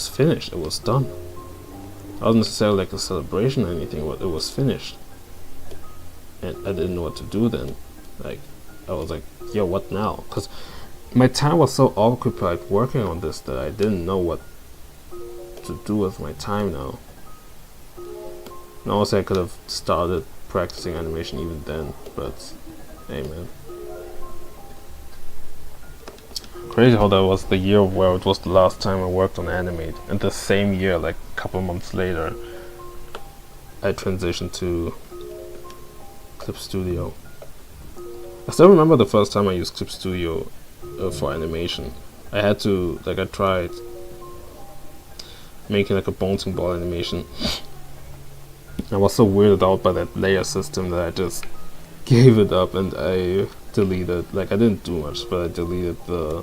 finished, it was done. It wasn't necessarily like a celebration or anything, but it was finished. And I didn't know what to do then. Like, I was like, yo, what now? Because my time was so occupied working on this that I didn't know what to do with my time now. And also I could have started practicing animation even then, but hey man. Crazy how that was the year where it was the last time I worked on Animate, and the same year, like a couple months later, I transitioned to Clip Studio. I still remember the first time I used Clip Studio for animation. I tried making like a bouncing ball animation. I was so weirded out by that layer system that I just gave it up and I deleted, like I didn't do much, but I deleted the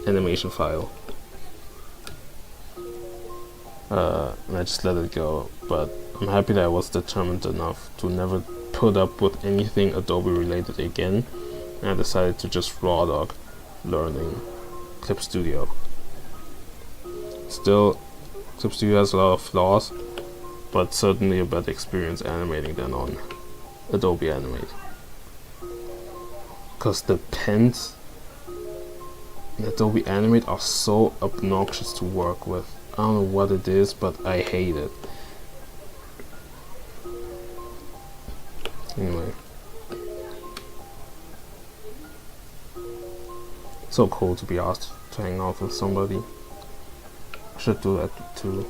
animation file. And I just let it go, but I'm happy that I was determined enough to never put up with anything Adobe related again, and I decided to just raw dog learning Clip Studio. Still, Clip Studio has a lot of flaws, but certainly a better experience animating than on Adobe Animate. Because the pens in Adobe Animate are so obnoxious to work with. I don't know what it is, but I hate it. Anyway. So cool to be asked to hang out with somebody. I should do that too.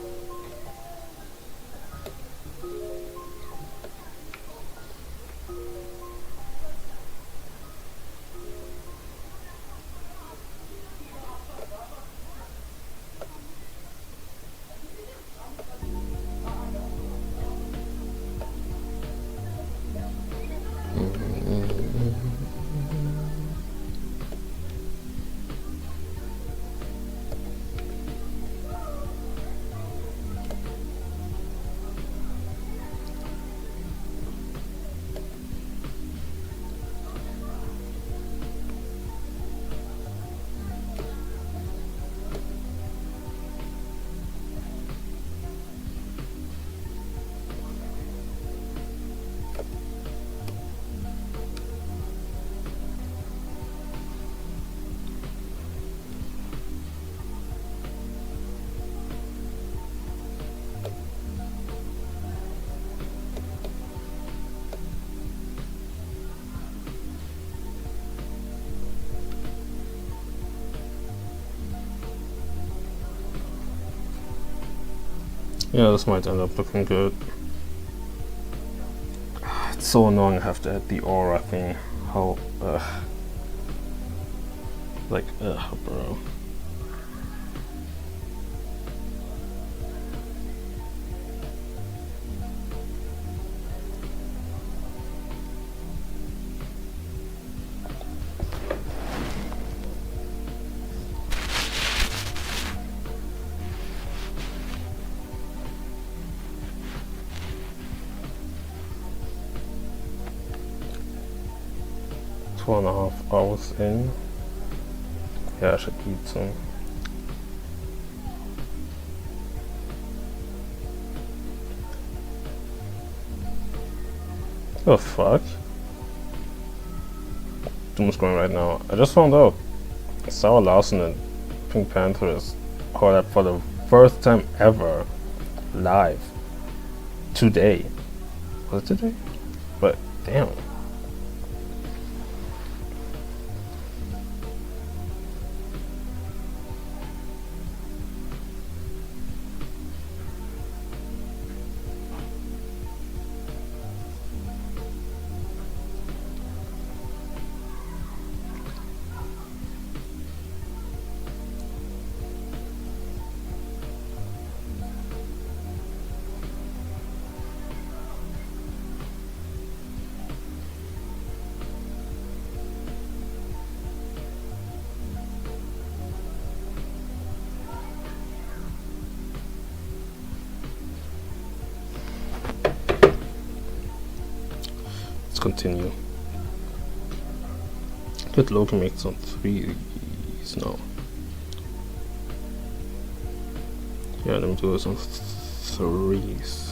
Yeah, this might end up looking good. It's so annoying I have to add the aura thing. How, bro. Four and a half hours in. Yeah, I should eat some. Oh fuck. Doom's going right now. I just found out Sarah Larson and Pink Panther is called up for the first time ever live today. Was it today? But damn. let's continue. Could Loki make some threes? No. Yeah, let me do this on threes.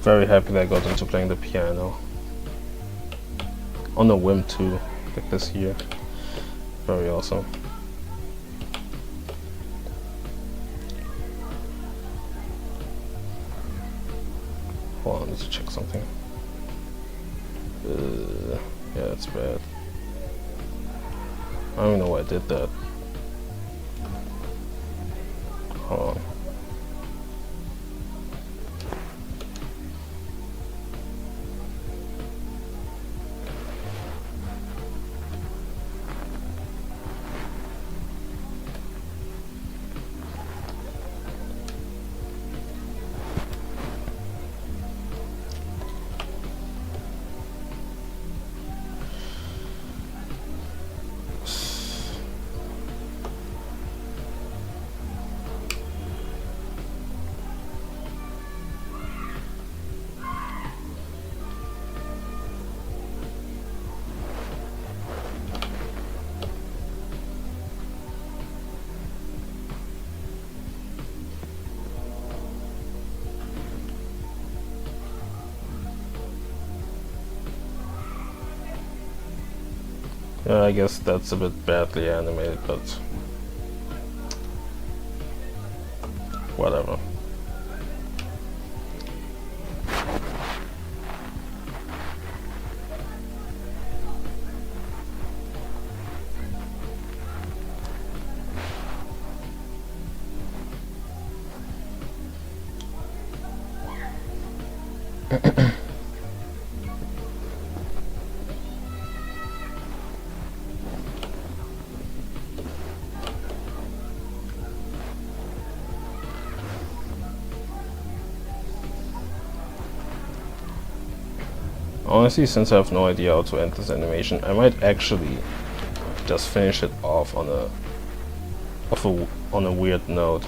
Very happy that I got into playing the piano. On a whim too, like this year. Very awesome. Hold on, I need to check something. Yeah, that's bad. I don't even know why I did that. Hold on. I guess that's a bit badly animated, but whatever. Honestly, since I have no idea how to end this animation, I might actually just finish it off on a weird note.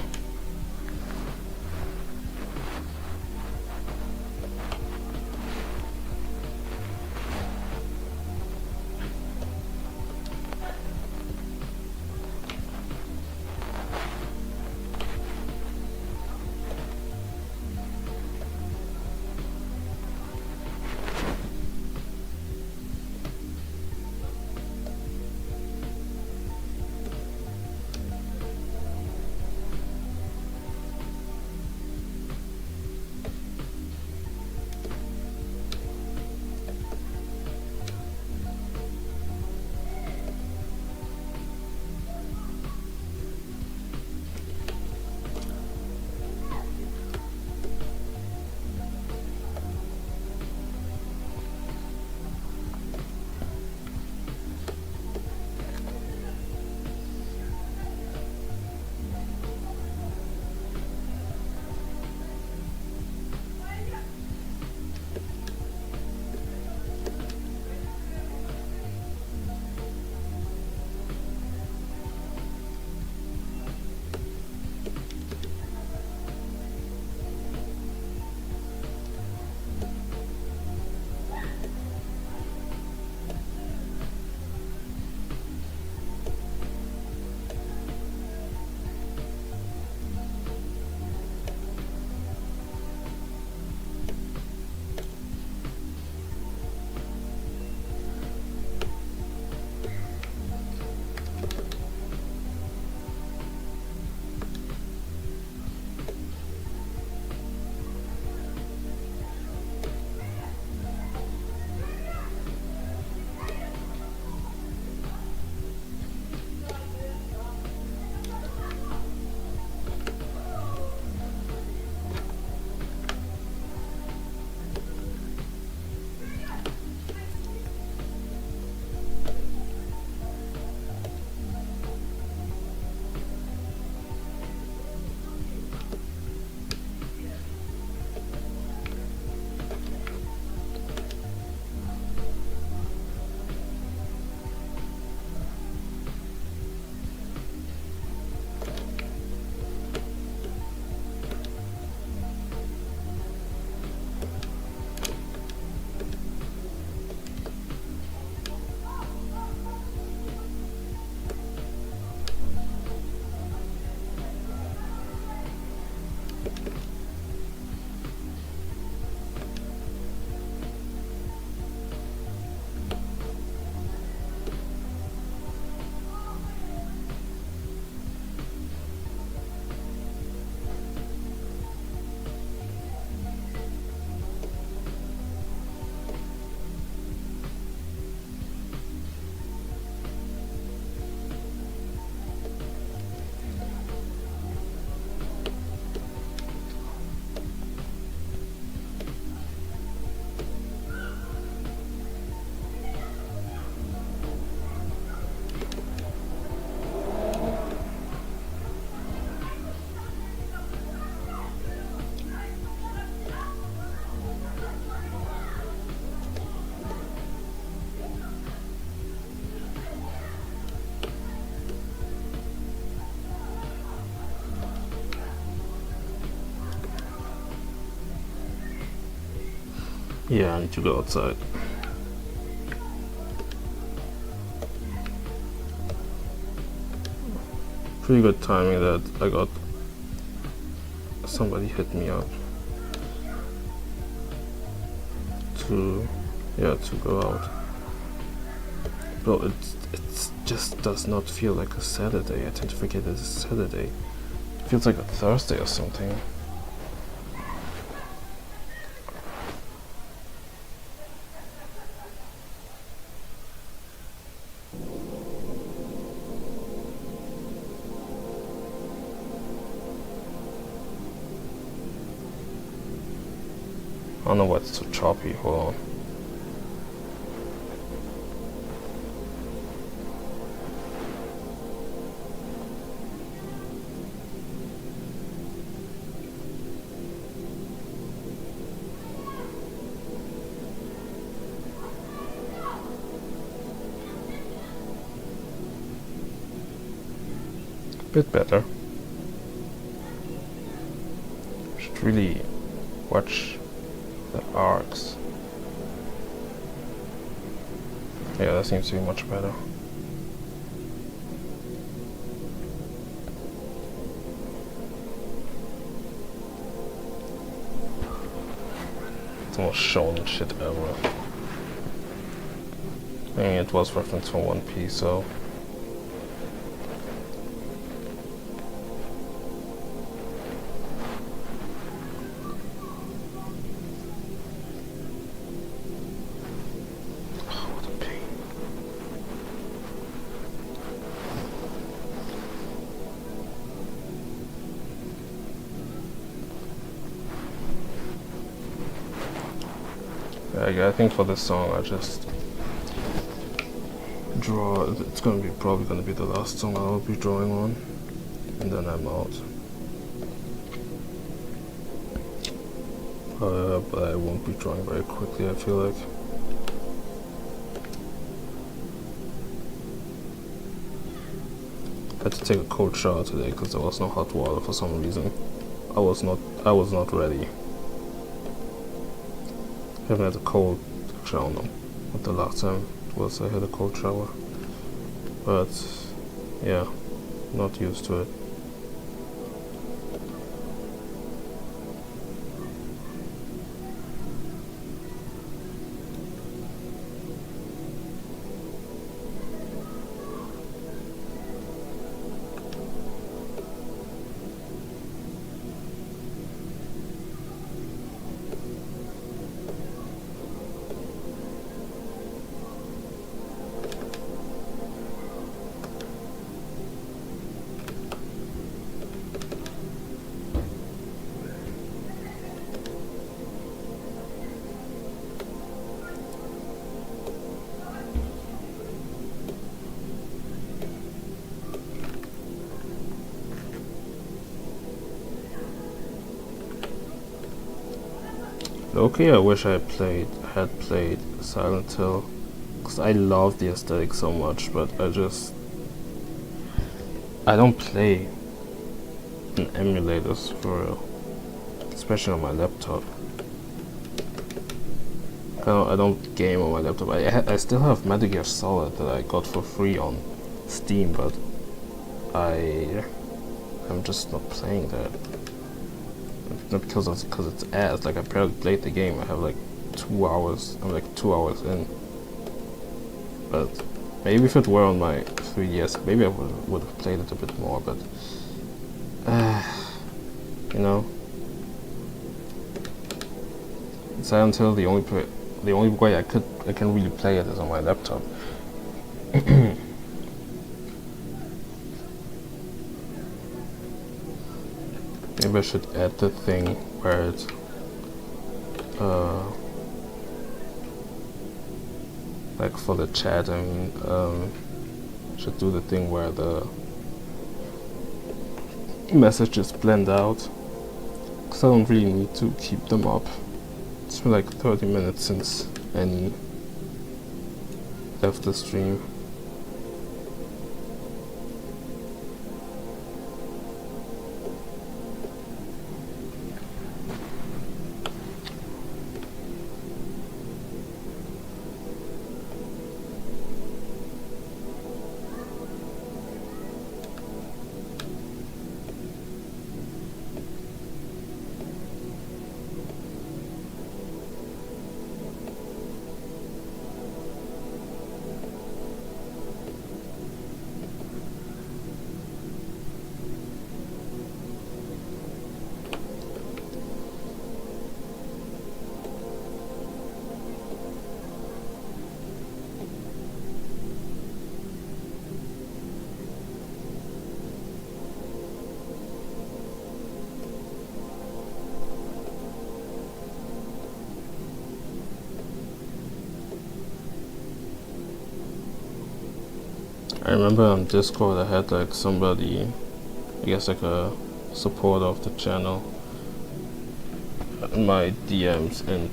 Yeah, I need to go outside. Pretty good timing that I got somebody hit me up to go out. Well, it just does not feel like a Saturday. I tend to forget it's a Saturday. It feels like a Thursday or something. I don't know why it's so choppy. Hold on. Bit better. Should really watch the arcs. Yeah, that seems to be much better. It's the most shown shit ever. I mean, it was referenced from One Piece, so. I think for this song I just draw. It's probably gonna be the last song I'll be drawing on, and then I'm out. But I won't be drawing very quickly, I feel like. I had to take a cold shower today because there was no hot water for some reason. I was not ready. I haven't had a cold shower. I don't know what the last time was I had a cold shower, but yeah, not used to it. Okay, I wish I had played Silent Hill, because I love the aesthetic so much, but I don't play in emulators for real, especially on my laptop. I don't game on my laptop. I still have Metal Gear Solid that I got for free on Steam, but I'm just not playing that. Not because it's ass. Like, I barely played the game. I have like 2 hours. I'm like 2 hours in. But maybe if it were on my 3DS, maybe I would have played it a bit more. But you know, Silent Hill. The only way I can really play it is on my laptop. Maybe I should add the thing where it like for the chat, I mean, should do the thing where the messages blend out, because I don't really need to keep them up. It's been like 30 minutes since any left the stream. I remember on Discord I had like somebody, I guess like a supporter of the channel, in my DMs, and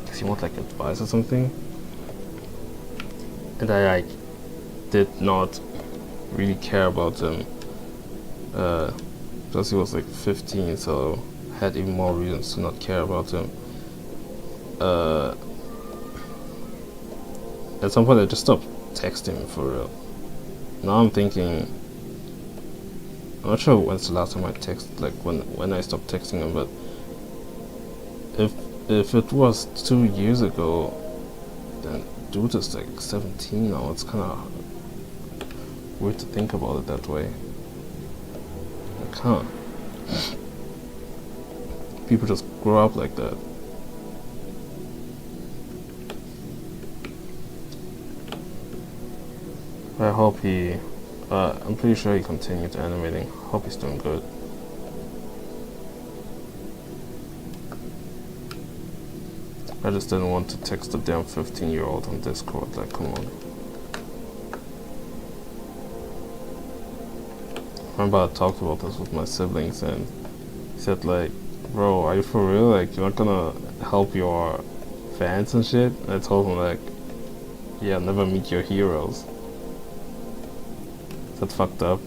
does he want like advice or something? And I like did not really care about him, because he was like 15, so I had even more reasons to not care about him. At some point I just stopped texting him for real. Now I'm thinking, I'm not sure when's the last time I texted, like when I stopped texting him, but if it was 2 years ago, then dude is like 17 now. It's kind of weird to think about it that way. Like, huh? People just grow up like that. I hope he, I'm pretty sure he continued animating. Hope he's doing good. I just didn't want to text a damn 15-year-old on Discord, like, come on. I remember I talked about this with my siblings, and he said like, bro, are you for real? Like, you're not gonna help your fans and shit? And I told him like, yeah, never meet your heroes. Is that fucked up?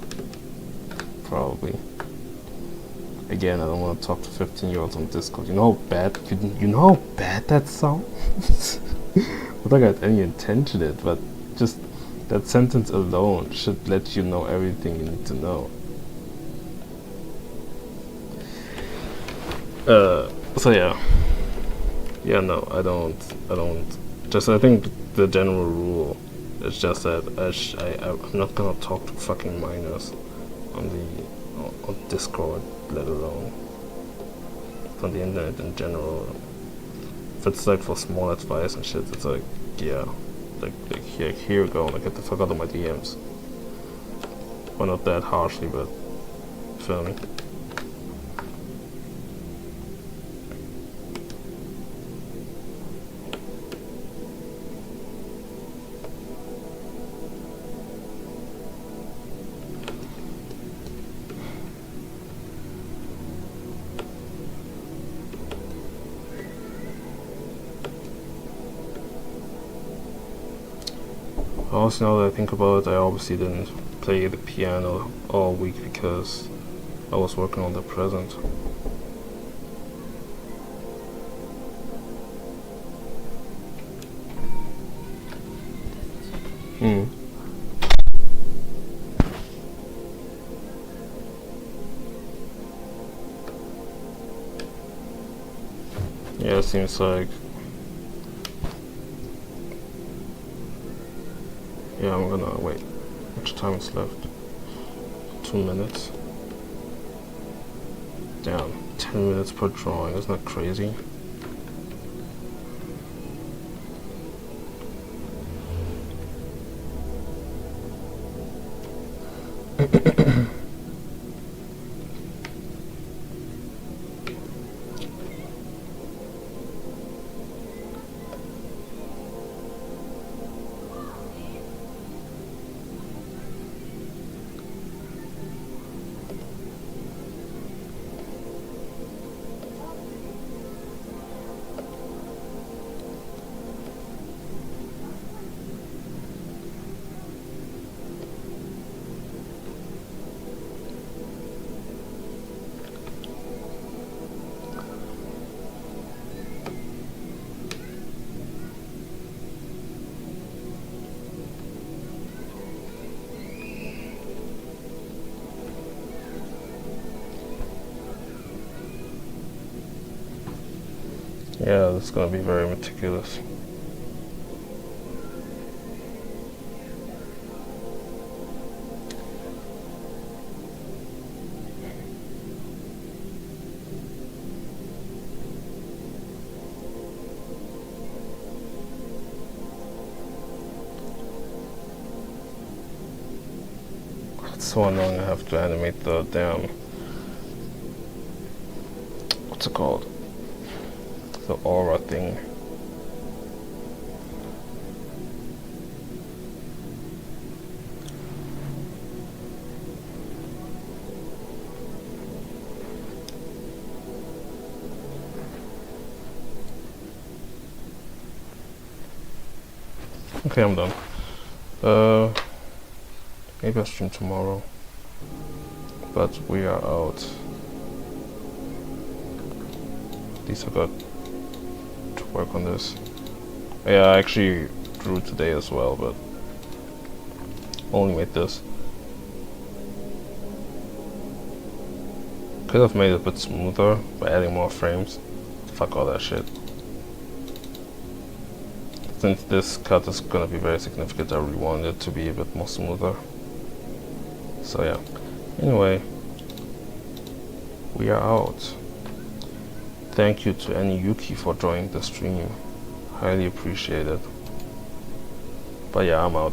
Probably. Again, I don't want to talk to 15-year-olds on Discord. You know how bad you know how bad that sounds? Not like I had any intention in it, but just that sentence alone should let you know everything you need to know. So yeah, no, I don't. Just I think the general rule is just that I'm not gonna talk to fucking minors on Discord, let alone on the internet in general. If it's like for small advice and shit, it's like, yeah, like here you go, like get the fuck out of my DMs. Well, not that harshly, but feel me. Also, now that I think about it, I obviously didn't play the piano all week because I was working on the present. Yeah, it seems like. Yeah, I'm gonna wait. How much time is left? 2 minutes. Damn, 10 minutes per drawing. Isn't that crazy? Yeah, it's gonna be very meticulous. It's so annoying I have to animate the damn, what's it called? The aura thing. Okay, I'm done. Maybe I'll stream tomorrow. But we are out. At least I got to work on this. Yeah, I actually drew today as well, but only made this. Could have made it a bit smoother by adding more frames. Fuck all that shit. Since this cut is gonna be very significant, I really wanted it to be a bit more smoother. So yeah. Anyway, we are out. Thank you to any Yuki for joining the stream. Highly appreciate it. But yeah, I'm out.